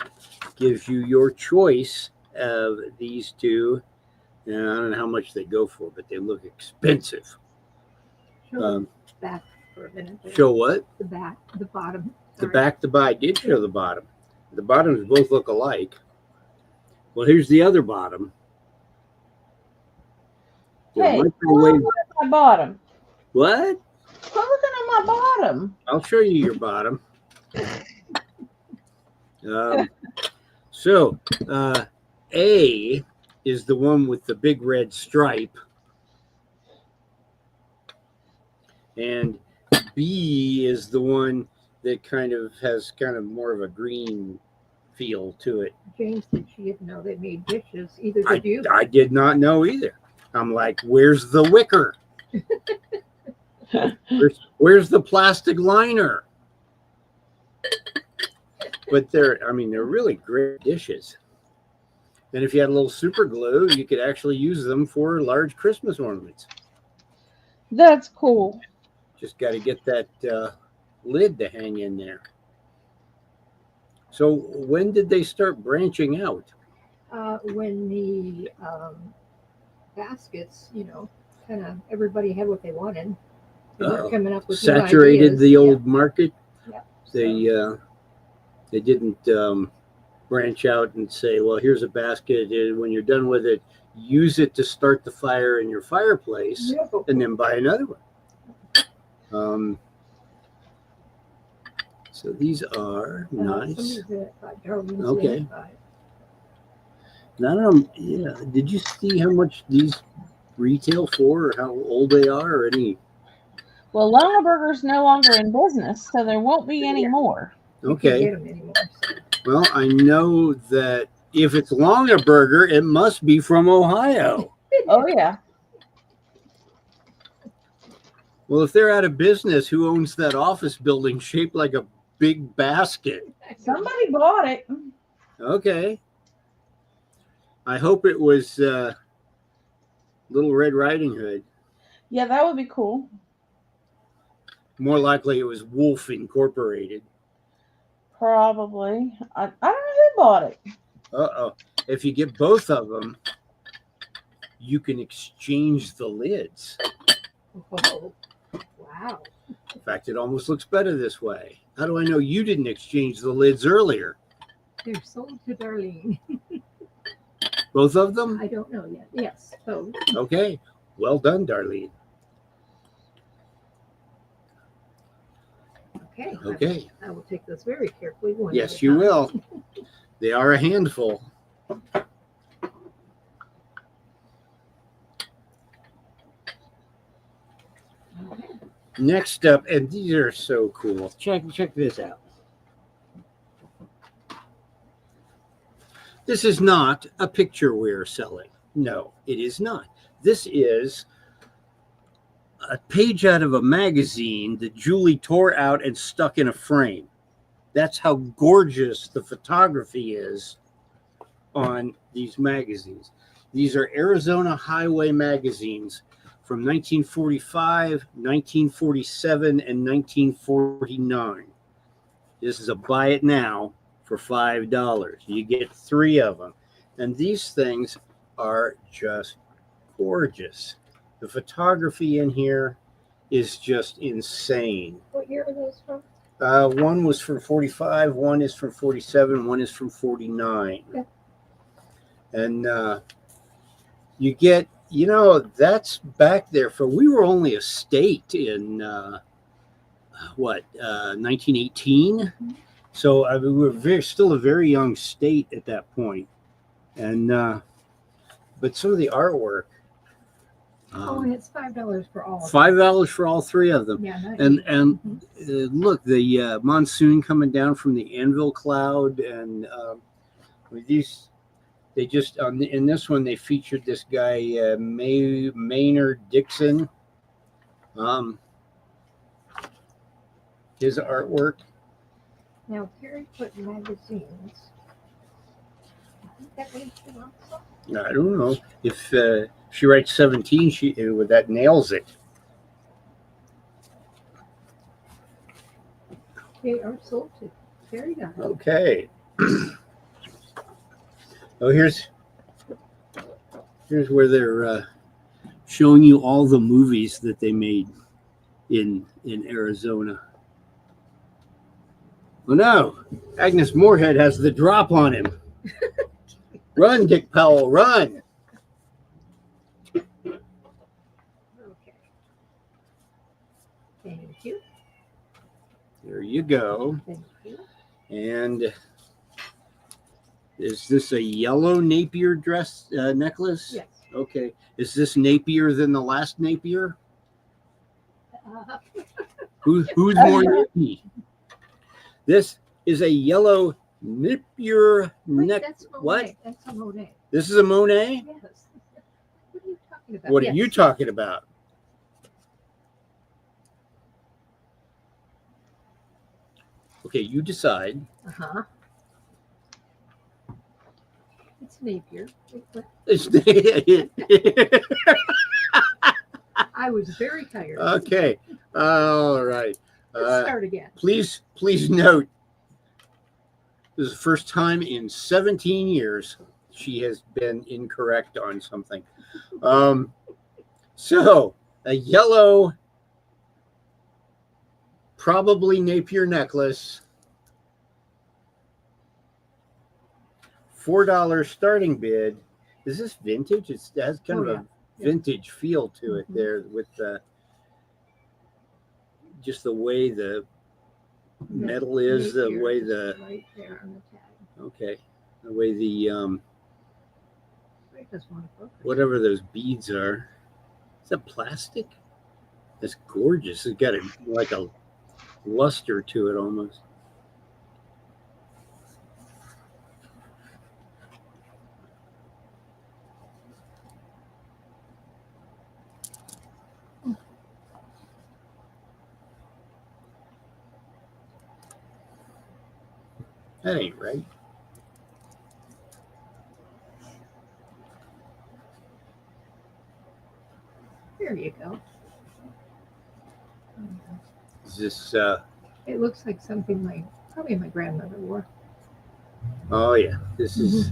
gives you your choice of these two. And I don't know how much they go for, but they look expensive. Show the back for a minute. there. Show what? The back, the bottom. The Sorry. back to buy did show the bottom. The bottoms both look alike. Well, here's the other bottom. The Hey, quit microwave. looking at my bottom. What? Quit looking at my bottom. I'll show you your bottom. So, A is the one with the big red stripe, and B is the one that has more of a green feel to it. Jane said she didn't know they made dishes. Either did you. I did not know either. I'm like, where's the wicker? Where's the plastic liner? But they're really great dishes. And if you had a little super glue, you could actually use them for large Christmas ornaments. That's cool. Just got to get that lid to hang in there. So when did they start branching out? When the baskets, kind of everybody had what they wanted. They weren't coming up with new Saturated ideas. the old market. Yep. They didn't branch out and say, well, here's a basket. When you're done with it, use it to start the fire in your fireplace, So, and then buy another one. So these are nice. Okay. Now, did you see how much these retail for, or how old they are, or any? Well, Longaburger's no longer in business, so there won't be any more. Okay. Get them anymore, so. Well, I know that if it's Longaburger, it must be from Ohio. Oh, yeah. Well, if they're out of business, who owns that office building shaped like a big basket? Somebody bought it. Okay. I hope it was Little Red Riding Hood. Yeah, that would be cool. More likely it was Wolf Incorporated. Probably. I don't know who bought it. Uh-oh. If you get both of them, you can exchange the lids. Oh, wow. In fact, it almost looks better this way. How do I know you didn't exchange the lids earlier? They're sold to Darlene. Both of them? I don't know yet. Yes. So Okay. Well done, Darlene. okay. Okay. I will take this very carefully. One Yes, at a you time. will. They are a handful. Next up, and these are so cool. Check this out. This is not a picture we're selling. No, it is not. This is a page out of a magazine that Julie tore out and stuck in a frame. That's how gorgeous the photography is on these magazines. These are Arizona Highway magazines from 1945, 1947, and 1949. This is a buy it now for $5. You get 3 of them. And these things are just gorgeous. The photography in here is just insane. What year are those from? One was from 45, one is from 47, one is from 49. Yeah. And you get, that's back there for, we were only a state in 1918. So I mean, we were still a very young state at that point. And but some of the artwork. And it's $5 for all. $5 for all three of them. Yeah, not And each. look, the monsoon coming down from the anvil cloud, and with these, they just in this one they featured this guy Maynard Dixon. His artwork. Now, Carrie put magazines. I think that means she wants some. I don't know if she writes 17. That nails it. They are sold to Carrie Dye. Okay. Oh, here's where they're showing you all the movies that they made in Arizona. Oh no, Agnes Moorehead has the drop on him. Run, Dick Powell, run. Okay. Thank you. There you go. Thank you. And is this a yellow Napier dress necklace? Yes. Okay. Is this Napier than the last Napier? Who's more Napier? This is a yellow Napier neck. That's Monet. What? That's a Monet. This is a Monet? Yes. What are you talking about? What Yes. are you talking about? Okay, you decide. Uh-huh. It's Napier. I was very tired. Okay. All right. Let's start again. Please note, this is the first time in 17 years she has been incorrect on something. So a yellow, probably Napier necklace, $4 starting bid. Is this vintage? It has kind of a vintage feel to it there with just the way the metal is, the Napier way is the right there on the tag. okay, the way the Right, does want to focus. whatever those beads are. Is that plastic? That's gorgeous. It's got like a luster to it almost. That ain't right. There you go. Is this It looks like something probably my grandmother wore. oh yeah. This is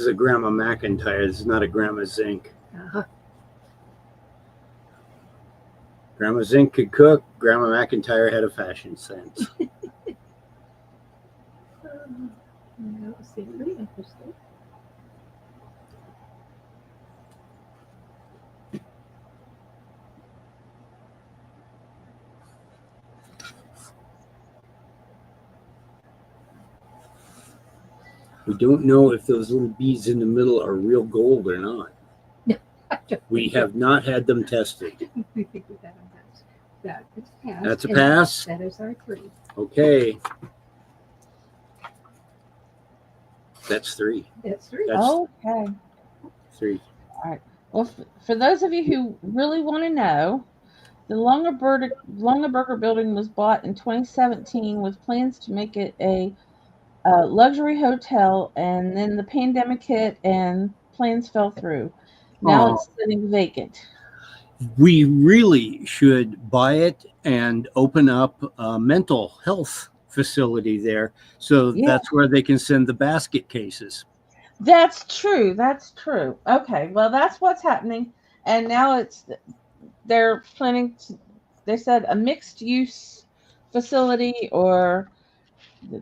a Grandma McIntyre. This is not a Grandma Zink. Uh-huh. Grandma Zink could cook. Grandma McIntyre had a fashion sense. That was really interesting. We don't know if those little beads in the middle are real gold or not. We have not had them tested. We think we got a pass. That is a pass. That's a and pass? That is our 3. Okay. That's 3. That's 3. That's Okay. 3. Well, for those of you who really want to know, the Longaberger building was bought in 2017 with plans to make it a luxury hotel, and then the pandemic hit and plans fell through. Now it's sitting vacant. We really should buy it and open up a mental health facility there. So Yeah. that's where they can send the basket cases. That's true. That's true. Okay. Well, that's what's happening. And now they're planning to, they said a mixed use facility, or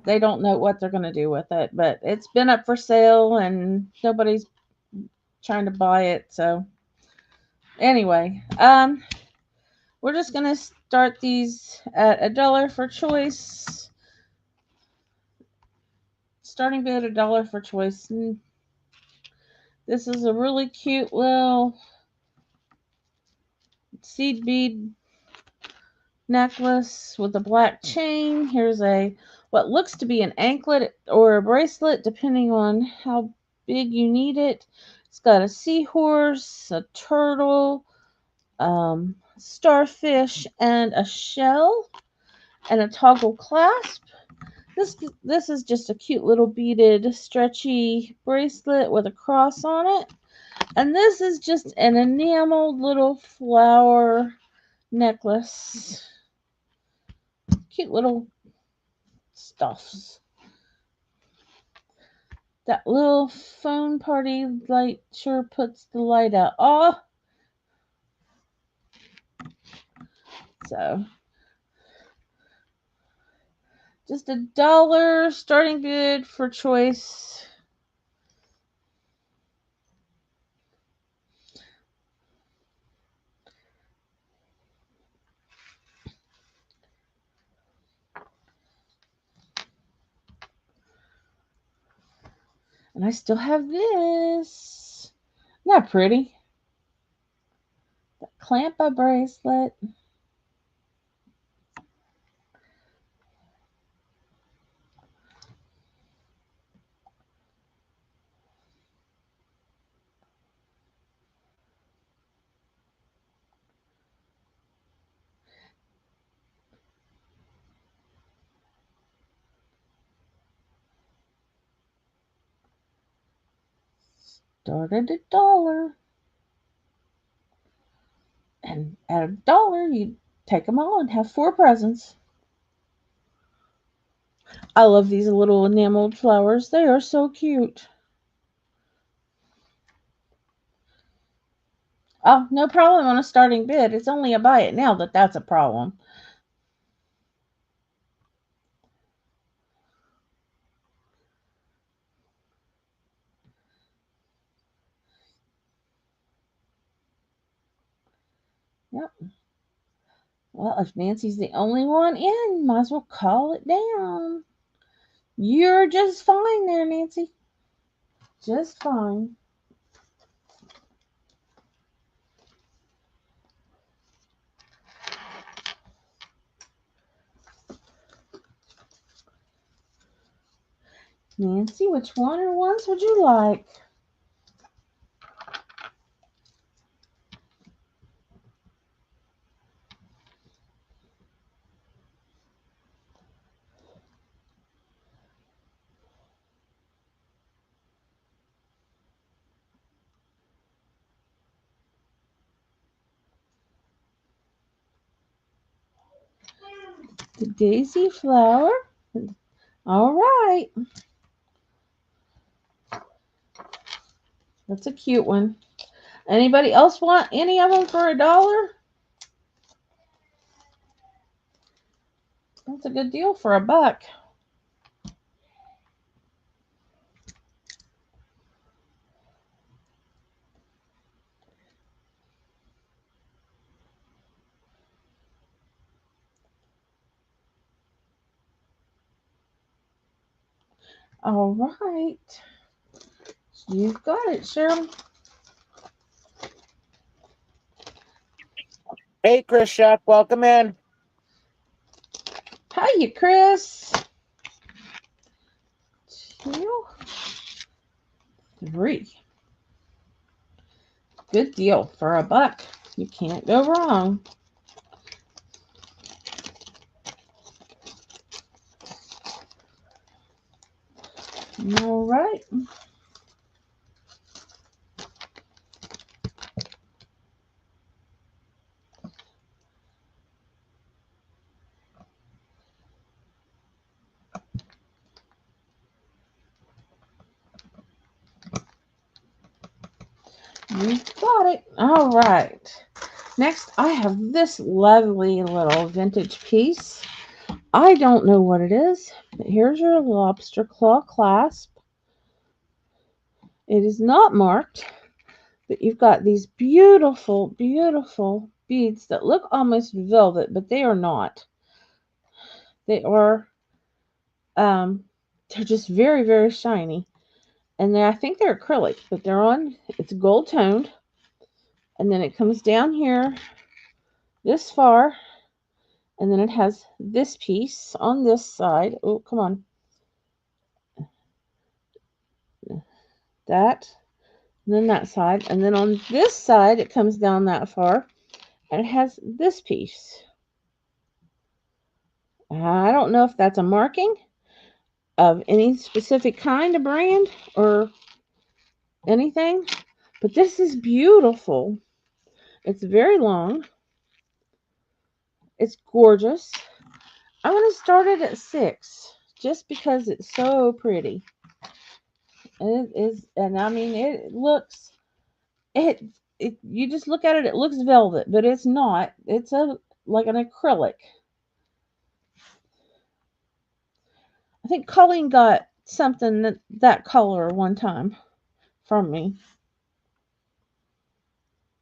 they don't know what they're going to do with it. But it's been up for sale and nobody's trying to buy it. So anyway, we're just going to start these at $1 for choice. Starting bid $1 for choice. This is a really cute little seed bead necklace with a black chain. Here's what looks to be an anklet or a bracelet, depending on how big you need it. It's got a seahorse, a turtle, starfish, and a shell, and a toggle clasp. This is just a cute little beaded stretchy bracelet with a cross on it. And this is just an enameled little flower necklace. Cute little stuffs. That little phone party light sure puts the light out. Oh! So, just $1 starting bid for choice. And I still have this. Isn't that pretty? The Clampa bracelet. Started at $1. And at $1, you take them all and have 4 presents. I love these little enameled flowers. They are so cute. Oh, no problem on a starting bid. It's only a buy it now that's a problem. Yep. Well, if Nancy's the only one in, might as well call it down. You're just fine there, Nancy. Just fine. Nancy, which one or ones would you like? The daisy flower. All right. That's a cute one. Anybody else want any of them for $1? That's a good deal for $1. All right. You've got it, Cheryl. Hey, Chris Shuck, welcome in. Hiya, Chris. 2, 3. Good deal for $1. You can't go wrong. All right. You got it. All right. Next, I have this lovely little vintage piece I don't know what it is. But here's your lobster claw clasp. It is not marked, but you've got these beautiful, beautiful beads that look almost velvet, but they are not. They are, they're just very, very shiny. And I think they're acrylic, but it's gold toned. And then it comes down here this far. And then it has this piece on this side. Oh, come on. That. And then that side. And then on this side, it comes down that far. And it has this piece. I don't know if that's a marking of any specific kind of brand or anything, but this is beautiful. It's very long. It's gorgeous. I'm going to start it at 6 just because it's so pretty. It is, and I mean, it looks, you just look at it, it looks velvet, but it's not. It's like an acrylic. I think Colleen got something that color one time from me.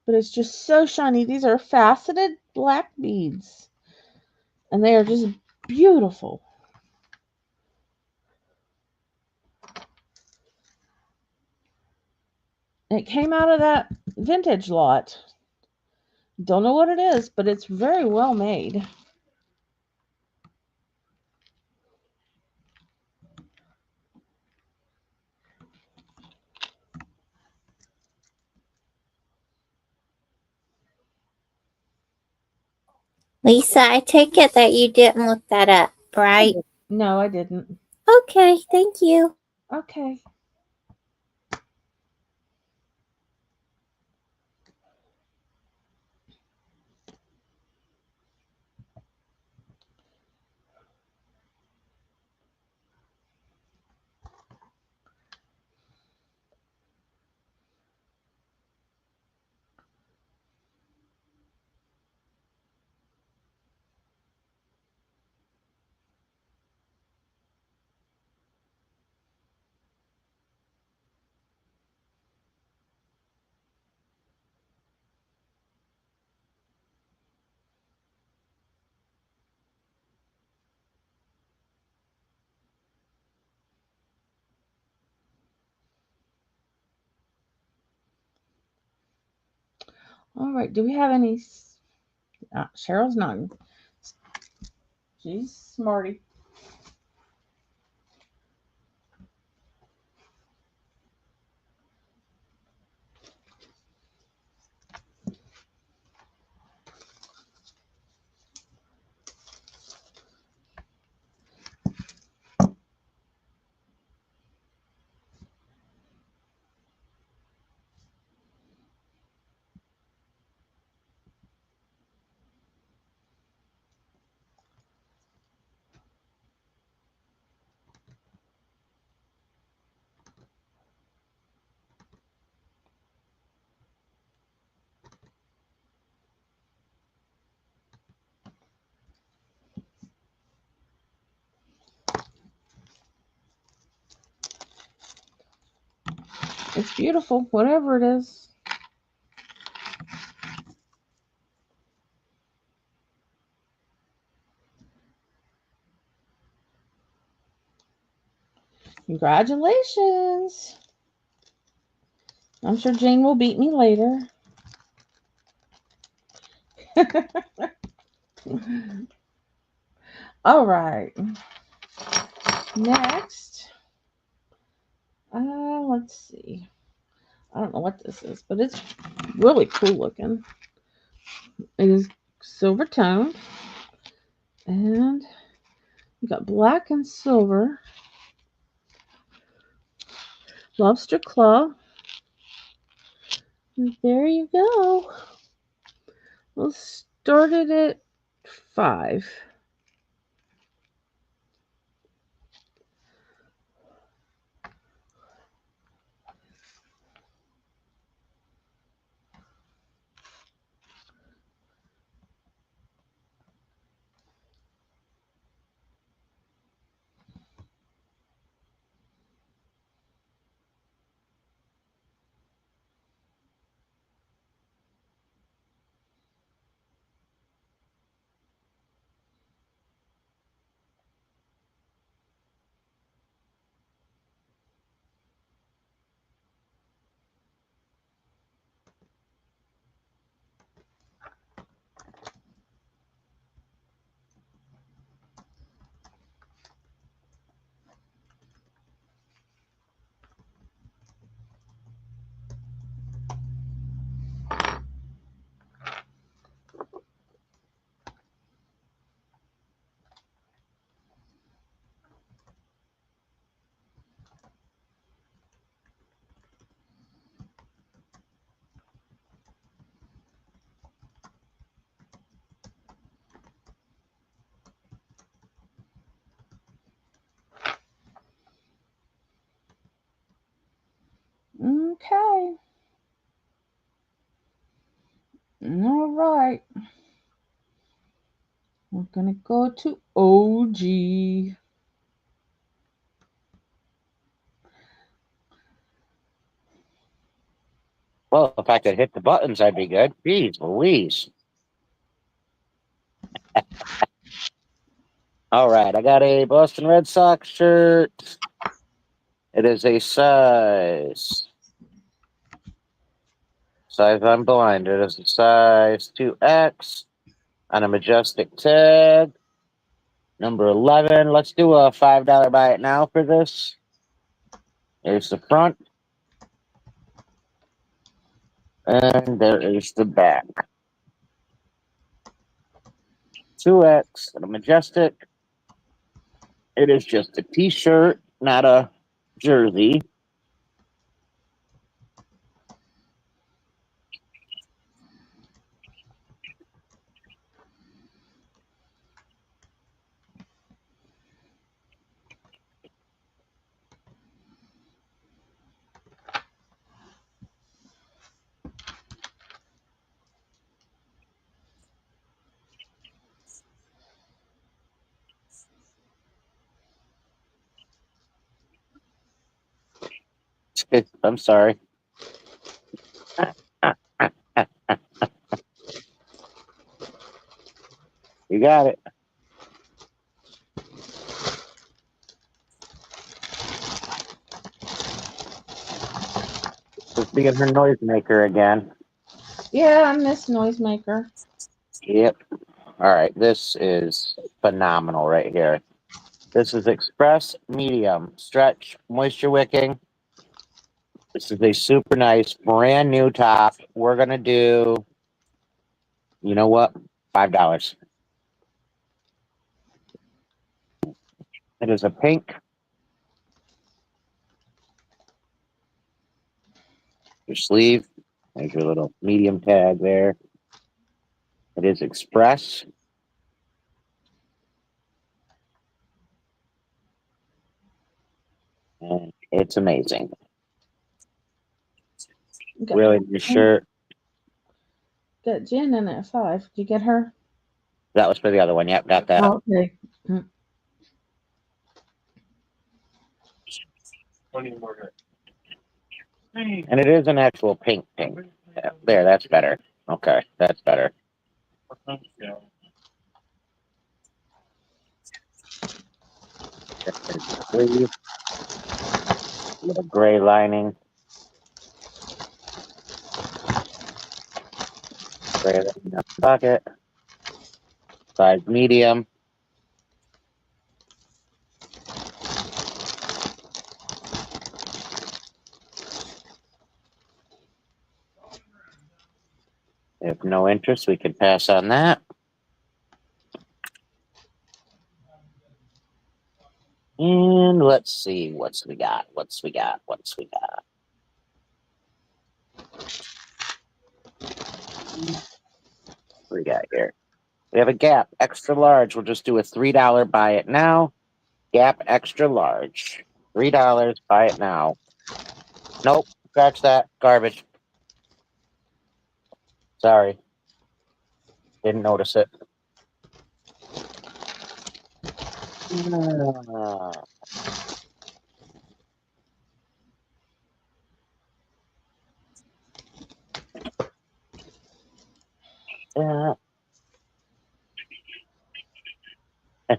But it's just so shiny. These are faceted black beads. And they are just beautiful. It came out of that vintage lot. Don't know what it is, but it's very well made. Lisa, I take it that you didn't look that up, right? No, I didn't. Okay, thank you. Okay. All right. Do we have any? Cheryl's not. She's smarty. It's beautiful, whatever it is. Congratulations. I'm sure Jane will beat me later. All right. Next. Let's see. I don't know what this is, but it's really cool looking. It is silver toned. And you got black and silver. Lobster claw. And there you go. We'll start it at 5. gonna go to OG. Well, if I could hit the buttons, I'd be good. Jeez Louise. All right, I got a Boston Red Sox shirt. It is a size. I'm blind. It is a size 2X on a Majestic tag. Number 11. Let's do a $5 buy it now for this. There's the front. And there is the back. 2X on a Majestic. It is just a t-shirt, not a jersey. I'm sorry. You got it. Just being her noisemaker again. Yeah, I miss Noisemaker. Yep. All right. This is phenomenal right here. This is Express Medium Stretch Moisture Wicking. This is a super nice brand new top. We're going to do, you know what? $5. It is a pink. Your sleeve. There's your little medium tag there. It is Express. And it's amazing. Got, Really nice shirt. got Jen in at 5. Did you get her? That was for the other one. Yep, got that. Oh, okay. And it is an actual pink. Yeah, there, that's better. Okay, that's better. Little gray lining. Gray lining in the pocket. Size medium. If no interest, we can pass on that. And let's see what's we got. What's we got? What we got here? We have a Gap extra large. We'll just do a $3 buy it now. Gap extra large. $3 buy it now. Nope, scratch that. Garbage. Sorry. Didn't notice it.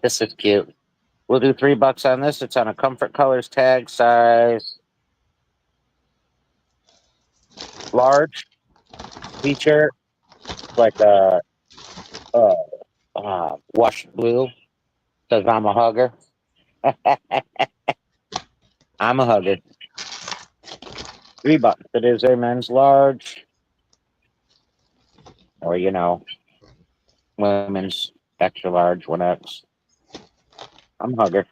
This is cute. We'll do $3 on this. It's on a Comfort Colors tag, size large. T-shirt, like a wash blue. Says I'm a hugger. I'm a hugger. $3. It is a men's large, or women's extra large 1X. I'm a hugger.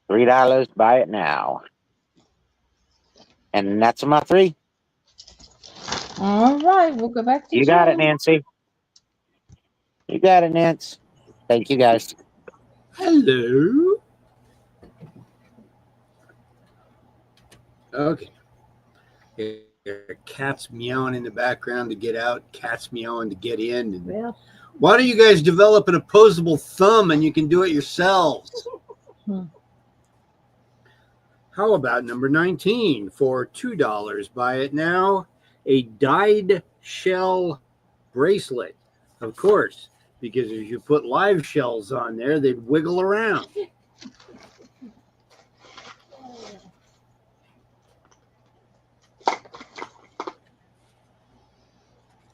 $3. Buy it now. And that's my 3. All right, we'll go back to You got it, Jen. Nancy. You got it, Nance. Thank you, guys. Hello. Okay. Cats meowing in the background to get out, cats meowing to get in. And Well, why don't you guys develop an opposable thumb and you can do it yourselves? How about number 19 for $2? Buy it now. A dyed shell bracelet. Of course, because if you put live shells on there, they'd wiggle around.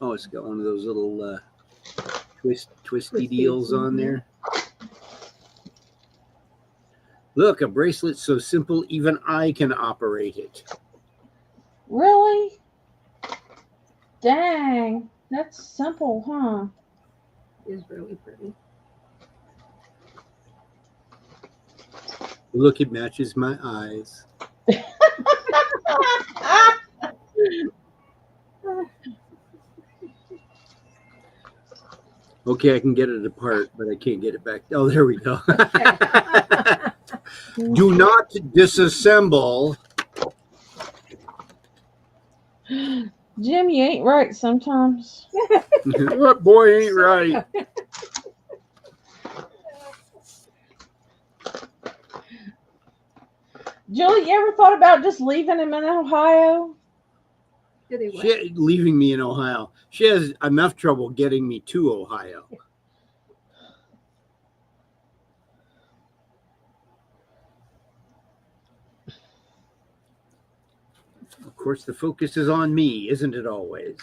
Oh, it's got one of those little twisty deals on there. Look, a bracelet so simple even I can operate it. Really? Dang, that's simple, huh? is really pretty. Look, it matches my eyes. Okay, I can get it apart, but I can't get it back. Oh, there we go. Do not disassemble. Jim, you ain't right sometimes. That boy ain't right. Julie, you ever thought about just leaving him in Ohio? Do they She leaving me in Ohio. She has enough trouble getting me to Ohio. Of course, the focus is on me, isn't it always?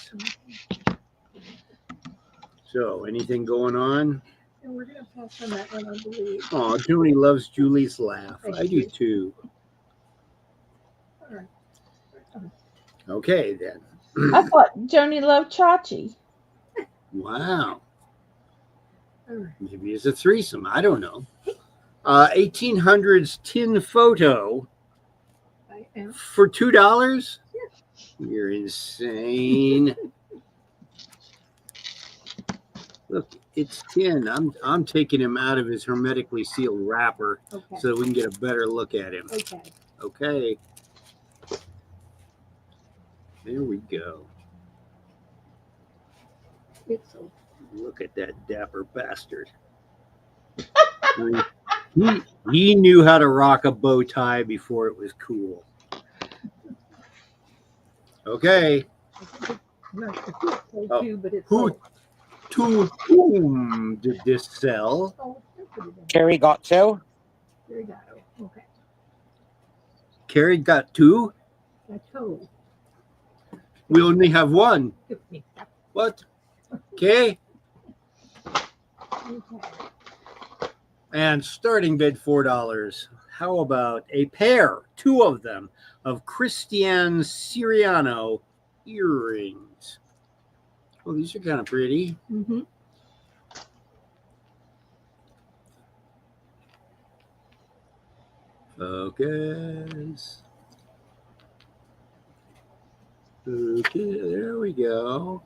So, anything going on? And we're gonna pass on that one, I believe. Oh, Joni loves Julie's laugh. I do too. All right. Okay, then. I thought Joni loved Chachi. Wow. All right. Maybe it's a threesome. I don't know. 1800s tin photo I am. for $2? You're insane. Look, it's tin. I'm taking him out of his hermetically sealed wrapper Okay. so that we can get a better look at him. Okay. Okay. There we go. It's so. Look at that dapper bastard. I mean, he knew how to rock a bow tie before it was cool. Okay. Not the food play Oh, too, but it's. who- To whom did this sell? Oh, that's what it is. Carrie got two. There you go. Okay. Carrie got two. That's whole. We only have one. Good mix up. What? Okay. Okay. And starting bid $4. How about a pair, two of them, of Christian Siriano earrings? Well, these are kind of pretty. Mm-hmm. Focus. Okay, there we go.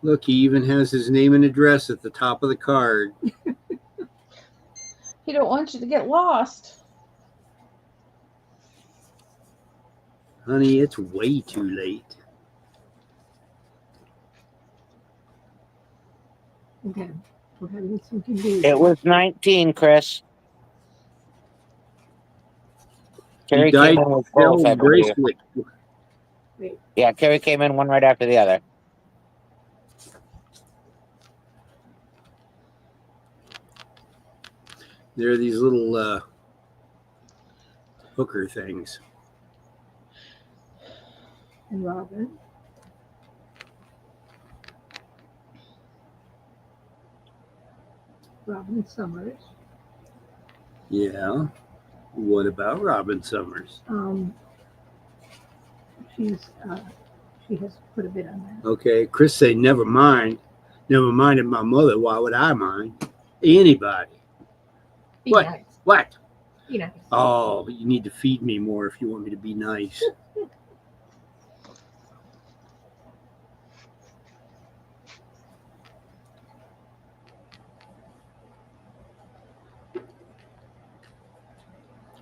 Look, he even has his name and address at the top of the card. He don't want you to get lost. Honey, it's way too late. Okay. We're having some confusion. It was 19, Chris. Carrie He died came in with both, I believe. bracelet. Yeah, Carrie came in one right after the other. There are these little hooker things. And Robin. Robin Summers. Yeah. What about Robin Summers? She has put a bit on that. Okay, Chris say never mind. Never minded my mother. Why would I mind? Anybody. Be What? nice. What? Be nice. Oh, you need to feed me more if you want me to be nice.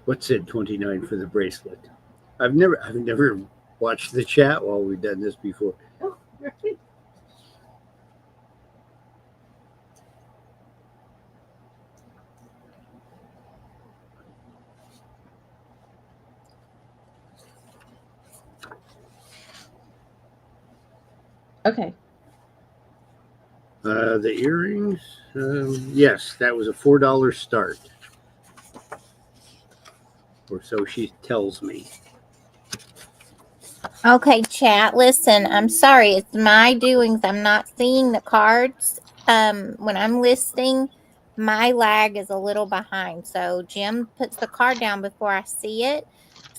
What said 29 for the bracelet? I've never watched the chat while we've done this before. Oh, really? Okay. The earrings, yes, that was a $4 start. Or so she tells me. Okay, chat. Listen, I'm sorry. It's my doings. I'm not seeing the cards. When I'm listing, my lag is a little behind. So Jim puts the card down before I see it.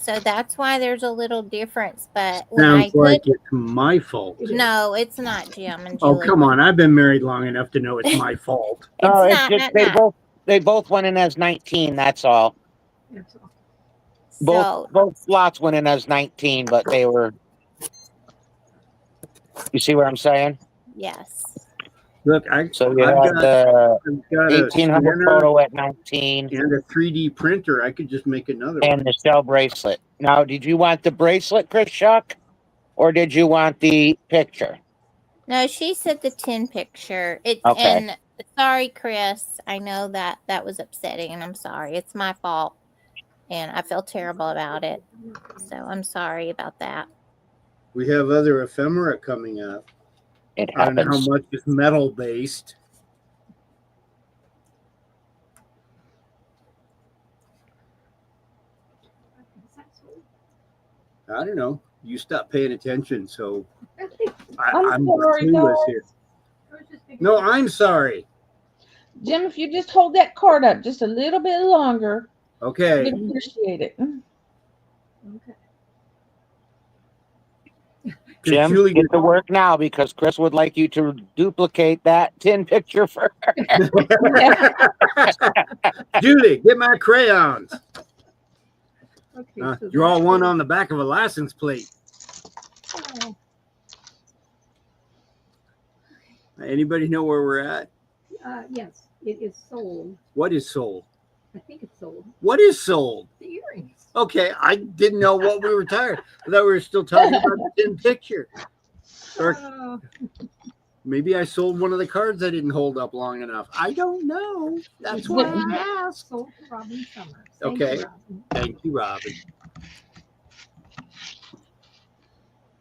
So that's why there's a little difference. But when I Sounds like put, it's my fault. no, it's not Jim and Oh, Julie. come on. I've been married long enough to know it's my fault. It's Oh, it's not, just they both went in as 19. That's all. That's all. So Both slots went in as 19, but they were. You see what I'm saying? yes. Look, So you I've had the I've got a 1800 scanner photo at 19 and a 3D printer. I could just make another and one. the shell bracelet. Now, did you want the bracelet, Chris Shuck, or did you want the picture? No, she said the 10 picture. It's Okay. and sorry, Chris. I know that was upsetting, and I'm sorry. It's my fault, and I feel terrible about it. So I'm sorry about that. We have other ephemera coming up. It I don't know how happens. much is metal based. I don't know. You stopped paying attention, so I'm sorry, clueless guys. here. No, I'm sorry. Jim, if you just hold that card up just a little bit longer, Okay. we'd appreciate it. Okay. Jim, Julie get to work now because Chris would like you to duplicate that 10 picture for her. Julie, get my crayons. Okay. So Draw that's one the- on the back of a license plate. Oh, Anybody know where we're at? yes, it is sold. What is sold? I think it's sold. What is sold? The earrings. Okay, I didn't know what we were talking. I thought we were still talking about the 10 picture. Or maybe I sold one of the cards I didn't hold up long enough. I don't know. That's why I asked. Sold to Robin Summers. Okay. You, Robin. Thank you, Robin.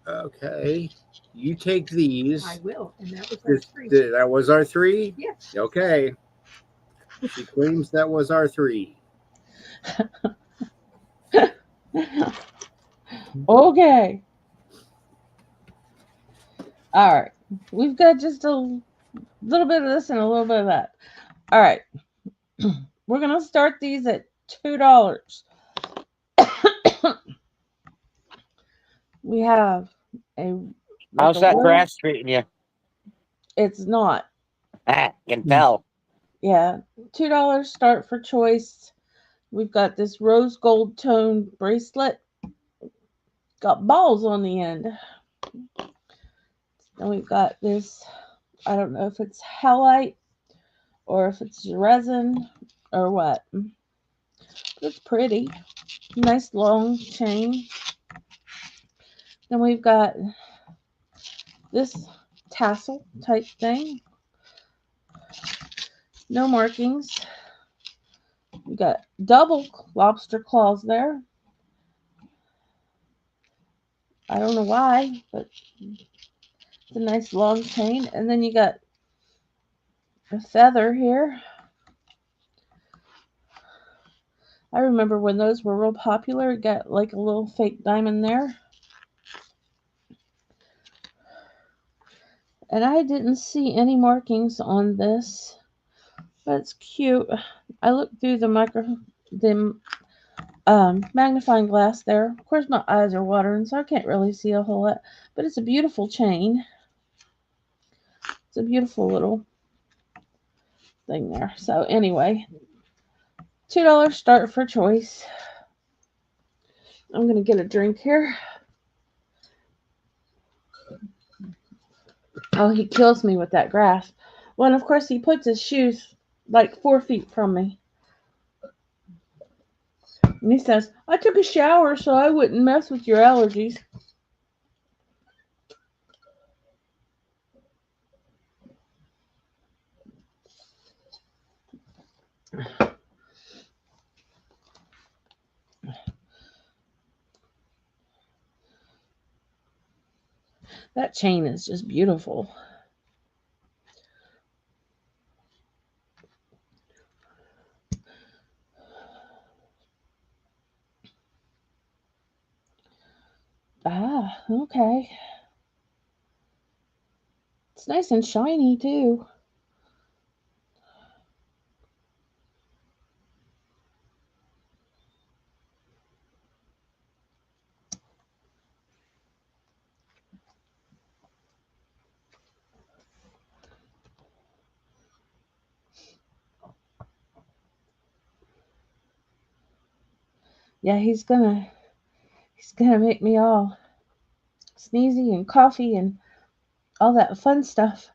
Okay. You take these. I will. And that was our three. That was our 3? Yes. Okay. She claims that was our 3. Okay. All right. We've got just a little bit of this and a little bit of that. All right. We're going to start these at $2. We have a. How's that grass treating you? It's not. Ah, can tell. Yeah. $2 start for choice. We've got this rose gold tone bracelet. Got balls on the end. And we've got this, I don't know if it's halite or if it's resin or what. It's pretty. Nice long chain. Then we've got this tassel type thing. No markings. We've got double lobster claws there. I don't know why, but it's a nice long chain. And then you got a feather here. I remember when those were real popular. It got like a little fake diamond there. And I didn't see any markings on this, but it's cute. I looked through the magnifying glass there. Of course, my eyes are watering, so I can't really see a whole lot. But it's a beautiful chain. It's a beautiful little thing there. So anyway, $2 start for choice. I'm going to get a drink here. Oh, he kills me with that grass. Well, and of course, he puts his shoes like 4 feet from me. And he says, I took a shower so I wouldn't mess with your allergies. That chain is just beautiful. Ah, okay. It's nice and shiny too. Yeah, he's gonna make me all sneezy and coughy and all that fun stuff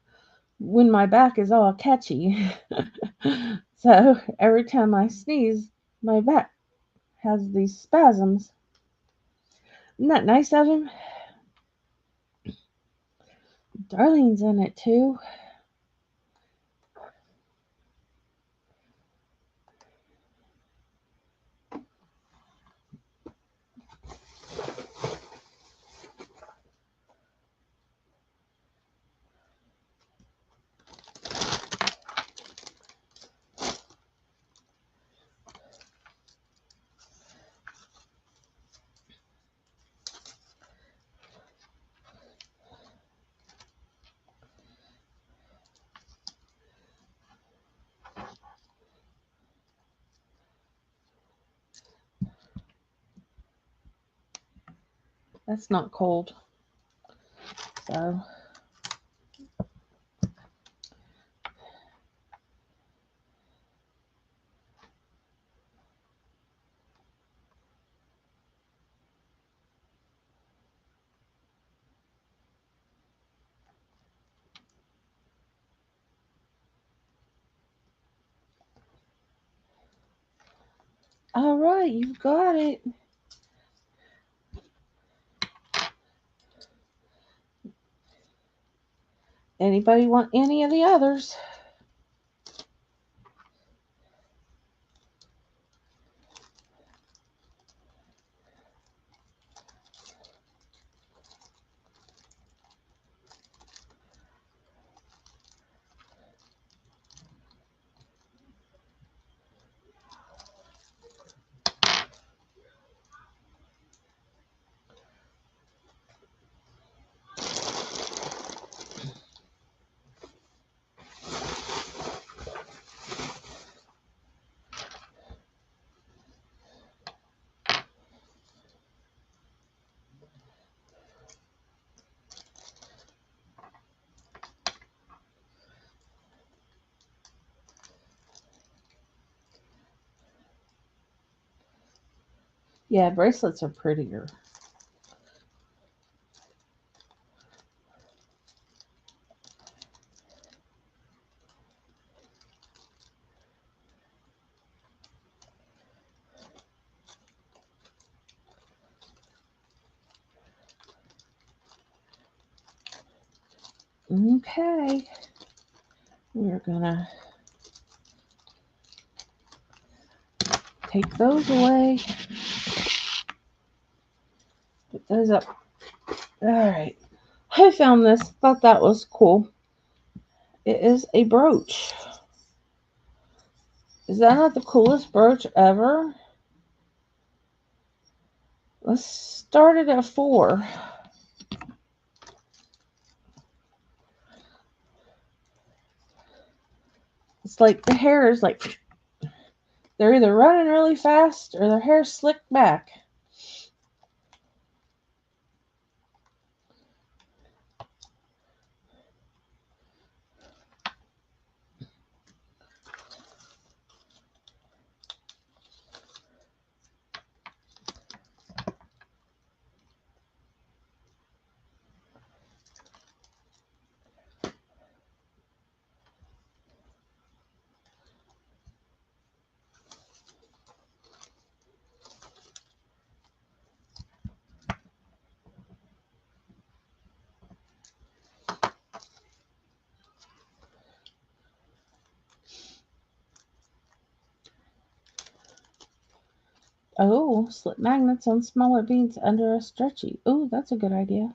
when my back is all catchy. So every time I sneeze, my back has these spasms. Isn't that nice of him? Darlene's in it too. That's not cold. So all right, you've got it. Anybody want any of the others? Yeah, bracelets are prettier. Okay. We're gonna take those away. Put those up. All right. I found this. Thought that was cool. It is a brooch. Is that not the coolest brooch ever? Let's start it at 4. It's like the hair is like they're either running really fast or their hair's slicked back. Oh, slip magnets on smaller beads under a stretchy. Oh, that's a good idea.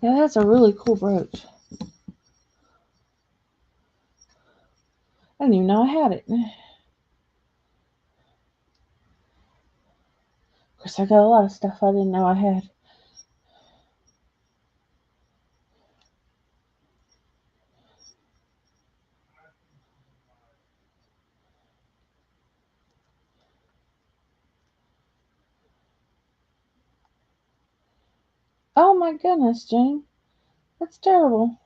Yeah, that's a really cool brooch. I didn't even know I had it. Of course, I got a lot of stuff I didn't know I had. Oh my goodness, Jane. That's terrible.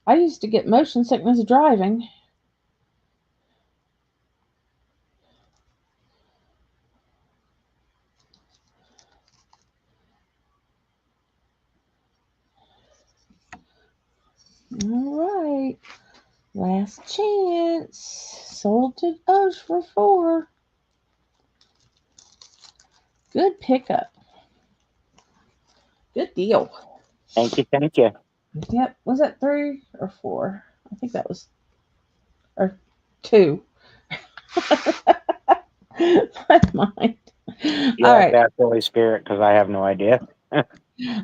I used to get motion sickness driving. All right. Last chance. Sold to Osh for 4. Good pickup. Good deal. Thank you, thank you. Yep. Was that 3 or 4? I think that was or 2. My mind. You All have right. to ask Holy Spirit because I have no idea. All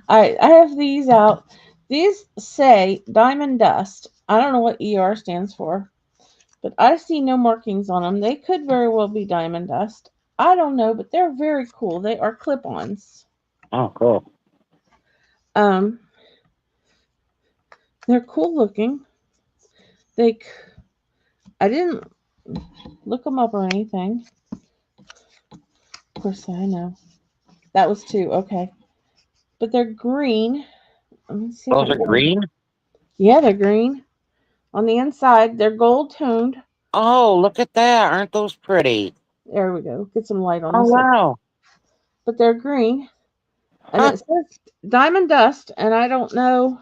right. I have these out. These say diamond dust. I don't know what ER stands for, but I see no markings on them. They could very well be diamond dust. I don't know, but they're very cool. They are clip-ons. Oh, cool. Um, they're cool looking. I didn't look them up or anything. Of course, I know that was 2. Okay, but they're green. Let me see if Those I are can. green? Yeah, they're green. On the inside, they're gold toned. Oh, look at that. Aren't those pretty? There we go. Get some light on Oh, this. wow. But they're green, and Huh. it says diamond dust. And I don't know.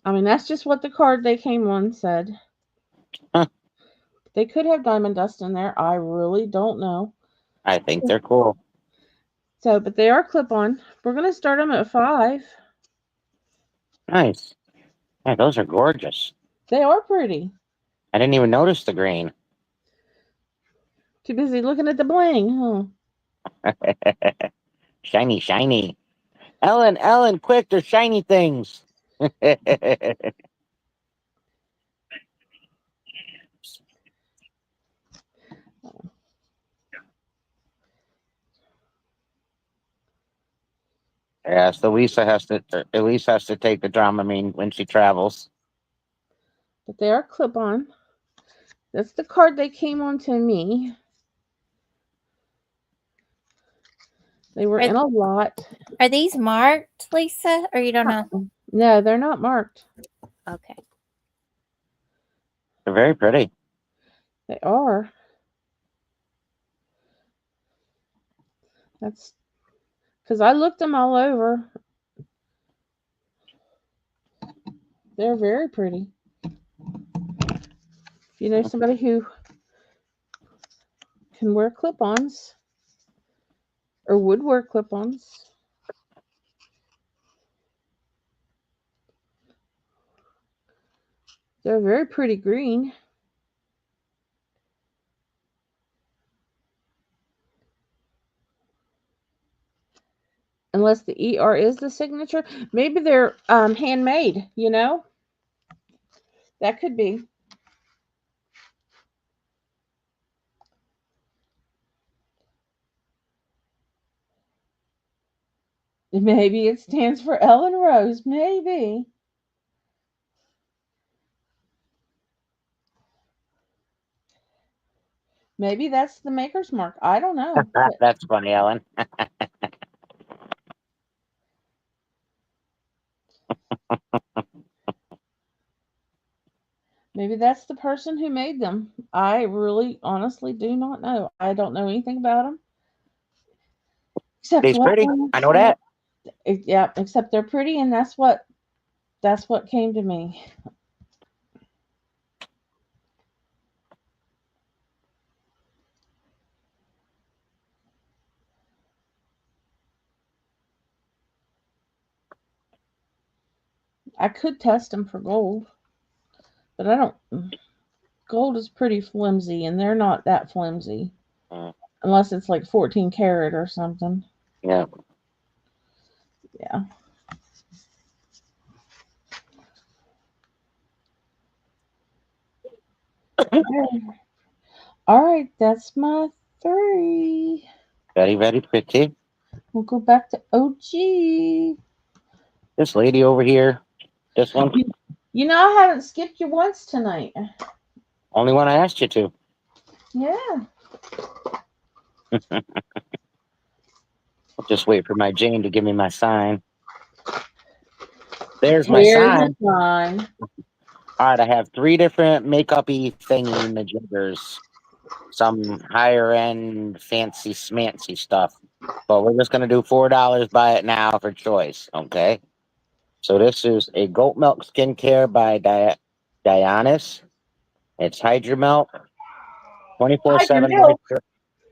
I mean, that's just what the card they came on said. Huh. They could have diamond dust in there. I really don't know. I think they're cool. So, but they are clip on. We're gonna start them at 5. Nice. Yeah, those are gorgeous. They are pretty. I didn't even notice the green. Too busy looking at the bling, huh? Shiny, shiny. Ellen, quick, they're shiny things. Yes, Elisa has to take the Dramamine when she travels. But they are clip on. That's the card they came on to me. They were in a lot. Are these marked, Lisa, or you don't know? No, they're not marked. Okay. They're very pretty. They are. That's because I looked them all over. They're very pretty. If you know somebody who can wear clip-ons or would wear clip-ons, they're very pretty green. Unless the ER is the signature. Maybe they're handmade, you know? That could be. Maybe it stands for Ellen Rose. Maybe. Maybe that's the maker's mark. I don't know. That's funny, Ellen. Maybe that's the person who made them. I really, honestly do not know. I don't know anything about them. Except He's what pretty. one? I know that. Yeah, except they're pretty, and that's what came to me. I could test them for gold, but I don't. Gold is pretty flimsy, and they're not that flimsy. Mm. Unless it's like 14 karat or something. Yeah. Yeah. All right, that's my 3. Very, very pretty. We'll go back to OG. This lady over here. This one. You know, I haven't skipped you once tonight. Only one I asked you to. Yeah. I'll just wait for my Jane to give me my sign. There's my Here's sign. the sign. All right, I have 3 different makeup-y thingy majiggers. Some higher end fancy smancy stuff. But we're just gonna do $4, buy it now for choice, okay? So this is a goat milk skincare by Dionysus. It's Hydra Milk, 24/7 moisture.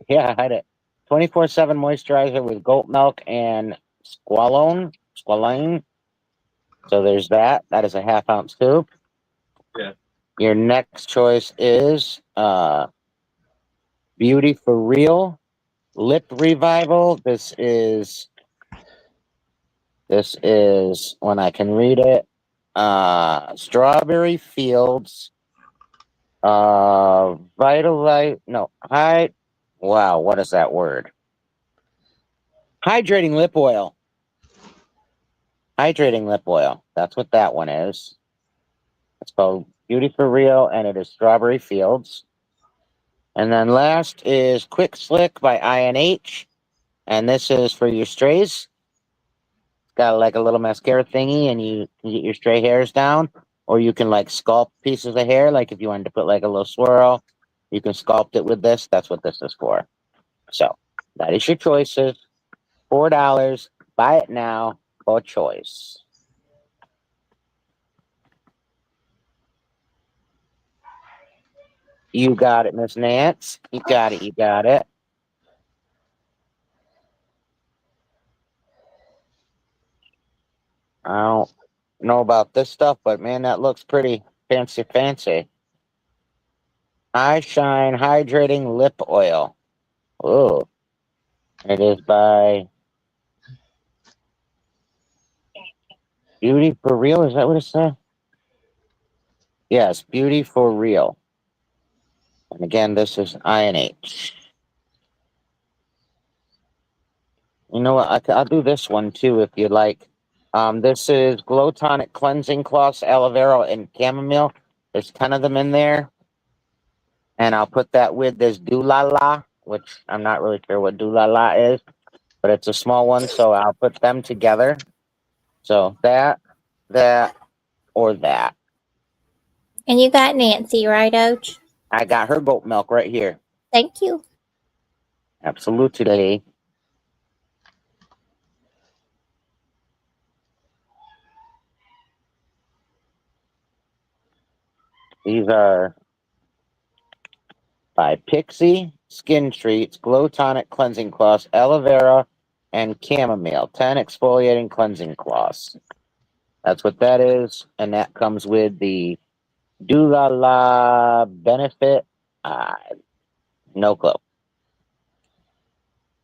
Yeah, I had it. 24/7 moisturizer with goat milk and squalane. So there's that. That is a half-ounce tube. Yeah. Your next choice is Beauty for Real Lip Revival. This is when I can read it. Strawberry Fields. Vitalite. No, wow, what is that word? Hydrating lip oil. Hydrating lip oil. That's what that one is. It's called Beauty for Real, and it is Strawberry Fields. And then last is Quick Slick by INH. And this is for your strays. It's got like a little mascara thingy, and you can get your stray hairs down. Or you can like sculpt pieces of hair. Like if you wanted to put like a little swirl, you can sculpt it with this. That's what this is for. So that is your choices. $4. Buy it now for choice. You got it, Miss Nance. You got it. You got it. I don't know about this stuff, but man, that looks pretty fancy. Eye Shine Hydrating Lip Oil. Oh, it is by Beauty for Real. Is that what it says? Yes, Beauty for Real. And again, this is INH. You know what? I'll do this one too if you like. This is Glow Tonic Cleansing Cloths, Aloe Vera, and Chamomile. There's 10 of them in there. And I'll put that with this Doolala, which I'm not really sure what Doolala is, but it's a small one, so I'll put them together. So that, or that. And you got Nancy, right, Oach? I got her goat milk right here. Thank you. Absolutely. These are by Pixie Skin Treats, Glow Tonic Cleansing Cloths, Aloe Vera, and Chamomile. 10 exfoliating cleansing cloths. That's what that is. And that comes with the Doolala Benefit. No clue.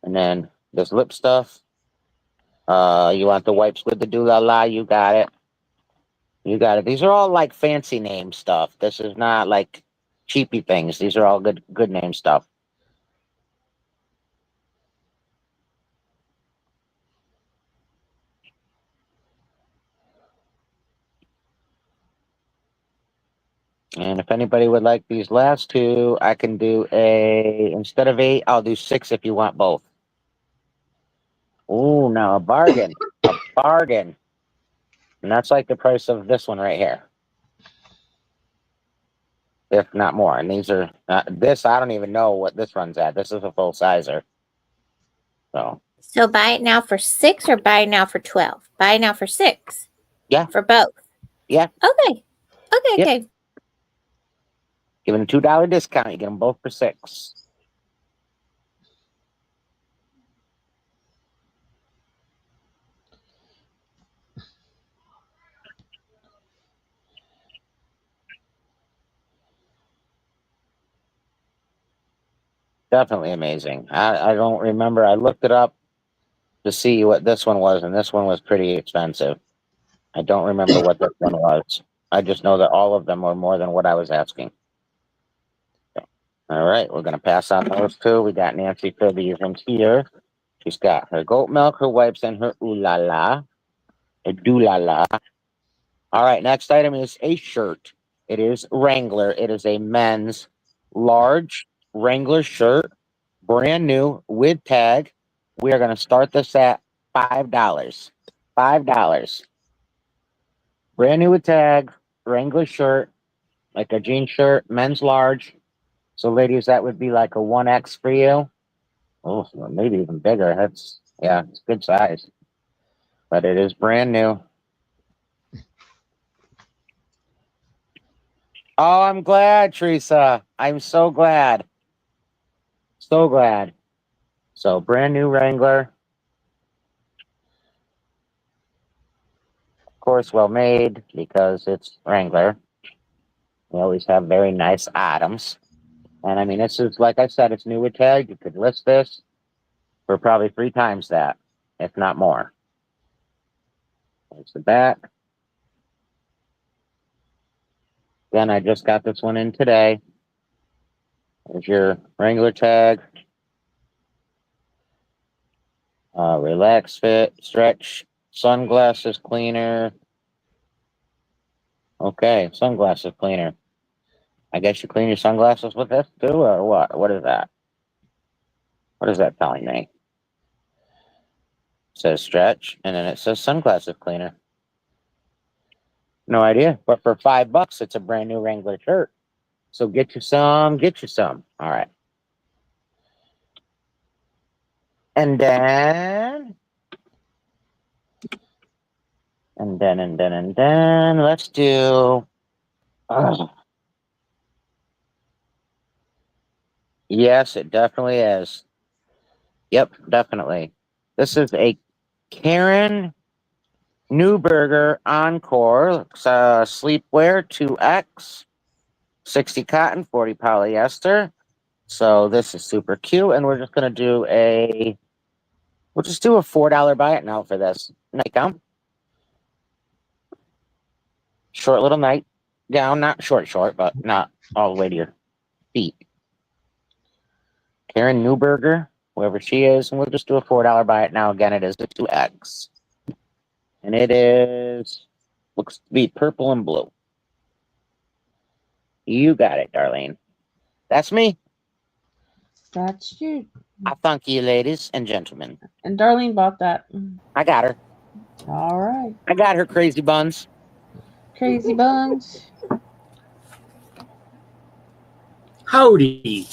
And then this lip stuff. You want the wipes with the Doolala? You got it. You got it. These are all like fancy name stuff. This is not like cheapy things. These are all good name stuff. And if anybody would like these last two, I can do instead of 8, I'll do 6 if you want both. Ooh, now a bargain. A bargain. And that's like the price of this one right here. If not more. And these are, this, I don't even know what this runs at. This is a full sizer. So buy it now for 6 or buy it now for 12? Buy it now for 6. Yeah. For both. Yeah. Okay. Yep. Okay. Giving a $2 discount. You get them both for 6. Definitely amazing. I don't remember. I looked it up to see what this one was, and this one was pretty expensive. I don't remember what this one was. I just know that all of them were more than what I was asking. All right, we're gonna pass on those two. We got Nancy for these ones here. She's got her goat milk, her wipes, and her ooh la la, her doo la la. All right, next item is a shirt. It is Wrangler. It is a men's large Wrangler shirt, brand new with tag. We are gonna start this at $5. $5. Brand new with tag, Wrangler shirt, like a jean shirt, men's large. So, ladies, that would be like a 1X for you. Oh, maybe even bigger. Yeah, it's good size. But it is brand new. Oh, I'm glad, Teresa. I'm so glad. So glad. So, brand new Wrangler. Of course, well made because it's Wrangler. We always have very nice items. And I mean, this is, like I said, it's new with tag. You could list this for probably 3 times that, if not more. There's the back. Then I just got this one in today. There's your Wrangler tag. Relax fit, stretch, sunglasses cleaner. Okay, sunglasses cleaner. I guess you clean your sunglasses with this too, or what? What is that? What is that telling me? It says stretch, and then it says sunglasses cleaner. No idea, but for $5, it's a brand new Wrangler shirt. So get you some, get you some. All right. And then let's do. Yes, it definitely is. Yep, definitely. This is a Karen Newberger Encore sleepwear 2X, 60 cotton, 40 polyester. So this is super cute, and we're just gonna do we'll just do a $4 buy it now for this nightgown. Short little nightgown, not short, but not all the way to your feet. Karen Newberger, whoever she is, and we'll just do a $4 buy it now. Again, it is the 2X. And it looks to be purple and blue. You got it, Darlene. That's me. That's you. I thank you, ladies and gentlemen. And Darlene bought that. I got her. All right. I got her crazy buns. Crazy buns. Howdy.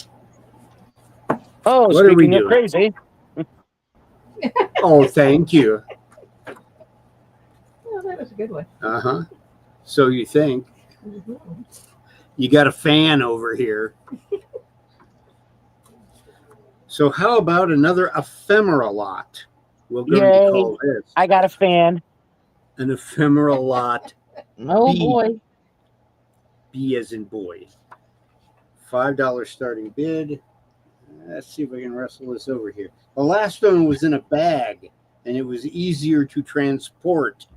Oh, What are we speaking of doing? crazy. Oh, thank you. Oh, that was a good one. Uh-huh. So you think. Mhm. You got a fan over here. So how about another ephemera lot? We're going Yay. to call this I got a fan. an ephemera lot. Oh B. boy. B as in boy. $5 starting bid. Let's see if I can wrestle this over here. The last one was in a bag, and it was easier to transport.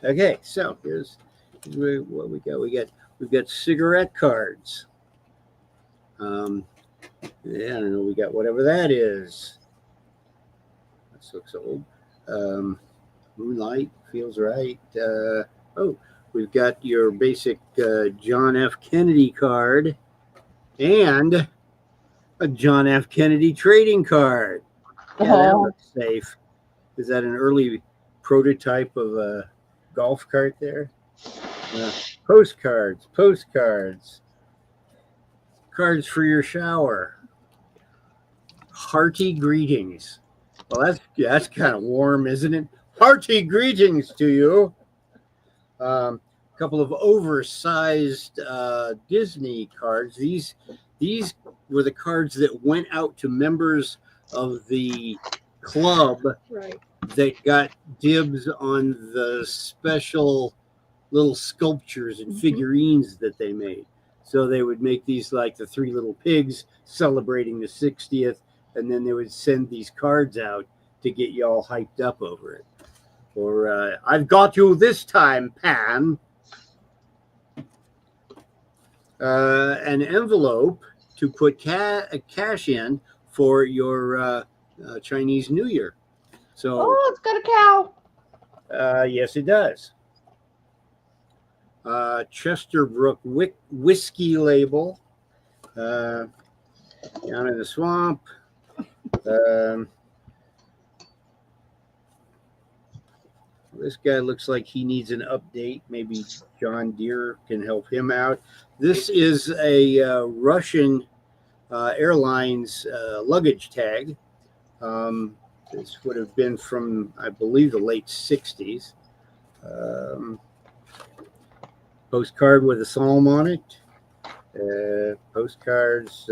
Okay, so here's what we got. We've got cigarette cards. Yeah, I don't know. We got whatever that is. This looks old. Moonlight feels right. We've got your basic John F. Kennedy card and a John F. Kennedy trading card. Yeah, that Oh. looks safe. Is that an early prototype of a golf cart there? Postcards. Cards for your shower. Hearty greetings. Well, that's kind of warm, isn't it? Hearty greetings to you. A couple of oversized Disney cards. These were the cards that went out to members of the club Right. that got dibs on the special little sculptures and figurines that they made. So they would make these like the Three Little Pigs celebrating the 60th, and then they would send these cards out to get you all hyped up over it. Or I've got you this time, Pan. An envelope to put cash in for your Chinese New Year. So, Oh, it's got a cow. yes, it does. Chesterbrook whiskey label. Down in the swamp. This guy looks like he needs an update. Maybe John Deere can help him out. This is a Russian Airlines luggage tag. This would have been from, I believe, the late 60s. Postcard with a psalm on it. Postcards.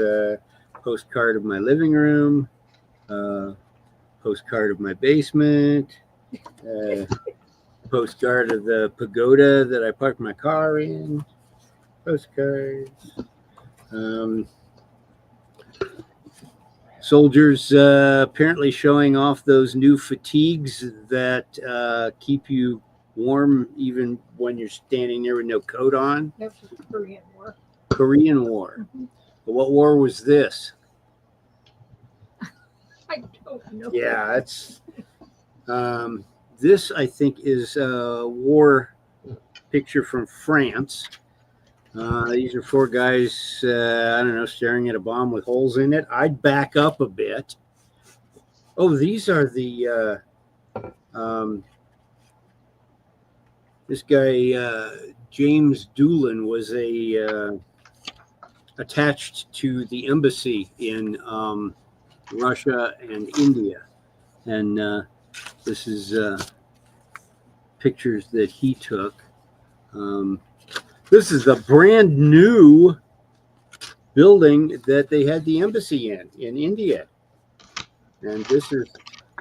Postcard of my living room. Postcard of my basement. Postcard of the pagoda that I parked my car in. Postcards. Soldiers apparently showing off those new fatigues that keep you warm even when you're standing there with no coat on. That was the Korean War. Korean War. What war was this? I don't know. Yeah, it's this I think is a war picture from France. These are four guys, I don't know, staring at a bomb with holes in it. I'd back up a bit. Oh, these are the this guy James Doolin was attached to the embassy in Russia and India, and this is pictures that he took. This is the brand new building that they had the embassy in India, and this is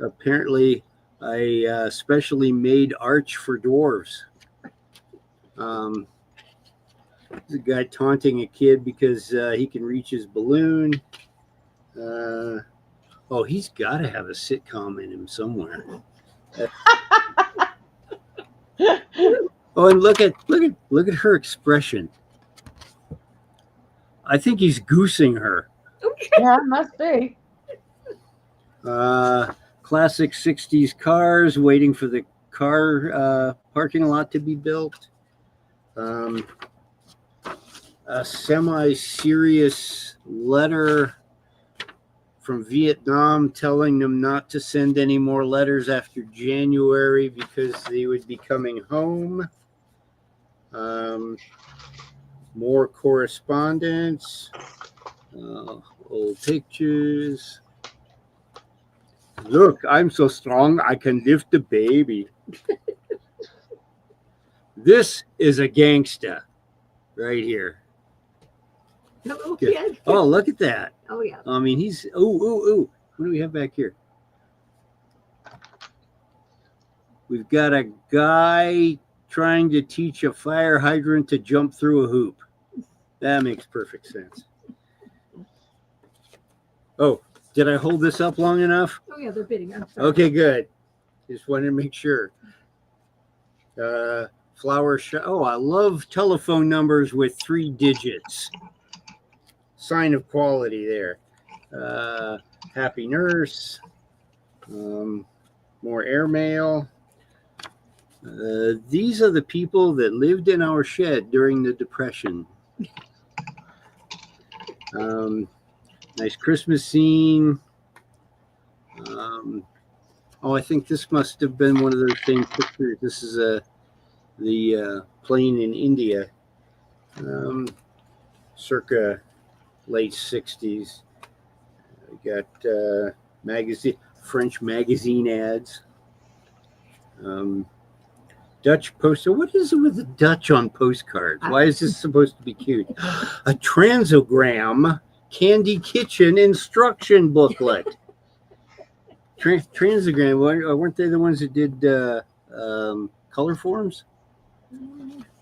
apparently a specially made arch for dwarves. There's a guy taunting a kid because he can reach his balloon. Oh, he's got to have a sitcom in him somewhere. Oh, and look at her expression. I think he's goosing her. Yeah, it must be. Classic 60s cars waiting for the car parking lot to be built. A semi-serious letter from Vietnam telling them not to send any more letters after January because they would be coming home. More correspondence, old pictures. Look, I'm so strong I can lift the baby. This is a gangsta right here. Oh, yeah. Oh, look at that. Oh, yeah. I mean, he's, ooh. What do we have back here? We've got a guy trying to teach a fire hydrant to jump through a hoop. That makes perfect sense. Oh, did I hold this up long enough? Oh, yeah, they're bidding. I'm sorry. Okay, good. Just wanted to make sure. Flower shop. Oh, I love telephone numbers with 3 digits. Sign of quality there. Happy Nurse. More airmail. These are the people that lived in our shed during the Depression. Nice Christmas scene. I think this must have been one of those same pictures. This is the plane in India, circa late 60s. We got French magazine ads. Dutch poster. What is it with the Dutch on postcards? Why is this supposed to be cute? A transogram candy kitchen instruction booklet. Transogram, weren't they the ones that did color forms?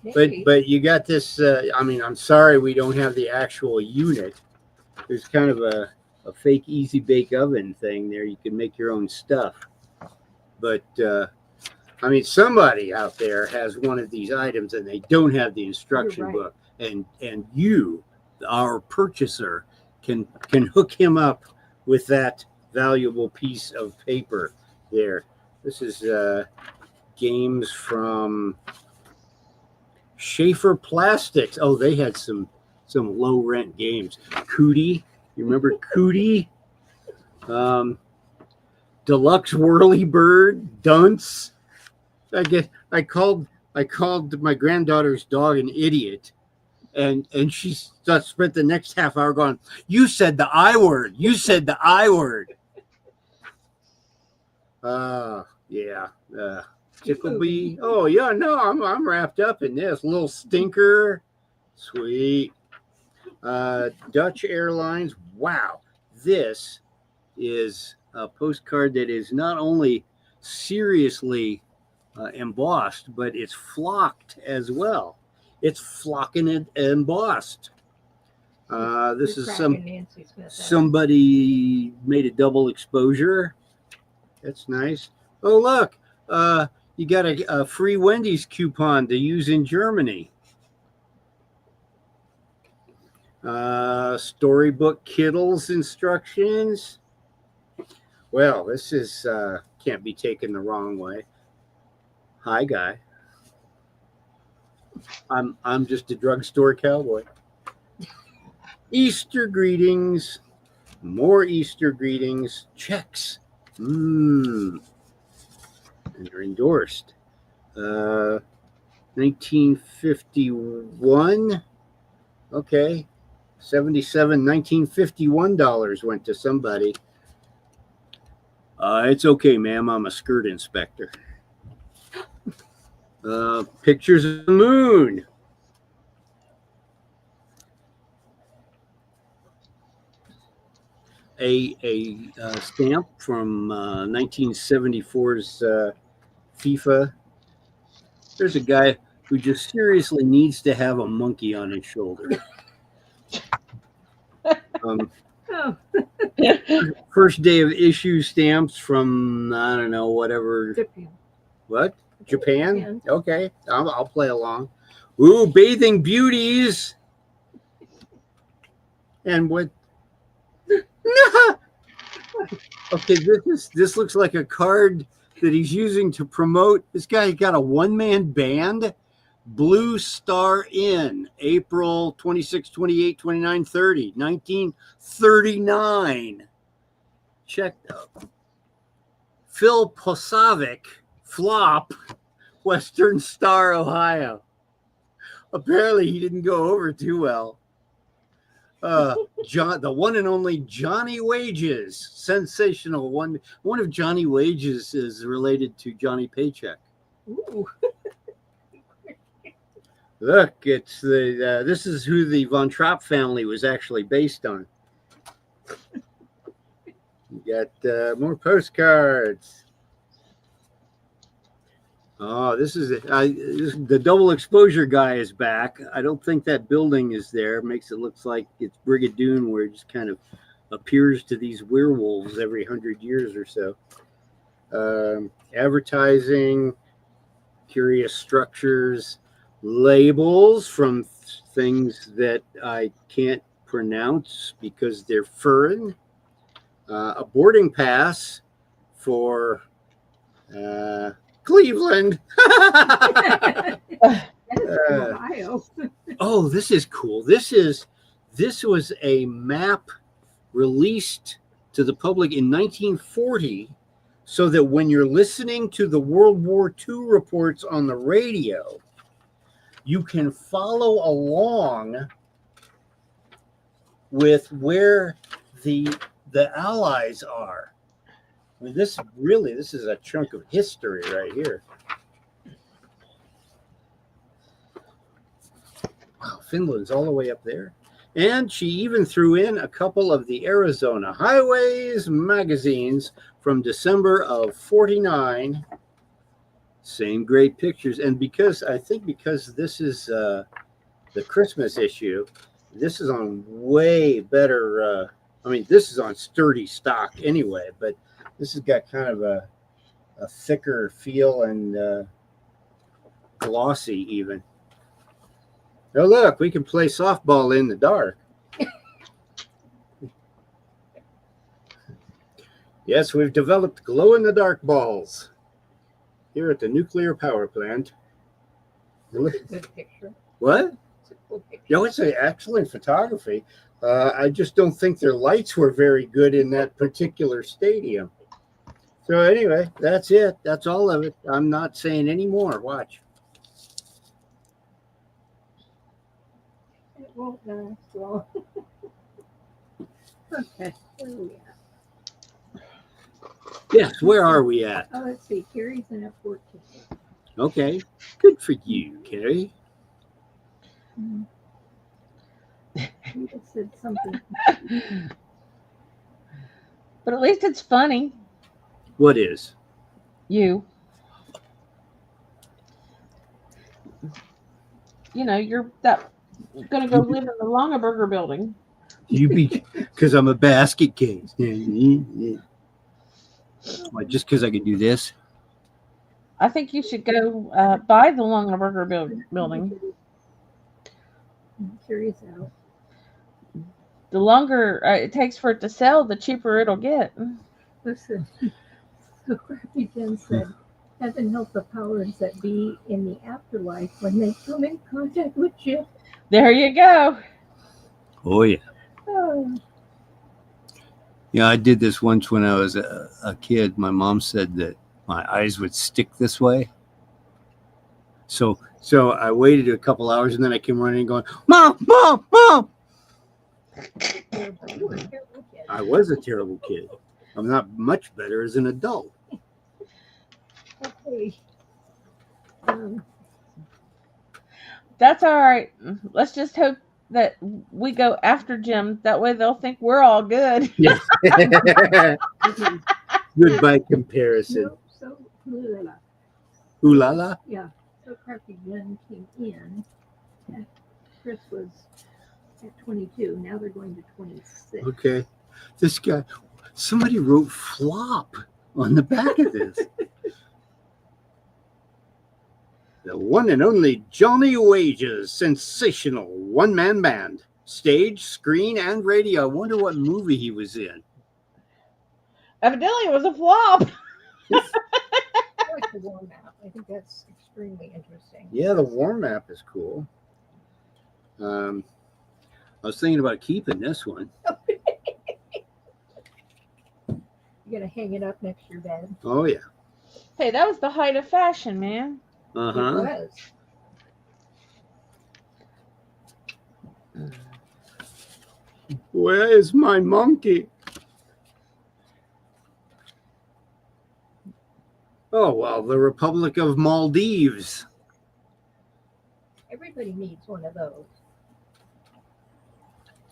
Maybe. But you got this. I mean, I'm sorry we don't have the actual unit. There's kind of a fake easy bake oven thing there. You can make your own stuff. But I mean, somebody out there has one of these items and they don't have the instruction right. book, and you, our purchaser, can hook him up with that valuable piece of paper there. This is games from Schaefer Plastics. Oh, they had some low rent games. Cootie, you remember Cootie? Deluxe Whirly Bird, Dunce. I called my granddaughter's dog an idiot, and she spent the next half hour going, "You said the I word. You said the I word." Yeah. Ticklebee. Oh yeah, no, I'm wrapped up in this little stinker. Sweet. Dutch Airlines. Wow, this is a postcard that is not only seriously embossed, but it's flocked as well. It's flocking and embossed. This is somebody made a double exposure. That's nice. Oh look, you got a free Wendy's coupon to use in Germany. Storybook Kittles instructions. Well, this is can't be taken the wrong way. Hi, guy. I'm just a drugstore cowboy. Easter greetings. More Easter greetings. Checks. And they're endorsed. 1951. Okay. $1951 went to somebody. It's okay, ma'am. I'm a skirt inspector. Pictures of the moon. A stamp from 1974's FIFA. There's a guy who just seriously needs to have a monkey on his shoulder. First day of issue stamps from, I don't know, whatever. Japan. What? Japan? Okay, I'll play along. Ooh, bathing beauties. And what? Okay, this looks like a card that he's using to promote. This guy got a one-man band. Blue Star Inn, April 26, 28, 29, 30, 1939. Check out. Phil Posavic, Flop, Western Star, Ohio. Apparently he didn't go over too well. The one and only Johnny Wages, sensational one. One of Johnny Wages is related to Johnny Paycheck. Ooh. Look, it's the this is who the Von Trapp family was actually based on. You got more postcards. Oh, this is the double exposure guy is back. I don't think that building is there. Makes it look like it's Brigadoon, where it just kind of appears to these werewolves every 100 years or so. Advertising, curious structures, labels from things that I can't pronounce because they're foreign. A boarding pass for Cleveland. Ohio. Oh, this is cool. This was a map released to the public in 1940 so that when you're listening to the World War II reports on the radio, you can follow along with where the Allies are. I mean, this is a chunk of history right here. Wow, Finland's all the way up there. And she even threw in a couple of the Arizona Highways magazines from December of 49. Same great pictures. And because this is the Christmas issue, this is on way better. This is on sturdy stock anyway, but this has got kind of a thicker feel and glossy even. Oh, look, we can play softball in the dark. Yes, we've developed glow-in-the-dark balls here at the nuclear power plant. It's a good picture. What? It's a cool picture. No, it's an excellent photography. I just don't think their lights were very good in that particular stadium. So anyway, that's it. That's all of it. I'm not saying any more. Watch. It won't last long. Okay, where are we at? Yes, where are we at? Oh, let's see. Carrie's in at 14. Okay, good for you, Carrie. You just said something. But at least it's funny. What is? You know, you're gonna go live in the Longaberger building. You be because I'm a basket case. What, just because I can do this? I think you should go buy the Longaberger building. Carrie's out. The longer it takes for it to sell, the cheaper it'll get. Listen, so Crappy Jen said, heaven help the powers that be in the afterlife when they come in contact with you. There you go. Oh yeah. Oh, Yeah, I did this once when I was a kid. My mom said that my eyes would stick this way. So I waited a couple hours and then I came running going, Mom, Mom, Mom. you were a terrible kid. I was a terrible kid. I'm not much better as an adult. Okay. That's all right. Let's just hope that we go after Jim. That way they'll think we're all good. Yes. Good by comparison. No, so, blah, blah, blah. Ooh la la. Yeah. So Crappy Jen came in. Chris was at 22. Now they're going to 26. Okay. This guy, somebody wrote flop on the back of this. The one and only Johnny Wages, sensational one-man band, stage, screen, and radio. I wonder what movie he was in. Evidently, it was a flop. I like the warm map. I think that's extremely interesting. Yeah, the warm map is cool. I was thinking about keeping this one. You're going to hang it up next to your bed. Oh, yeah. Hey, that was the height of fashion, man. Uh-huh. It was. Where is my monkey? Oh, well, the Republic of Maldives. Everybody needs one of those.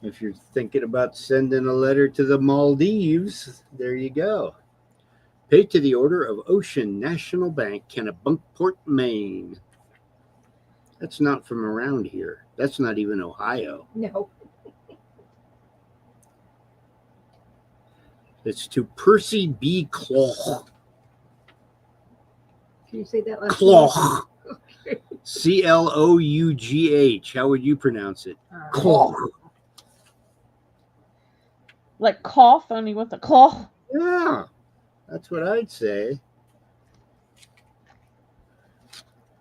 If you're thinking about sending a letter to the Maldives, there you go. Paid to the order of Ocean National Bank, Kennebunkport, Maine. That's not from around here. That's not even Ohio. No. It's to Percy B. Clough. Can you say that last Clough. Okay. Clough. How would you pronounce it? Clough. Like cough, only with a claw. Yeah, that's what I'd say.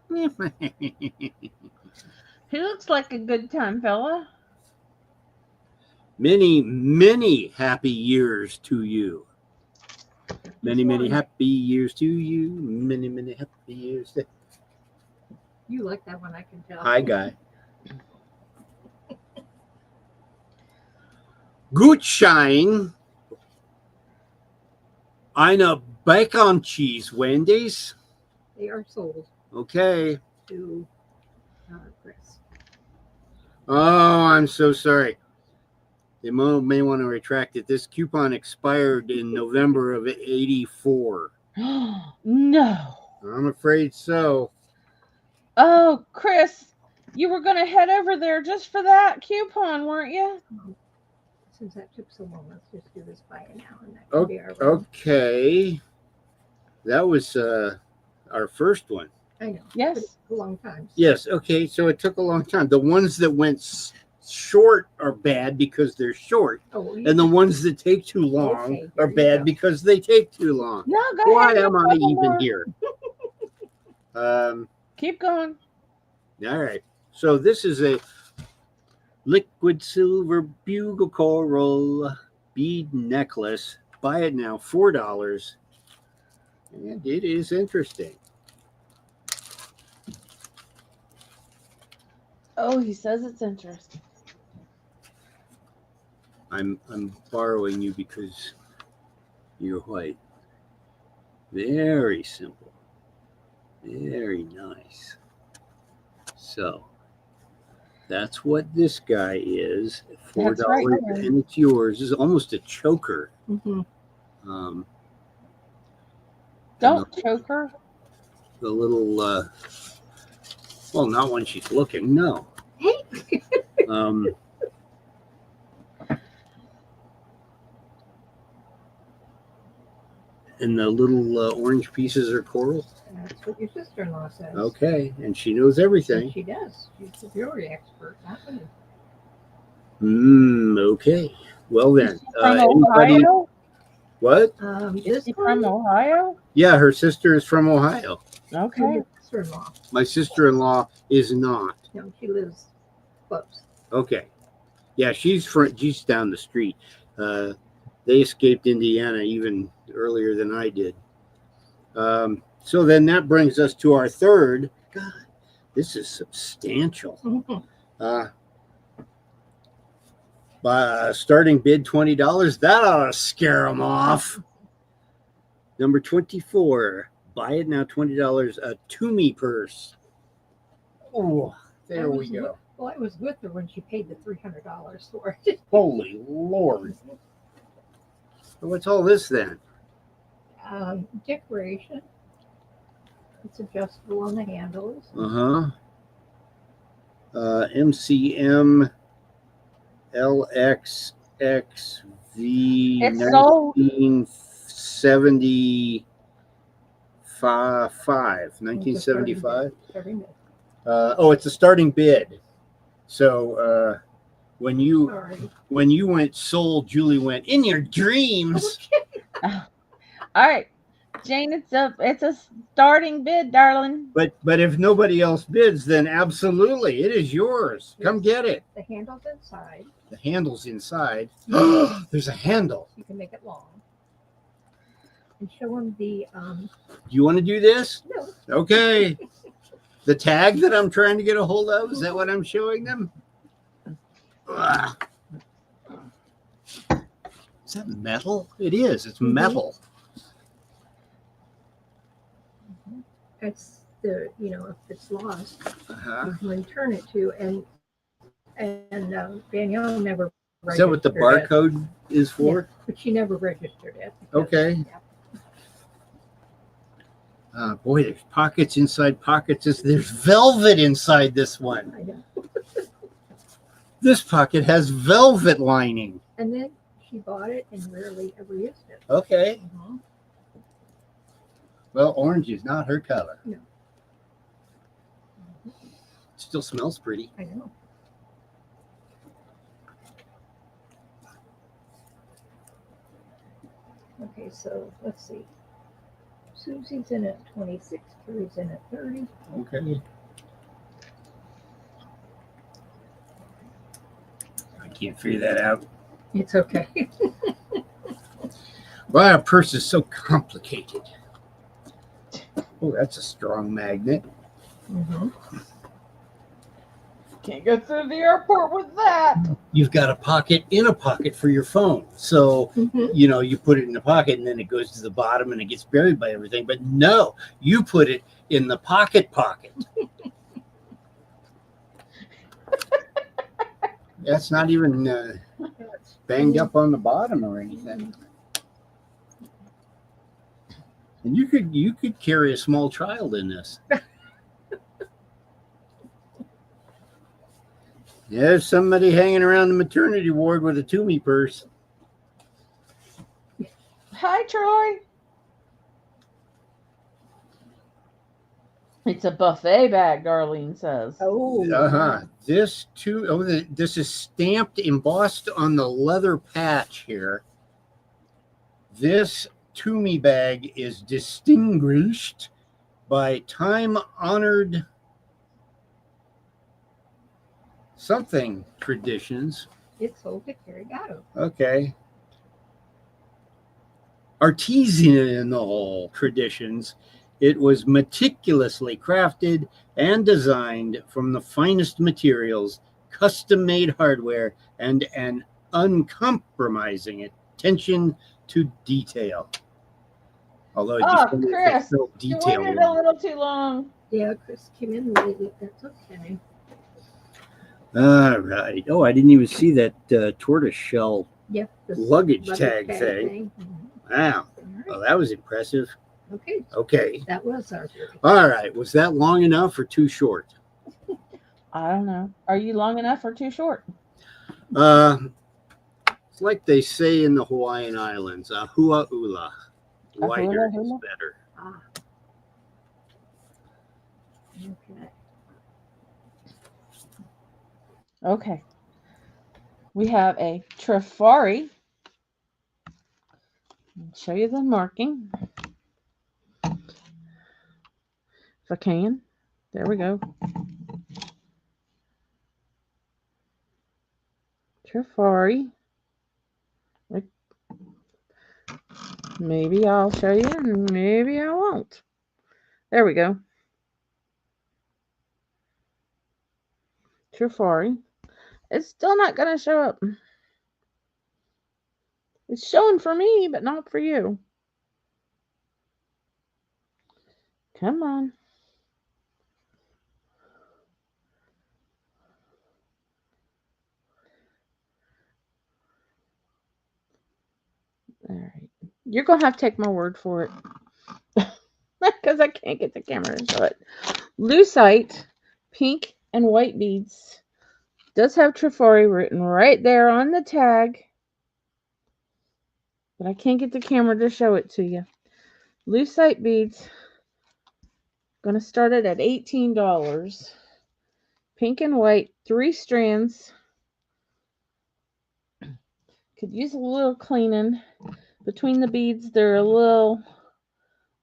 He looks like a good time fella. Many, many happy years to you. Many, many happy years to you. Many, many happy years. You like that one, I can tell. Hi, guy. Gutschein. Eine Bacon Cheese, Wendy's. They are sold Okay. to Chris. Oh, I'm so sorry. They may want to retract it. This coupon expired in November of '84. No. I'm afraid so. Oh, Chris, you were gonna head over there just for that coupon, weren't you? Since that took so long, let's just do this by now, and that can be our room. Okay. That was our first one. I know. Yes. It took a long time. Yes. Okay. So it took a long time. The ones that went short are bad because they're short, Oh, and the ones that take too long Okay, are here you bad go. because they take too long. No, go Why ahead. am I couple even more. here? Keep going. All right. So this is a liquid silver bugle coral bead necklace. Buy it now, $4. And it is interesting. Oh, he says it's interesting. I'm borrowing you because you're white. Very simple. Very nice. So that's what this guy is. $4 That's right there. and it's yours. This is almost a choker. Mhm. Don't choke her. The little well, not when she's looking, no. And the little orange pieces are coral. That's what your sister-in-law says. Okay, and she knows everything. And she does. She's the jewelry expert, not me. Okay. Well then, From anybody? Ohio? What? Is This she from one, Ohio? Yeah, her sister is from Ohio. Okay. your sister-in-law. My sister-in-law is not. No, she lives close. Okay. Yeah, she's down the street. They escaped Indiana even earlier than I did. So then that brings us to our third. God, this is substantial. Starting bid $20. That ought to scare them off. Number 24. Buy it now, $20. A Toomey purse. Oh, there we go. Well, I was with her when she paid the $300 for it. Holy Lord. So what's all this then? Decoration. It's adjustable on the handles. MCM LXXV It's sold. 1975. Every minute. It's a starting bid. So when you Sorry. went sold, Julie went in your dreams. All right, Jane, it's a starting bid, darling. But if nobody else bids, then absolutely, it is yours. Come get it. The handle's inside. The handle's inside. There's a handle. You can make it long. And show them the Do you want to do this? no. Okay. The tag that I'm trying to get a hold of, is that what I'm showing them? Ugh. Is that metal? It is. It's metal. That's the if it's lost, Uh-huh. you can return it to and Danielle never registered Is that what the it, barcode is for? but she never registered it. Okay. Yeah. Boy, there's pockets inside pockets. There's velvet inside this one. I know. This pocket has velvet lining. And then she bought it and rarely ever used it. Okay. Mhm. Well, orange is not her color. No. Still smells pretty. I know. Okay, so let's see. Susie's in at 26, Carrie's in at 30. Okay. I can't figure that out. It's okay. Why a purse is so complicated. Oh, that's a strong magnet. Mm-hmm. Can't go through the airport with that. You've got a pocket in a pocket for your phone. So, Mm-hmm. you put it in the pocket and then it goes to the bottom and it gets buried by everything. But no, you put it in the pocket. That's not even banged up on the bottom or anything. And you could carry a small child in this. Yeah, there's somebody hanging around the maternity ward with a Toomey purse. Hi, Troy. It's a buffet bag, Darlene says. Oh, Uh-huh. This too. Oh, this is stamped, embossed on the leather patch here. This Toomey bag is distinguished by time-honored something traditions. it's sold to Carrigato. Okay. Artisanal traditions. It was meticulously crafted and designed from the finest materials, custom-made hardware, and an uncompromising attention to detail. Although it Oh, just Chris, so you detailed. waited a little too long. Yeah, Chris came in late. That's okay. All right. Oh, I didn't even see that tortoise shell Yep. the luggage luggage tag thing. Wow. All right. Oh, that was impressive. Okay, Okay. that was our theory. All right. Was that long enough or too short? I don't know. Are you long enough or too short? It's like they say in the Hawaiian Islands, ahua ula. Wider is hula? better. Ah. Okay. Okay. We have a Trifari. I'll show you the marking. If I can. There we go. Trifari. Maybe I'll show you, and maybe I won't. There we go. Trifari. It's still not going to show up. It's showing for me, but not for you. Come on. All right. You're going to have to take my word for it. Because I can't get the camera to show it. Lucite, pink and white beads. Does have Trifari written right there on the tag. But I can't get the camera to show it to you. Lucite beads. Gonna start it at $18. Pink and white, 3 strands. Could use a little cleaning. Between the beads, they're a little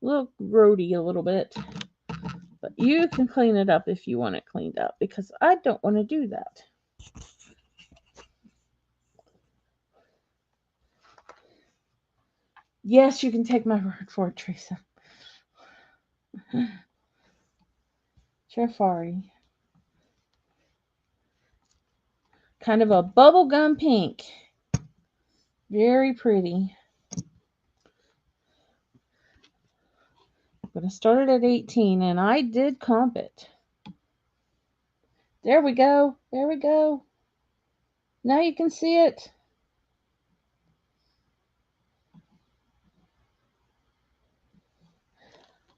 grody a little bit. But you can clean it up if you want it cleaned up, because I don't want to do that. Yes, you can take my word for it, Teresa. Trifari. Kind of a bubblegum pink. Very pretty. I'm going to start it at 18, and I did comp it. There we go. There we go. Now you can see it.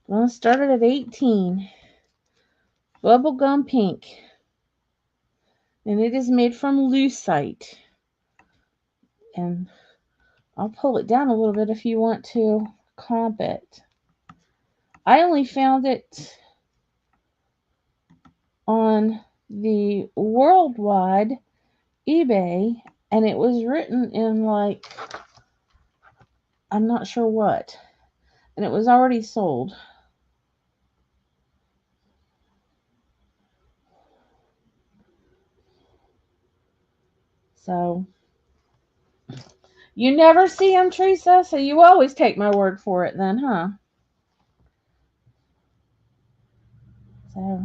I'm going to start it at 18. Bubblegum pink. And it is made from lucite. And I'll pull it down a little bit if you want to comp it. I only found it on the worldwide eBay, and it was written in like, I'm not sure what, and it was already sold. So you never see them, Teresa, so you always take my word for it then, huh? So,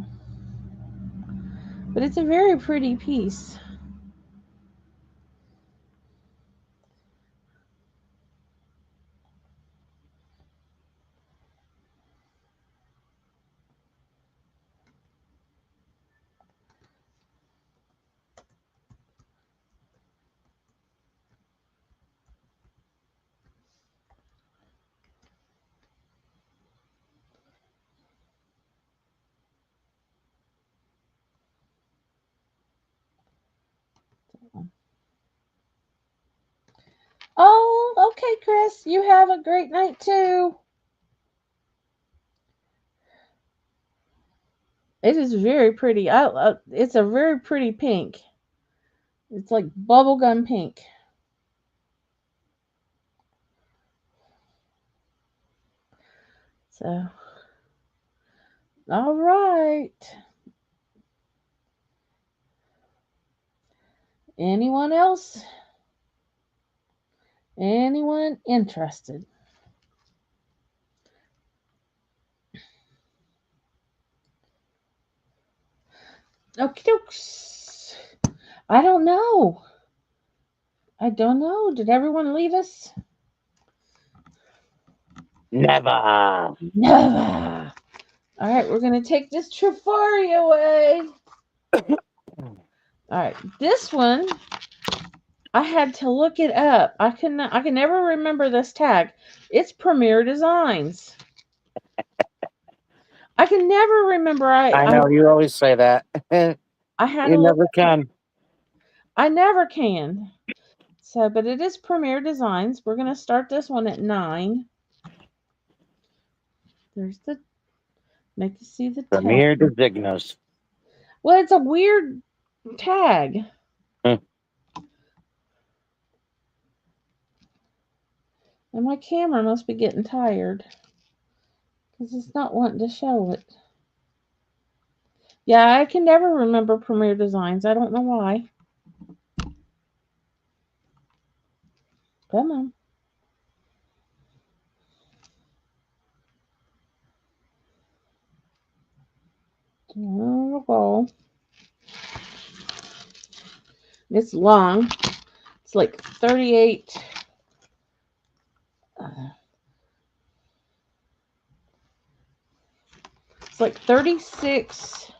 but it's a very pretty piece. Oh, okay, Chris. You have a great night too. It is very pretty. It's a very pretty pink. It's like bubblegum pink. So, all right. Anyone else? Anyone interested? Okie dokes. I don't know. Did everyone leave us? Never. Never. All right, we're going to take this Trifari away. All right, this one, I had to look it up. I can never remember this tag. It's Premier Designs. I can never remember. I know you always say that. I had You to never can. I never can. So, but it is Premier Designs. We're going to start this one at 9. There's the, make you see the Premier tag. Designos. Well, it's a weird tag. And my camera must be getting tired because it's not wanting to show it. Yeah, I can never remember Premier Designs. I don't know why. Come on. There we go. It's long. It's like 38. It's like 36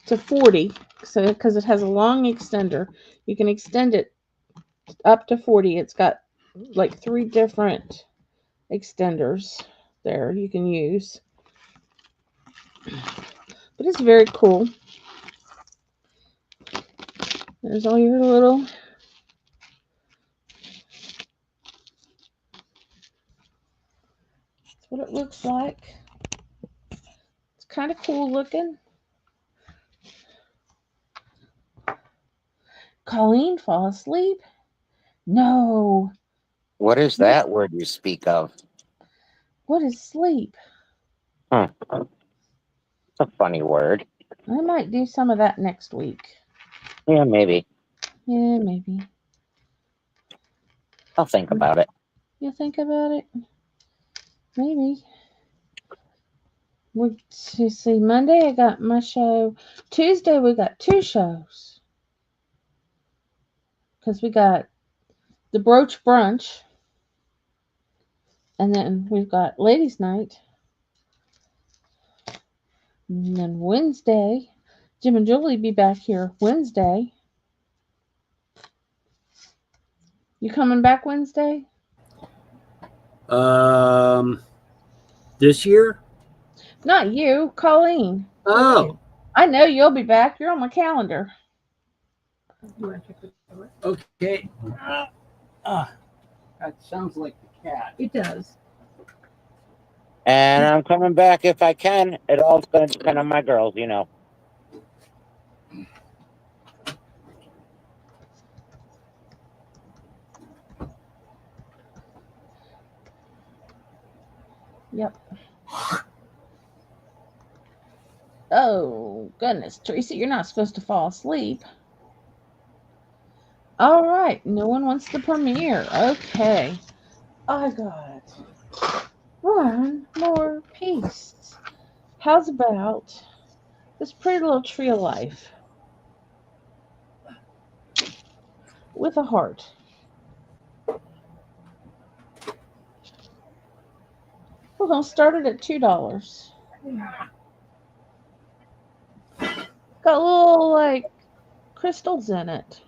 to 40. So, because it has a long extender, you can extend it up to 40. It's got like 3 different extenders there you can use. But it's very cool. There's all your little. That's what it looks like. It's kind of cool looking. Colleen, fall asleep? No. What is that word you speak of? What is sleep? It's a funny word. I might do some of that next week. Yeah, maybe. Yeah, maybe. I'll think about it. You think about it? Maybe. Let's see. Monday I got my show. Tuesday we got 2 shows. Because we got the Brooch Brunch. And then we've got Ladies' Night. And then Wednesday, Jim and Julie be back here Wednesday. You coming back Wednesday? This year? Not you, Colleen. Oh, I know you'll be back. You're on my calendar. okay. That sounds like the cat. It does. And I'm coming back if I can. It all's going to depend on my girls, you know. Yep. Oh, goodness. Teresa, you're not supposed to fall asleep. All right. No one wants the premiere. Okay. I got one more piece. How's about this pretty little tree of life with a heart? We're going to start it at $2. Got little, like, crystals in it.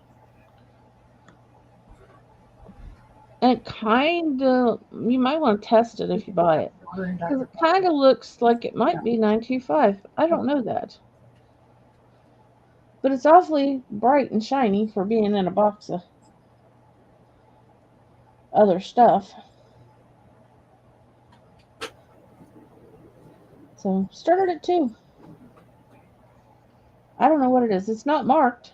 And it kind of, you might want to test it if you buy it. Because it kind of looks like it might be $9.25. I don't know that. But it's awfully bright and shiny for being in a box of other stuff. So started at 2. I don't know what it is. It's not marked.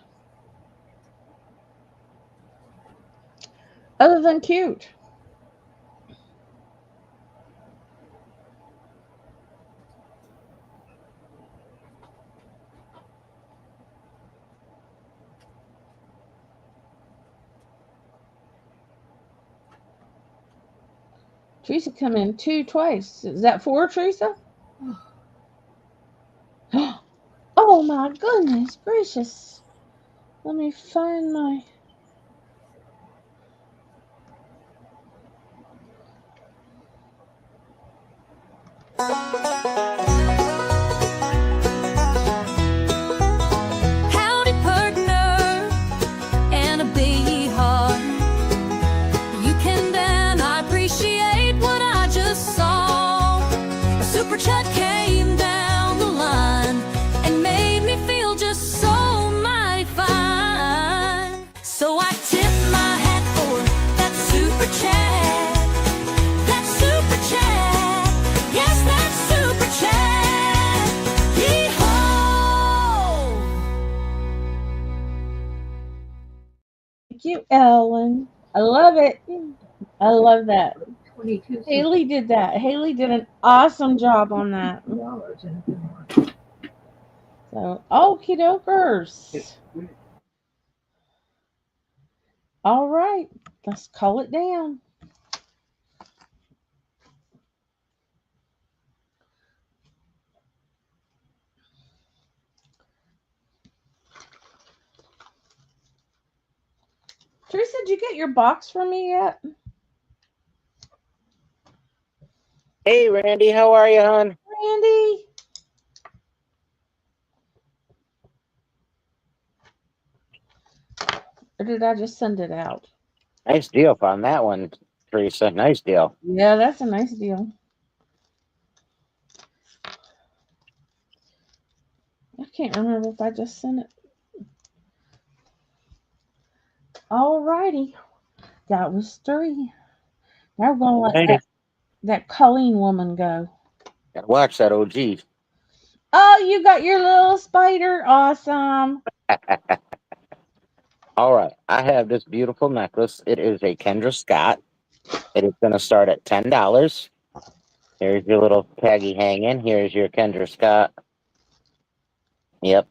Other than cute. Teresa come in 2 twice. Is that 4, Teresa? Oh my goodness gracious. Let me find my... Howdy, partner, and a big heart. You can then I appreciate what I just saw. A super chat came down the line and made me feel just so mighty fine. So I tip my hat for that super chat. That super chat. Yes, that super chat. Yee-haw! Thank you, Ellen. I love it. I love that. 22 Haley did that. Haley did an awesome job on that. dollars and more. So, okie dokers. All right, let's call it down. Teresa, did you get your box from me yet? Hey, Randy, how are you, hon? Randy? Or did I just send it out? Nice deal on that one, Teresa. Nice deal. Yeah, that's a nice deal. I can't remember if I just sent it. All righty. That was 3. Now we're going to let that Colleen woman go. Gotta watch that OG. Oh, you got your little spider. Awesome. All right, I have this beautiful necklace. It is a Kendra Scott. It is going to start at $10. Here's your little taggy hanging. Here's your Kendra Scott. Yep,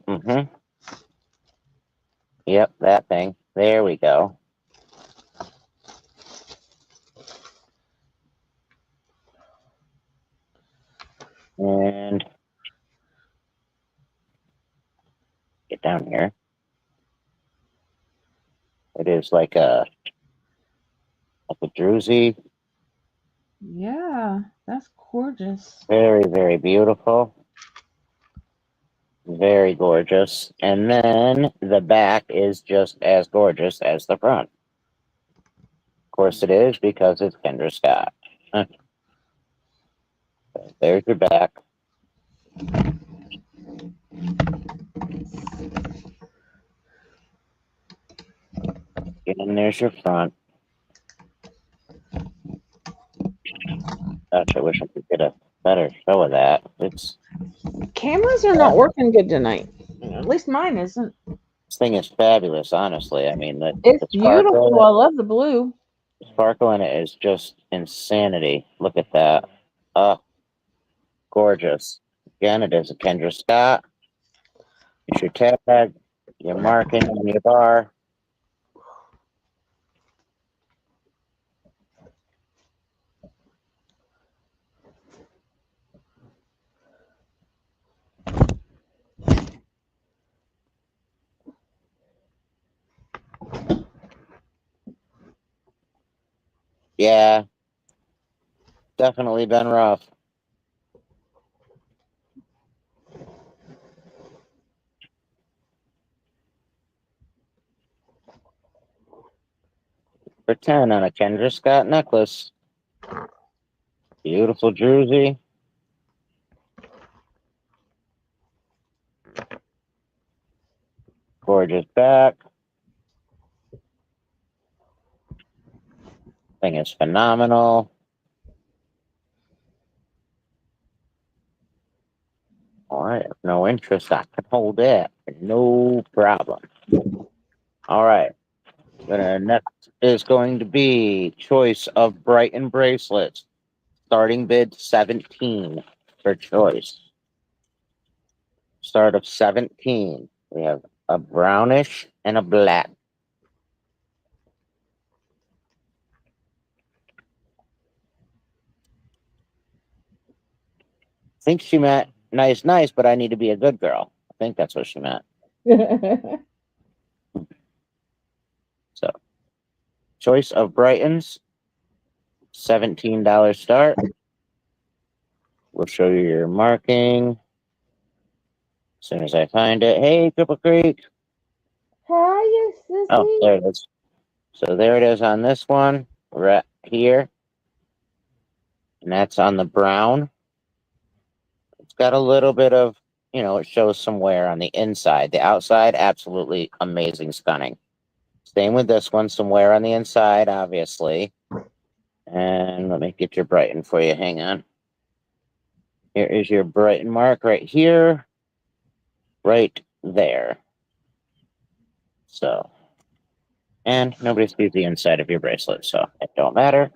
Yep, that thing. There we go. And get down here. It is like a druzy. Yeah, that's gorgeous. Very, very beautiful. Very gorgeous. And then the back is just as gorgeous as the front. Of course it is, because it's Kendra Scott. There's your back. And there's your front. Gosh, I wish I could get a better show of that. It's Cameras are not working good tonight. At least mine isn't. This thing is fabulous, honestly. I mean, It's the beautiful. I love the blue. sparkle in it is just insanity. Look at that. Oh, gorgeous. Again, it is a Kendra Scott. It's your tag, your marking on your bar. Yeah, definitely been rough. For 10 on a Kendra Scott necklace. Beautiful druzy. Gorgeous back. Thing is phenomenal. All right, if no interest, I can hold it. No problem. All right. Next is going to be choice of Brighton bracelets. Starting bid 17 for choice. Start of 17. We have a brownish and a black. I think she meant nice, but I need to be a good girl. I think that's what she meant. So, choice of Brightons, $17 start. We'll show you your marking as soon as I find it. Hey, Cripple Creek. Hi, sissy. Oh, there it is. So there it is on this one, right here. And that's on the brown. It's got a little bit of, it shows some wear on the inside. The outside, absolutely amazing, stunning. Same with this one, some wear on the inside, obviously. And let me get your Brighton for you. Hang on. Here is your Brighton mark right here, right there. So, and nobody sees the inside of your bracelet, so it don't matter.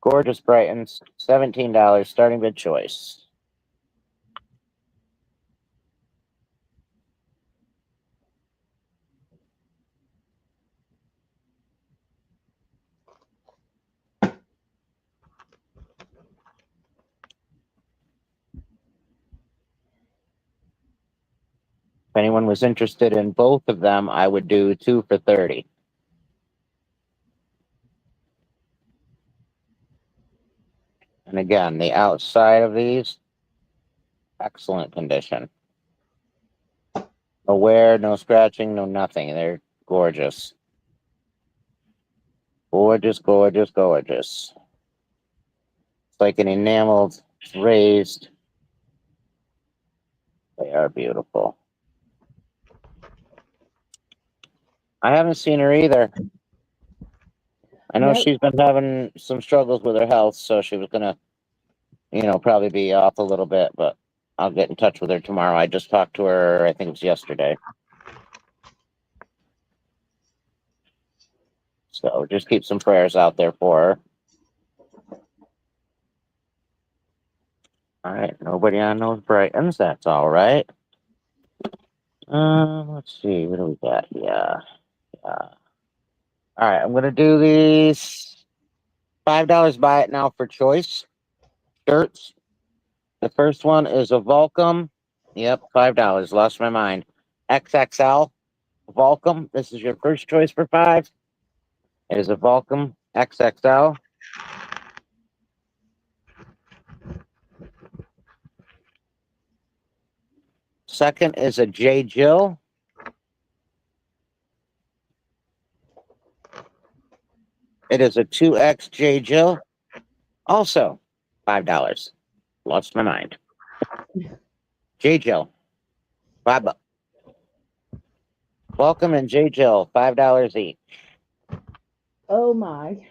Gorgeous Brightons, $17, starting bid choice. If anyone was interested in both of them, I would do 2 for $30. And again, the outside of these, excellent condition. No wear, no scratching, no nothing. They're gorgeous. Gorgeous, gorgeous, gorgeous. It's like an enameled raised. They are beautiful. I haven't seen her either. I know she's been having some struggles with her health, so she was gonna, probably be off a little bit, but I'll get in touch with her tomorrow. I just talked to her, I think it was yesterday. So just keep some prayers out there for her. All right, nobody on those Brightons. That's all right. Let's see, what do we got here? All right, I'm gonna do these $5 buy it now for choice shirts. The first one is a Volcom. Yep, $5. Lost my mind. XXL Volcom. This is your first choice for $5. It is a Volcom XXL. Second is a J. Jill. It is a 2X J. Jill. Also, $5. Lost my mind. J. Jill. $5. Welcome and J. Jill. $5 each. Oh my.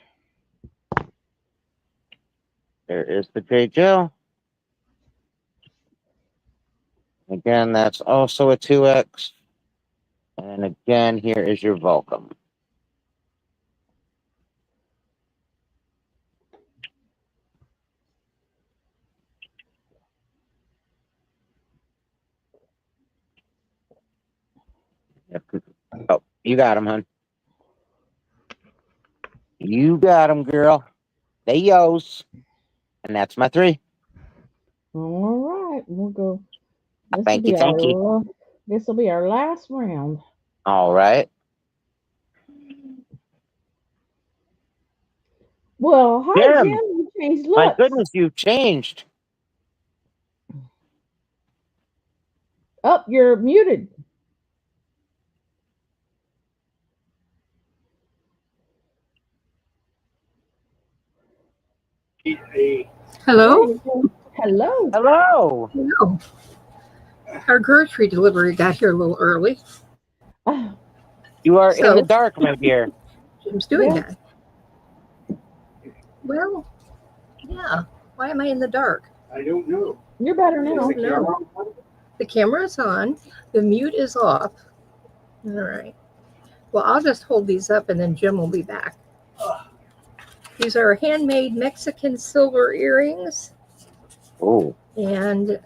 There is the J. Jill. Again, that's also a 2X. And again, here is your Volcom. Oh, you got him, hon. You got him, girl. They yo's. And that's my 3. All right, we'll go. Thank you. This will be our last round. All right. Well, hi, Jim. Jim. You changed looks. My goodness, you've changed. Oh, you're muted. Hello? Hello. Hello. Hello. Our grocery delivery got here a little early. You are in So- the dark, my dear. Jim's doing Yeah. that. Well, yeah. Why am I in the dark? I don't know. You're better now. No. The camera's on. The mute is off. All right. Well, I'll just hold these up and then Jim will be back. These are handmade Mexican silver earrings Oh, and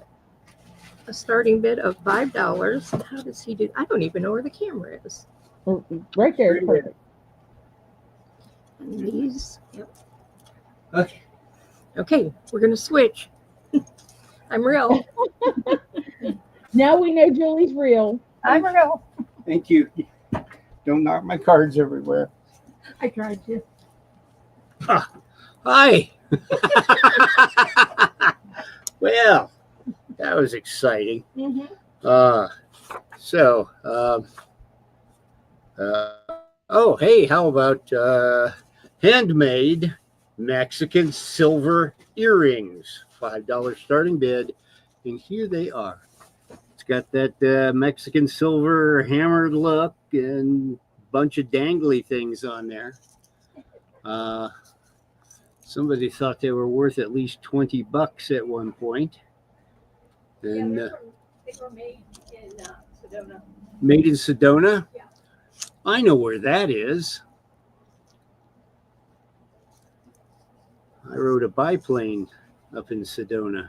a starting bid of $5. How does he do? I don't even know where the camera is. Right there. It's perfect. And these. Yep. Okay. Okay, we're gonna switch. I'm real. Now we know Julie's real. I'm real. Thank you. Don't knock my cards everywhere. I tried to. Hi. Well, that was exciting. Mm-hmm. Oh, hey, how about handmade Mexican silver earrings? $5 starting bid. And here they are. It's got that Mexican silver hammered look and bunch of dangly things on there. Somebody thought they were worth at least $20 at one point. And they were made in Sedona. made in Sedona? Yeah. I know where that is. I rode a biplane up in Sedona.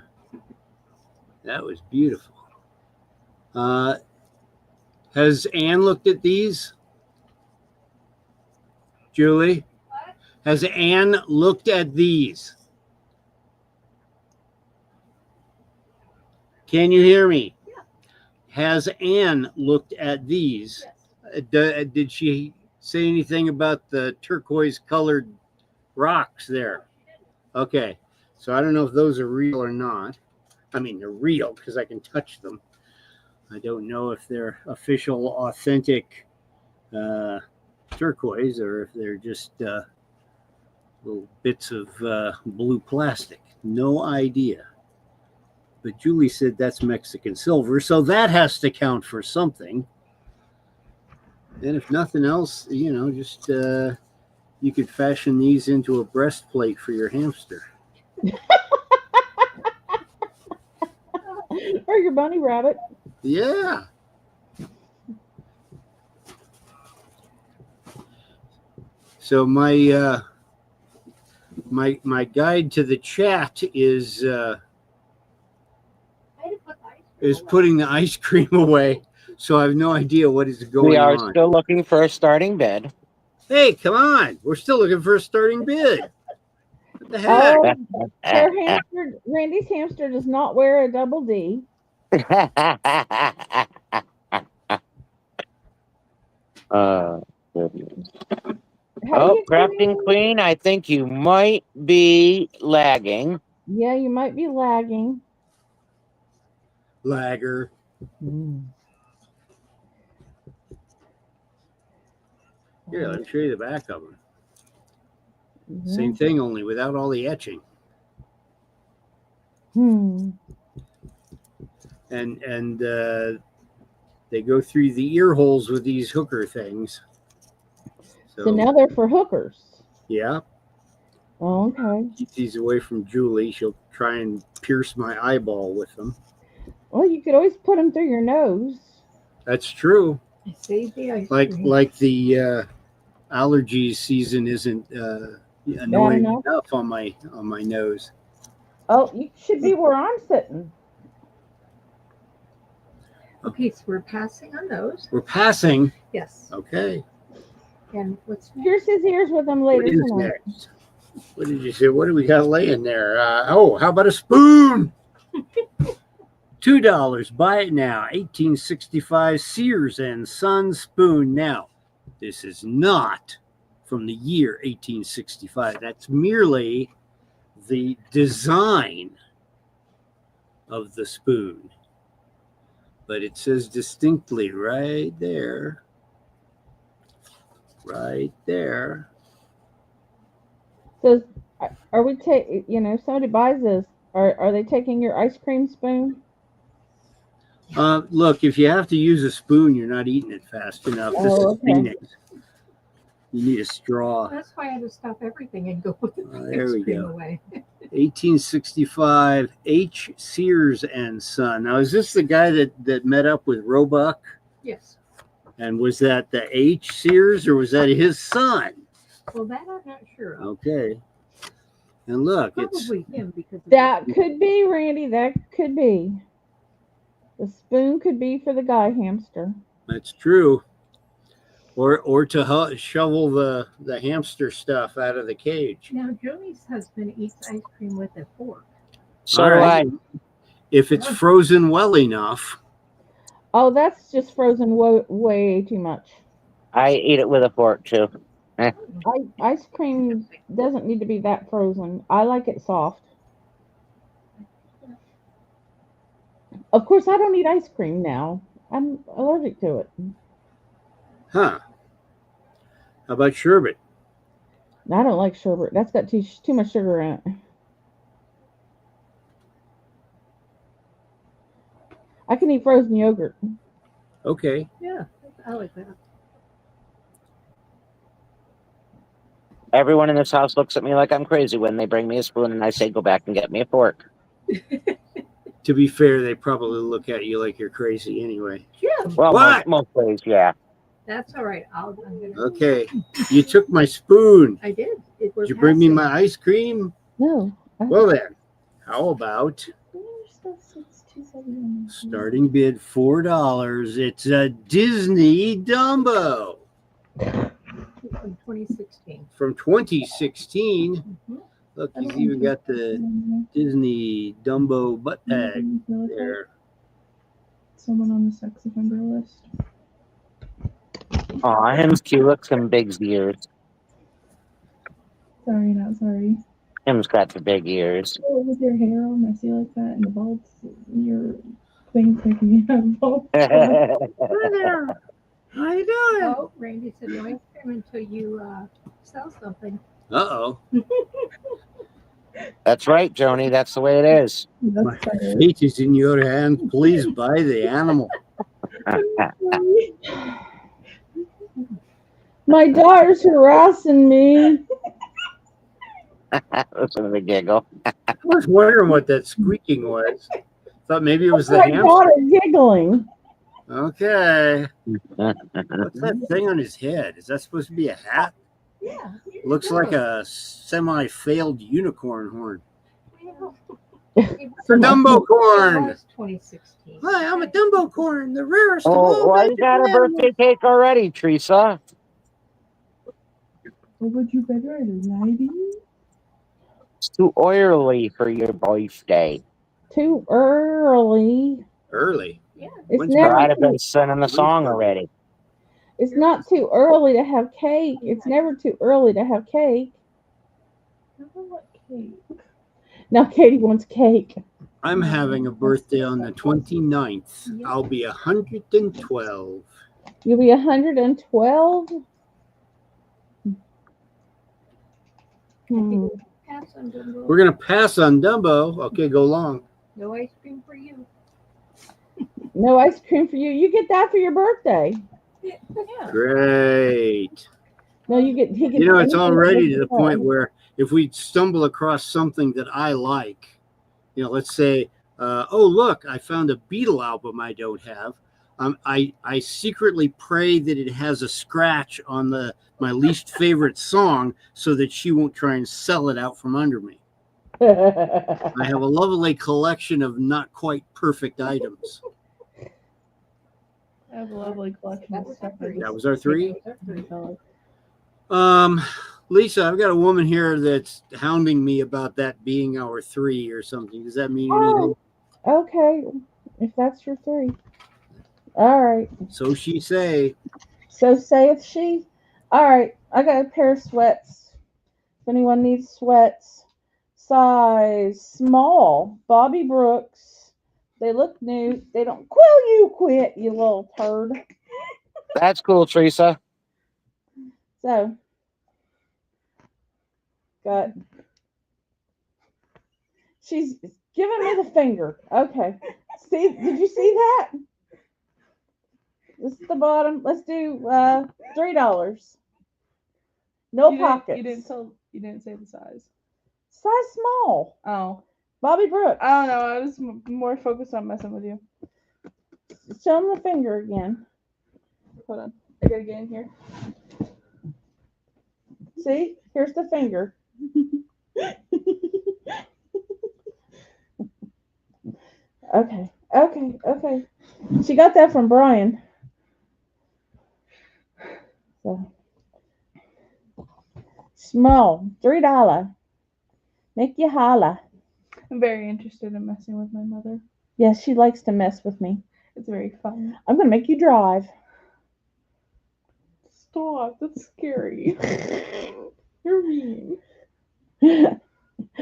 That was beautiful. Has Anne looked at these? Julie? What? Has Anne looked at these? Can you hear me? Yeah. Has Anne looked at these? Yes. Did she say anything about the turquoise colored rocks there? Okay. So I don't know if those are real or not. I mean, they're real because I can touch them. I don't know if they're official, authentic turquoise or if they're just little bits of blue plastic. No idea. But Julie said that's Mexican silver, so that has to count for something. And if nothing else, you know, just you could fashion these into a breastplate for your hamster. Or your bunny rabbit. Yeah. So my guide to the chat is putting the ice cream away. So I have no idea what is going we are on. still looking for a starting bid. Hey, come on. We're still looking for a starting bid. What the heck? Oh, their hamster, Randy's hamster does not wear a double D. Goodness. How Oh, do you crafting queen, I think you might be lagging. Yeah, you might be lagging. Lagger. Here, let me show you the back of them. Same thing, only without all the etching. And they go through the ear holes with these hooker things. So now they're for hookers. Yeah. Oh, okay. Keep these away from Julie. She'll try and pierce my eyeball with them. Well, you could always put them through your nose. That's true. I saved the ice Like cream. the allergies season isn't annoying enough on my nose. Oh, you should be where I'm sitting. Okay, so we're passing on those. We're passing. Yes. Okay. And what's next? Pierce his ears with them later What is tonight. next? What did you say? What do we got laying there? How about a spoon? $2. Buy it now. 1865 Sears and Son spoon. Now, this is not from the year 1865. That's merely the design of the spoon. But it says distinctly right there. Right there. So, are we taking? Somebody buys this. Are they taking your ice cream spoon? Look, if you have to use a spoon, you're not eating it fast enough. This Oh, is okay. Phoenix. You need a straw. That's why I had to stop everything and go put the There ice we cream go. away. 1865, H. Sears and Son. Now, is this the guy that met up with Roebuck? Yes. And was that the H. Sears or was that his son? Well, that I'm not sure of. Okay. And look, it's Probably him because of That could be, Randy. That could be. The spoon could be for the guy hamster. that's true. Or to shovel the hamster stuff out of the cage. Now, Joni's husband eats ice cream with a fork. So All do right. I. If it's frozen well enough. Oh, that's just frozen way too much. I eat it with a fork too. Ice cream doesn't need to be that frozen. I like it soft. Of course, I don't eat ice cream now. I'm allergic to it. Huh. How about sherbet? I don't like sherbet. That's got too much sugar in it. I can eat frozen yogurt. Okay. Yeah, I like that. Everyone in this house looks at me like I'm crazy when they bring me a spoon and I say, go back and get me a fork. To be fair, they probably look at you like you're crazy anyway. Yeah, Well, What? most days, yeah. that's all right. I'm gonna. Okay. You took my spoon. I did. Did you bring me my ice cream? No. Well then, how about starting bid $4? It's a Disney Dumbo From 2016. from 2016. Mm-hmm. Look, he's even got the Disney Dumbo butt tag there. Someone on the sex offender list. Aw, him's cute. Looks him big ears. Sorry, not sorry. Him's got the big ears. Oh, with your hair all messy like that and the bulbs, your thing's making me have bulbs. Hi there. How you doing? Oh, Randy said no ice cream until you sell something. Uh-oh. That's right, Joni. That's the way it is. My fate is in your hands. Please buy the animal. My daughter's harassing me. Listen to the giggle. I was wondering what that squeaking was. Thought maybe it was the My hamster. daughter giggling. Okay. What's that thing on his head? Is that supposed to be a hat? Yeah. Looks like a semi-failed unicorn horn. It's a Dumbo corn. 2016. Hi, I'm a Dumbo corn, the rarest of Oh, all. well, you got a birthday cake already, Teresa. What would you better lady? It's too early for your birthday. Too early. Early. Yeah. It's When's never. I'd have been singing the song already. It's not too early to have cake. It's never too early to have cake. I don't want cake. Now Katie wants cake. I'm having a birthday on the 29th. I'll be 112. You'll be 112. Pass on Dumbo. We're going to pass on Dumbo. Okay, go long. No ice cream for you. No ice cream for you. You get that for your birthday. Yeah. Great. No, you get. He gets You know, it's anything already that to the you point want. where if we stumble across something that I like, you know, let's say, oh, look, I found a Beatle album I don't have. I secretly pray that it has a scratch on my least favorite song so that she won't try and sell it out from under me. I have a lovely collection of not quite perfect items. I have a lovely collection of stuff. That was our three. Oh, Lisa, I've got a woman here that's hounding me about that being our three or something. Does that mean anything? Okay, if that's your three. All right. So she say. So saith she. All right. I got a pair of sweats. If anyone needs sweats, size small. Bobby Brooks. They look new. They don't quit, you little turd. That's cool, Teresa. So, she's giving me the finger. Okay. See, did you see that? This is the bottom. Let's do $3. No pockets. You didn't say the size. Size small. Oh. Bobby Brooks. I don't know. I was more focused on messing with you. Show him the finger again. Hold on. I gotta get in here. See? Here's the finger. Okay. She got that from Brian. So small, $3. Make you holla. I'm very interested in messing with my mother. Yes, she likes to mess with me. It's very fun. I'm gonna make you drive. Stop. That's scary. You're mean. I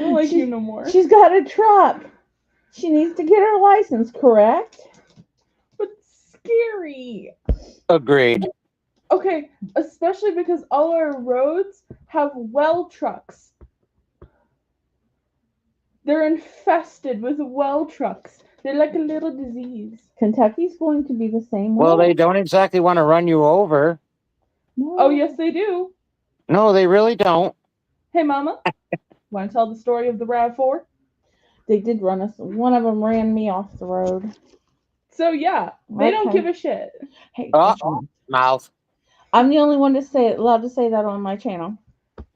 I don't like you no more. She's got a truck. She needs to get her license, correct? But scary. Agreed. Okay, especially because all our roads have well trucks. They're infested with well trucks. They're like a little disease. Kentucky's going to be the same way. Well, they don't exactly want to run you over. No. Oh, yes, they do. No, they really don't. Hey, Mama. Want to tell the story of the RAV4? They did run us. One of them ran me off the road. So, yeah, they don't Okay. give a shit. Hey, Mouth. I'm the only one allowed to say that on my channel.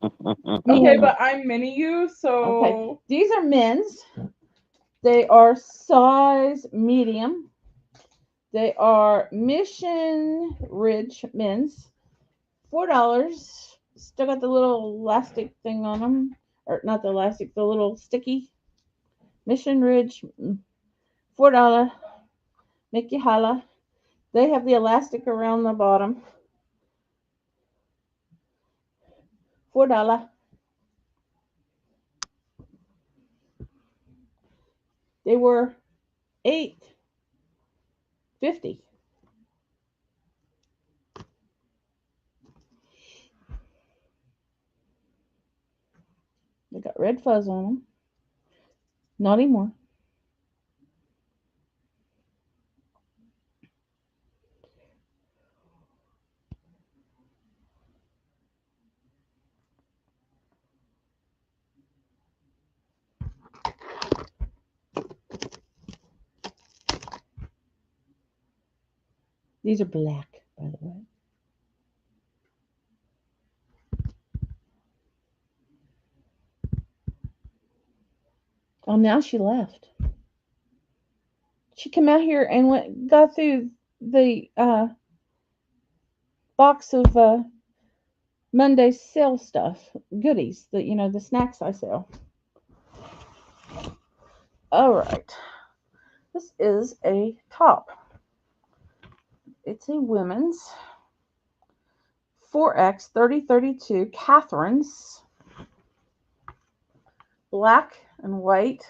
Okay, but I'm mini you, so... Okay. These are men's. They are size medium. They are Mission Ridge men's. $4. Still got the little elastic thing on them. Or not the elastic, the little sticky. Mission Ridge. $4. Make you holla. They have the elastic around the bottom. $4. They were $8.50. They got red fuzz on them. Not anymore. These are black, by the way. Oh, now she left. She came out here and got through the box of Monday sale stuff, goodies, the snacks I sell. All right. This is a top. It's a women's 4X 3032 Catherine's. Black and white.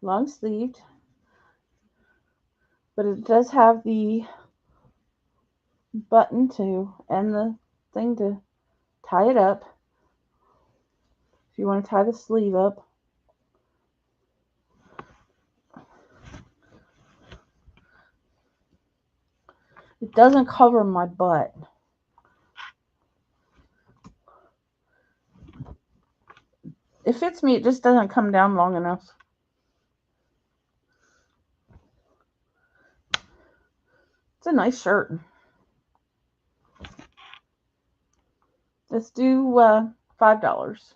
Long sleeved. But it does have the button too and the thing to tie it up. If you want to tie the sleeve up. It doesn't cover my butt. It fits me, it just doesn't come down long enough. It's a nice shirt. Let's do $5.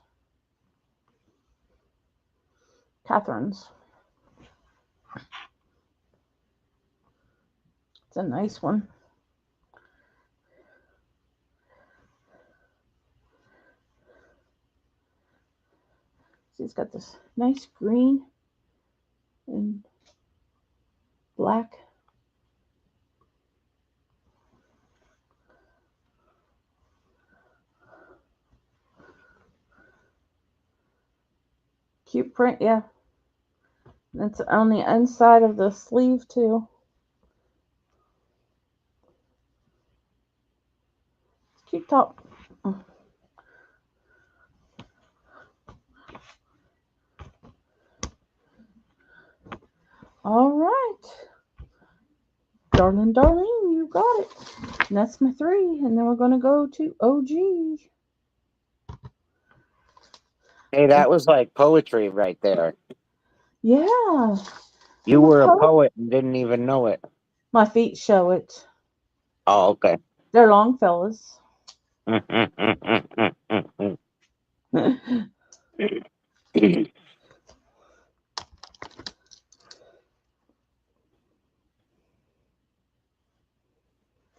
Catherine's. It's a nice one. See, it's got this nice green and black. Cute print, yeah. It's on the inside of the sleeve too. Cute top. All right. Darling, you got it. And that's my 3. And then we're going to go to OG. Hey, that was like poetry right there. Yeah. You were a poet and didn't even know it. My feet show it. Oh, okay. They're long fellas.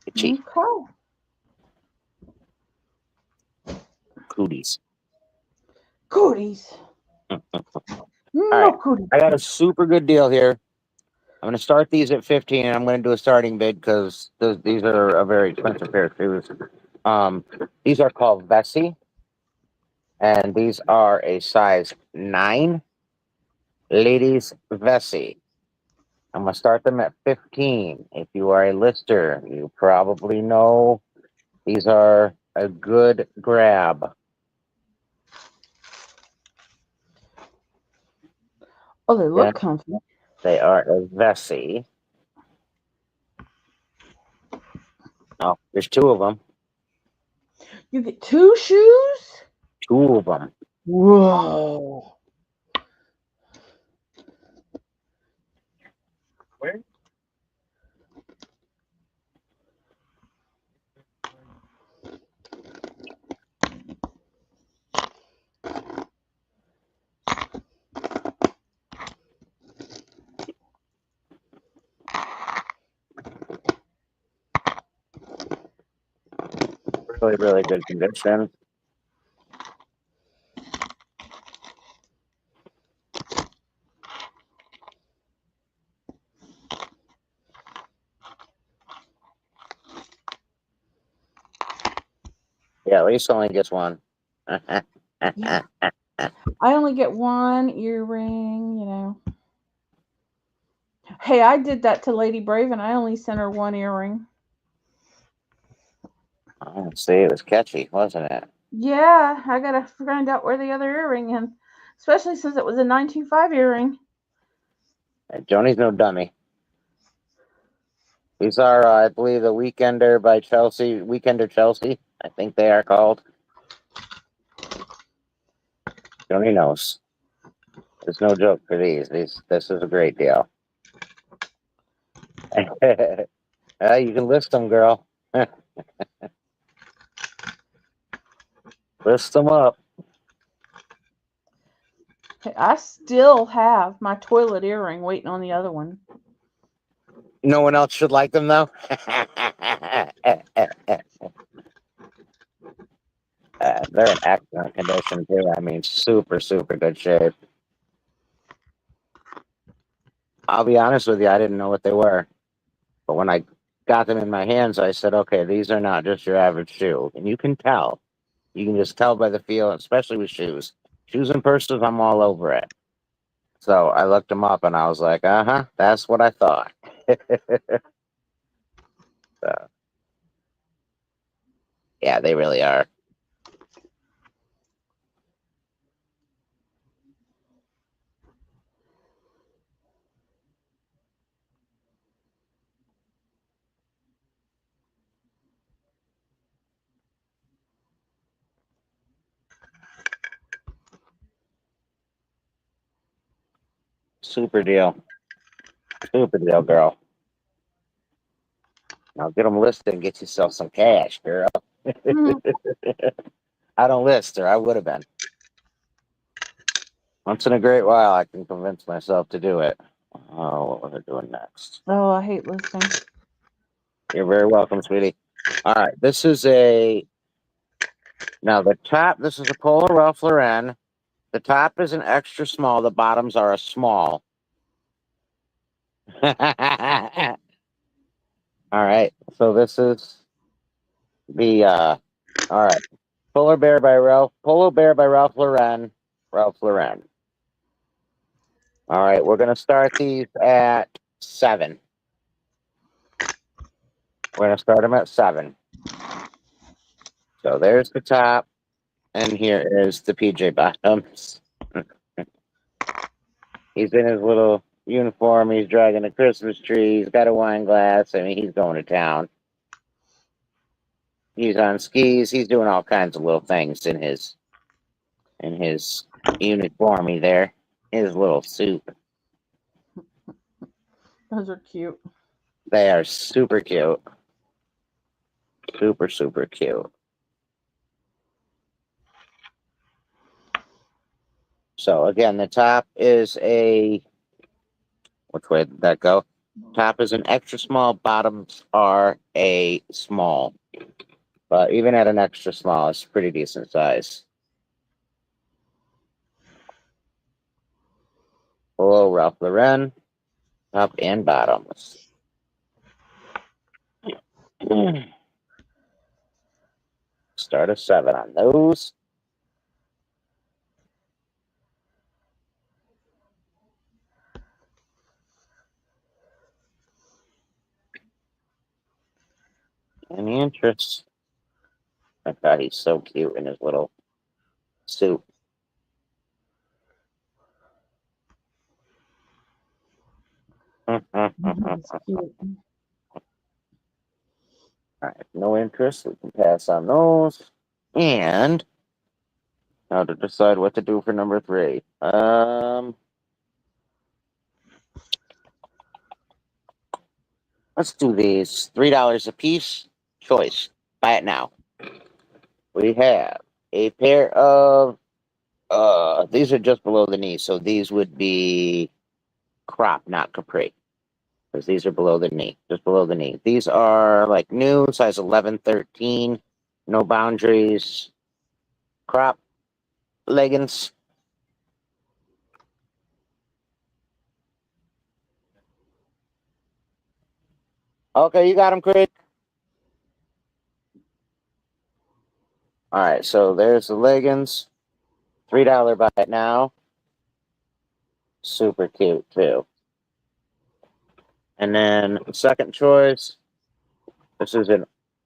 Itchy. Okay. Cooties. Cooties. All No right. cooties. I got a super good deal here. I'm going to start these at 15, and I'm going to do a starting bid because these are a very expensive pair of shoes. These are called Vessi, and these are a size 9. Ladies Vessi. I'm going to start them at 15. If you are a lister, you probably know these are a good grab. Oh, they look Yeah. comfy. They are a Vessi. Oh, there's 2 of them. You get 2 shoes? 2 of them. Whoa. Where? Really, really good condition. Yeah, at least only gets one. Yeah. I only get 1 earring, you know. Hey, I did that to Lady Brave and I only sent her 1 earring. Oh, see, it was catchy, wasn't it? Yeah, I gotta find out where the other earring is, especially since it was a 925 earring. Joni's no dummy. These are, I believe, the Weekender by Chelsea. Weekender Chelsea, I think they are called. Joni knows. There's no joke for these. This is a great deal. You can list them, girl. List them up. Hey, I still have my toilet earring waiting on the other one. No one else should like them, though. They're in excellent condition, too. I mean, super, super good shape. I'll be honest with you, I didn't know what they were. But when I got them in my hands, I said, okay, these are not just your average shoe. And you can tell. You can just tell by the feel, especially with shoes. Shoes and purses, I'm all over it. So I looked them up and I was like, uh-huh, that's what I thought. So, yeah, they really are. Super deal. Super deal, girl. Now get them listed and get yourself some cash, girl. I don't list her. I would have been. Once in a great while, I can convince myself to do it. Oh, what are we doing next? Oh, I hate listing. You're very welcome, sweetie. All right, this is a... Now, the top, this is a Polo Ralph Lauren. The top is an extra small. The bottoms are a small. All right, so this is the... all right. Polo Bear by Ralph Lauren. Ralph Lauren. All right, we're going to start these at 7. We're going to start them at 7. So there's the top, and here is the PJ bottoms. He's in his little uniform. He's dragging a Christmas tree. He's got a wine glass. I mean, he's going to town. He's on skis. He's doing all kinds of little things in his uniformy there. His little suit. Those are cute. They are super cute. Super, super cute. So again, the top is a, which way did that go? Top is an extra small, bottoms are a small. But even at an extra small, it's pretty decent size. Below Ralph Lauren, top and bottoms. Start of 7 on those. Any interest? I thought he's so cute in his little suit. That's cute. All right, no interest. We can pass on those. And now to decide what to do for number 3. Let's do these. $3 a piece. Choice. Buy it now. We have a pair of these are just below the knee, so these would be crop, not capri. Because these are below the knee, just below the knee. These are like new, size 11, 13, no boundaries, crop leggings. Okay, you got them, Craig. All right, so there's the leggings. $3 buy it now. Super cute too. And then second choice. This is an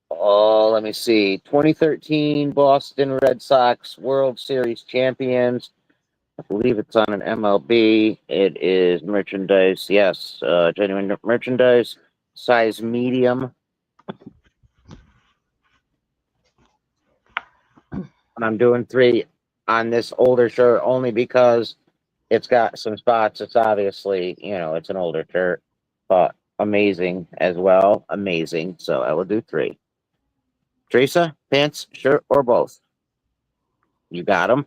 let me see, 2013 Boston Red Sox World Series champions. I believe it's on an MLB. It is merchandise. Yes, genuine merchandise. Size medium. And I'm doing 3 on this older shirt only because it's got some spots. It's obviously, it's an older shirt, but amazing as well. Amazing. So I will do 3. Teresa, pants, shirt, or both? You got them.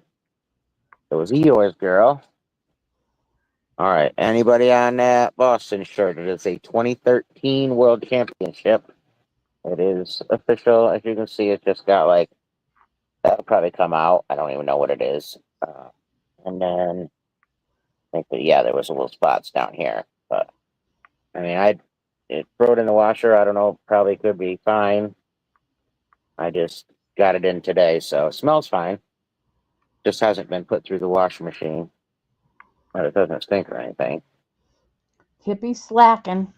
Those are yours, girl. All right. Anybody on that Boston shirt? It is a 2013 World Championship. It is official. As you can see, it just got that'll probably come out. I don't even know what it is. And then I think that, there was a little spots down here. But I mean, it throw it in the washer. I don't know. Probably could be fine. I just got it in today, so it smells fine. Just hasn't been put through the washing machine. But it doesn't stink or anything. Hippie slacking.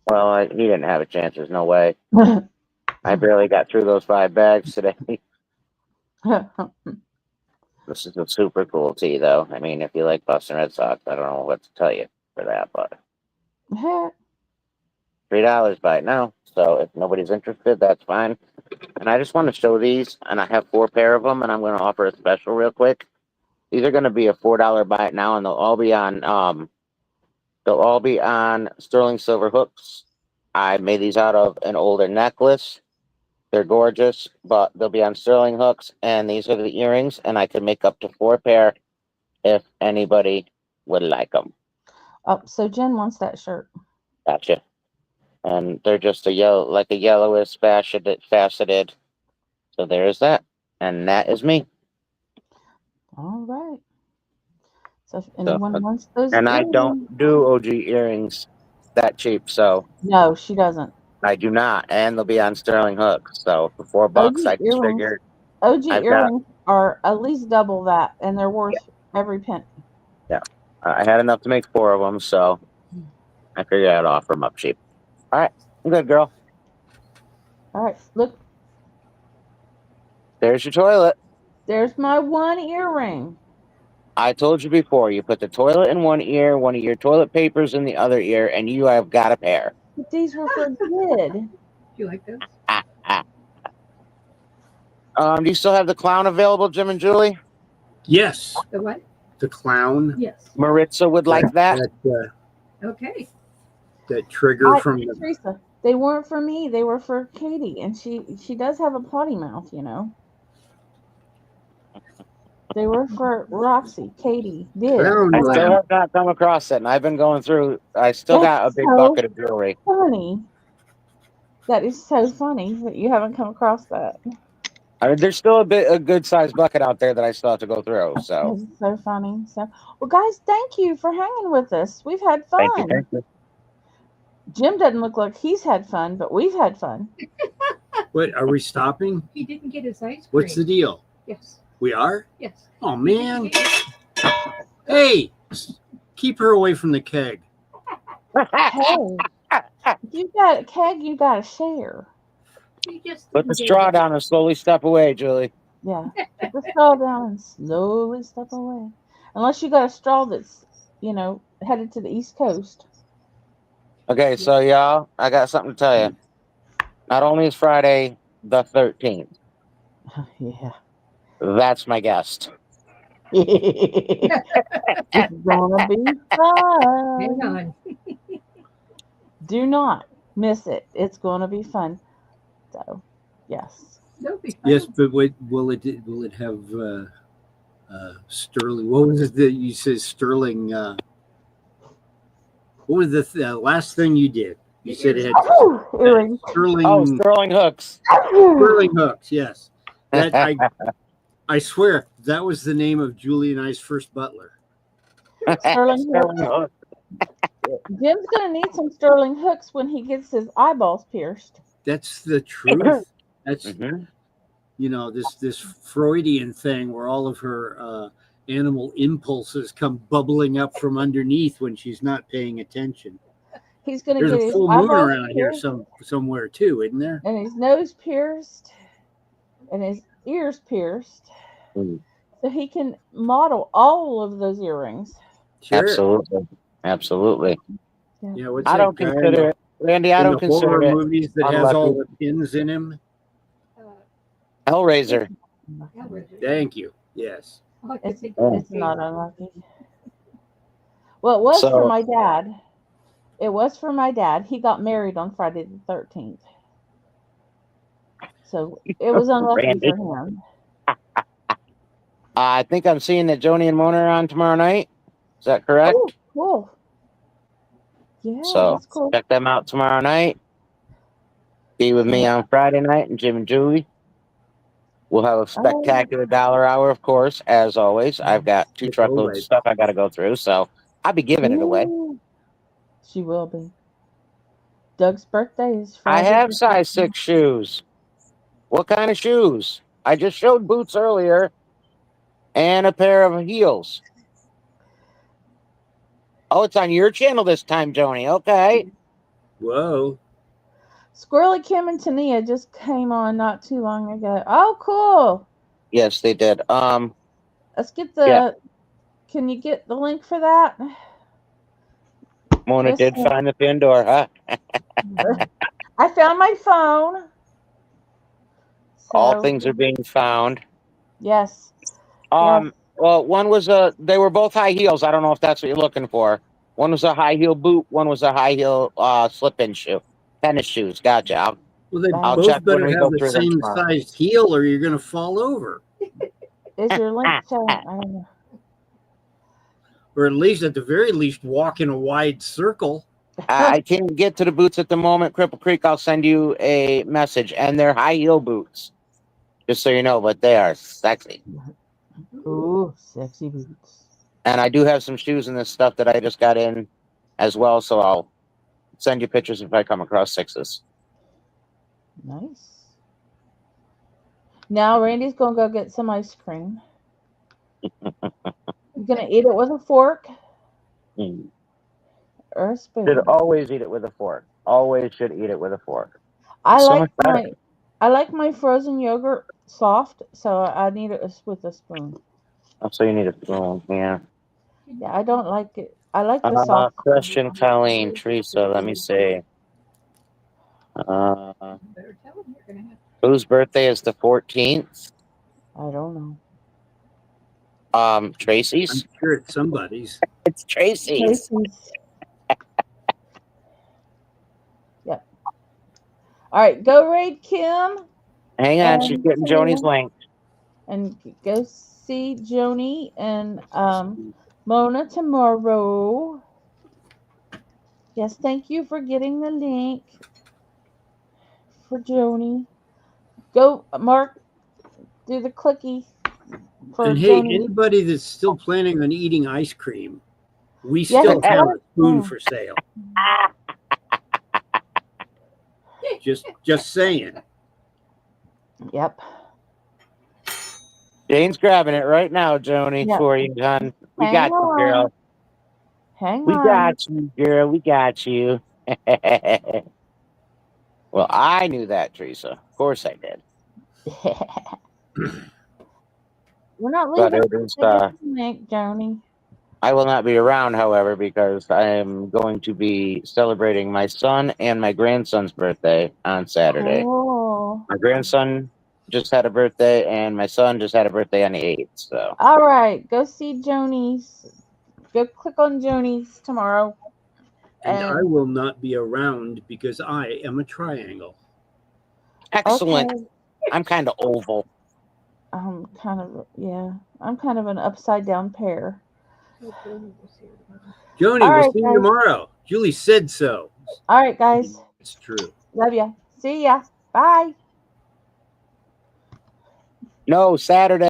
Well, he didn't have a chance. There's no way. I barely got through those 5 bags today. This is a super cool tee, though. I mean, if you like Boston Red Sox, I don't know what to tell you for that, but $3 buy it now. So if nobody's interested, that's fine. And I just want to show these, and I have 4 pair of them, and I'm going to offer a special real quick. These are going to be a $4 buy it now, and they'll all be on sterling silver hooks. I made these out of an older necklace. They're gorgeous, but they'll be on sterling hooks, and these are the earrings, and I can make up to 4 pair if anybody would like them. Oh, so Jen wants that shirt. Gotcha. And they're just a yellowish faceted. So there's that. And that is me. All right. So if anyone wants those And earrings, I don't do OG earrings that cheap, so no, she doesn't. I do not. And they'll be on sterling hooks. So for $4, I just figured OG earrings are at least double that, and they're worth every penny. Yeah. I had enough to make 4 of them, so I figured I'd offer them up cheap. All right. I'm good, girl. All right, look, There's your toilet. there's my one earring. I told you before, you put the toilet in one ear, one of your toilet papers in the other ear, and you have got a pair. But these were for good. Do you like those? Do you still have the clown available, Jim and Julie? Yes, The what? the clown. Yes. Maritza would like that. Okay. That trigger from the. Teresa, they weren't for me. They were for Katie, and she does have a potty mouth, you know. They were for Roxy. Katie did. Clown I still lamp. have not come across it, and I've been going through. I still got a That's big so bucket of jewelry. Funny. That is so funny that you haven't come across that. I mean, there's still a good sized bucket out there that I still have to go through. So It's so funny. So, well, guys, thank you for hanging with us. We've had fun. thank you. Jim doesn't look like he's had fun, but we've had fun. What are we stopping? He didn't get his ice cream. What's the deal? Yes. We are? Yes. Oh man. Hey, keep her away from the keg. Hey, if you got a keg, you got to share. He just Put the didn't straw get it. down and slowly step away, Julie. Yeah, put the straw down and slowly step away. Unless you got a straw that's, headed to the East Coast. Okay, so y'all, I got something to tell you. Not only is Friday the 13th, Yeah. that's my guest. It's gonna be Hang fun. on. Do not miss it. It's gonna be fun. So, yes. That'll be fun. Yes, but wait, will it have Sterling? What was it that you said Sterling? What was the last thing you did? You said it had Earrings. Sterling. Oh, Sterling hooks. Sterling hooks. Yes, that I swear that was the name of Julie and I's first butler. Sterling Sterling hooks. hooks. Jim's gonna need some sterling hooks when he gets his eyeballs pierced. That's the truth. That's Mhm. this Freudian thing where all of her animal impulses come bubbling up from underneath when she's not paying attention. He's gonna There's get a his full moon eyeballs around here pierced somewhere too, isn't there? and his nose pierced and his ears pierced, Mm. so he can model all of those earrings. Sure. Absolutely. Yeah, what's I that don't guy consider it, Randy. I in don't the horror consider it movies that has all unlucky. the pins in him? Hellraiser. Thank you. Yes. It's not unlucky. Well, it was for my dad. It was for my dad. He got married on Friday the 13th. So it was unlucky Randy. for him. I think I'm seeing that Joni and Mona are on tomorrow night. Is that correct? Oh, cool. Yeah, So that's cool. check them out tomorrow night. Be with me on Friday night and Jim and Julie. We'll have a spectacular dollar hour, of course, as always. I've got 2 truckloads of stuff I got to go through, so I'll be giving it away. Ooh, she will be. Doug's birthday is I Friday. have size 6 shoes. What kind of shoes? I just showed boots earlier and a pair of heels. Oh, it's on your channel this time, Joni. Okay. Whoa. Squirrely Kim and Tania just came on not too long ago. Oh, cool. Yes, they did. Let's get the. Yeah. Can you get the link for that? Mona Yes, did ma'am. find the pin door, huh? I found my phone. All So, things are being found. Yes. Well, one was they were both high heels. I don't know if that's what you're looking for. One was a high heel boot. One was a high heel slip-in shoe. Tennis shoes. Gotcha. Well, they I'll both check when better we have go the through them same tomorrow. sized heel, or you're going to fall over, Is your link showing? I don't know. or at the very least, walk in a wide circle. I can't get to the boots at the moment. Cripple Creek, I'll send you a message. And they're high heel boots. Just so you know, but they are sexy. Ooh, sexy boots. And I do have some shoes and this stuff that I just got in as well. So I'll send you pictures if I come across 6s. Nice. Now Randy's gonna go get some ice cream. He's gonna eat it with a fork or a spoon. Should always eat it with a fork. Always should eat it with a fork. I So like much better. I like my frozen yogurt soft, so I need it with a spoon. So you need a phone, yeah. Yeah, I don't like it. I like the soft. Question, Colleen, Teresa, let me see. Whose birthday is the 14th? I don't know. Tracy's? I'm sure it's somebody's. It's Tracy's. Yep. All right, go raid Kim Hang on, she's getting Joni's link. and go see Joni and Mona tomorrow. Yes, thank you for getting the link for Joni. Go, Mark, do the clicky for And hey, Joni. anybody that's still planning on eating ice cream, we Yes, still let have us a spoon know. for sale. Just saying. Yep. Jane's grabbing it right now, Joni, Yep. for you, hon. We Hang got you, on. girl. Hang We on. got you, girl. We got you. Well, I knew that, Teresa. Of course I did. We're not But leaving it is, the link, Joni. I will not be around, however, because I am going to be celebrating my son and my grandson's birthday on Saturday. Cool. My grandson just had a birthday, and my son just had a birthday on the 8th. So, All right, go see Joni's. Go click on Joni's tomorrow. And I will not be around because I am a triangle. excellent. Okay. I'm kind of oval. I'm kind of an upside down pear. Joni, All we'll right, see you guys. tomorrow. Julie said so. All right, guys. It's true. Love ya. See ya. Bye. No, Saturday.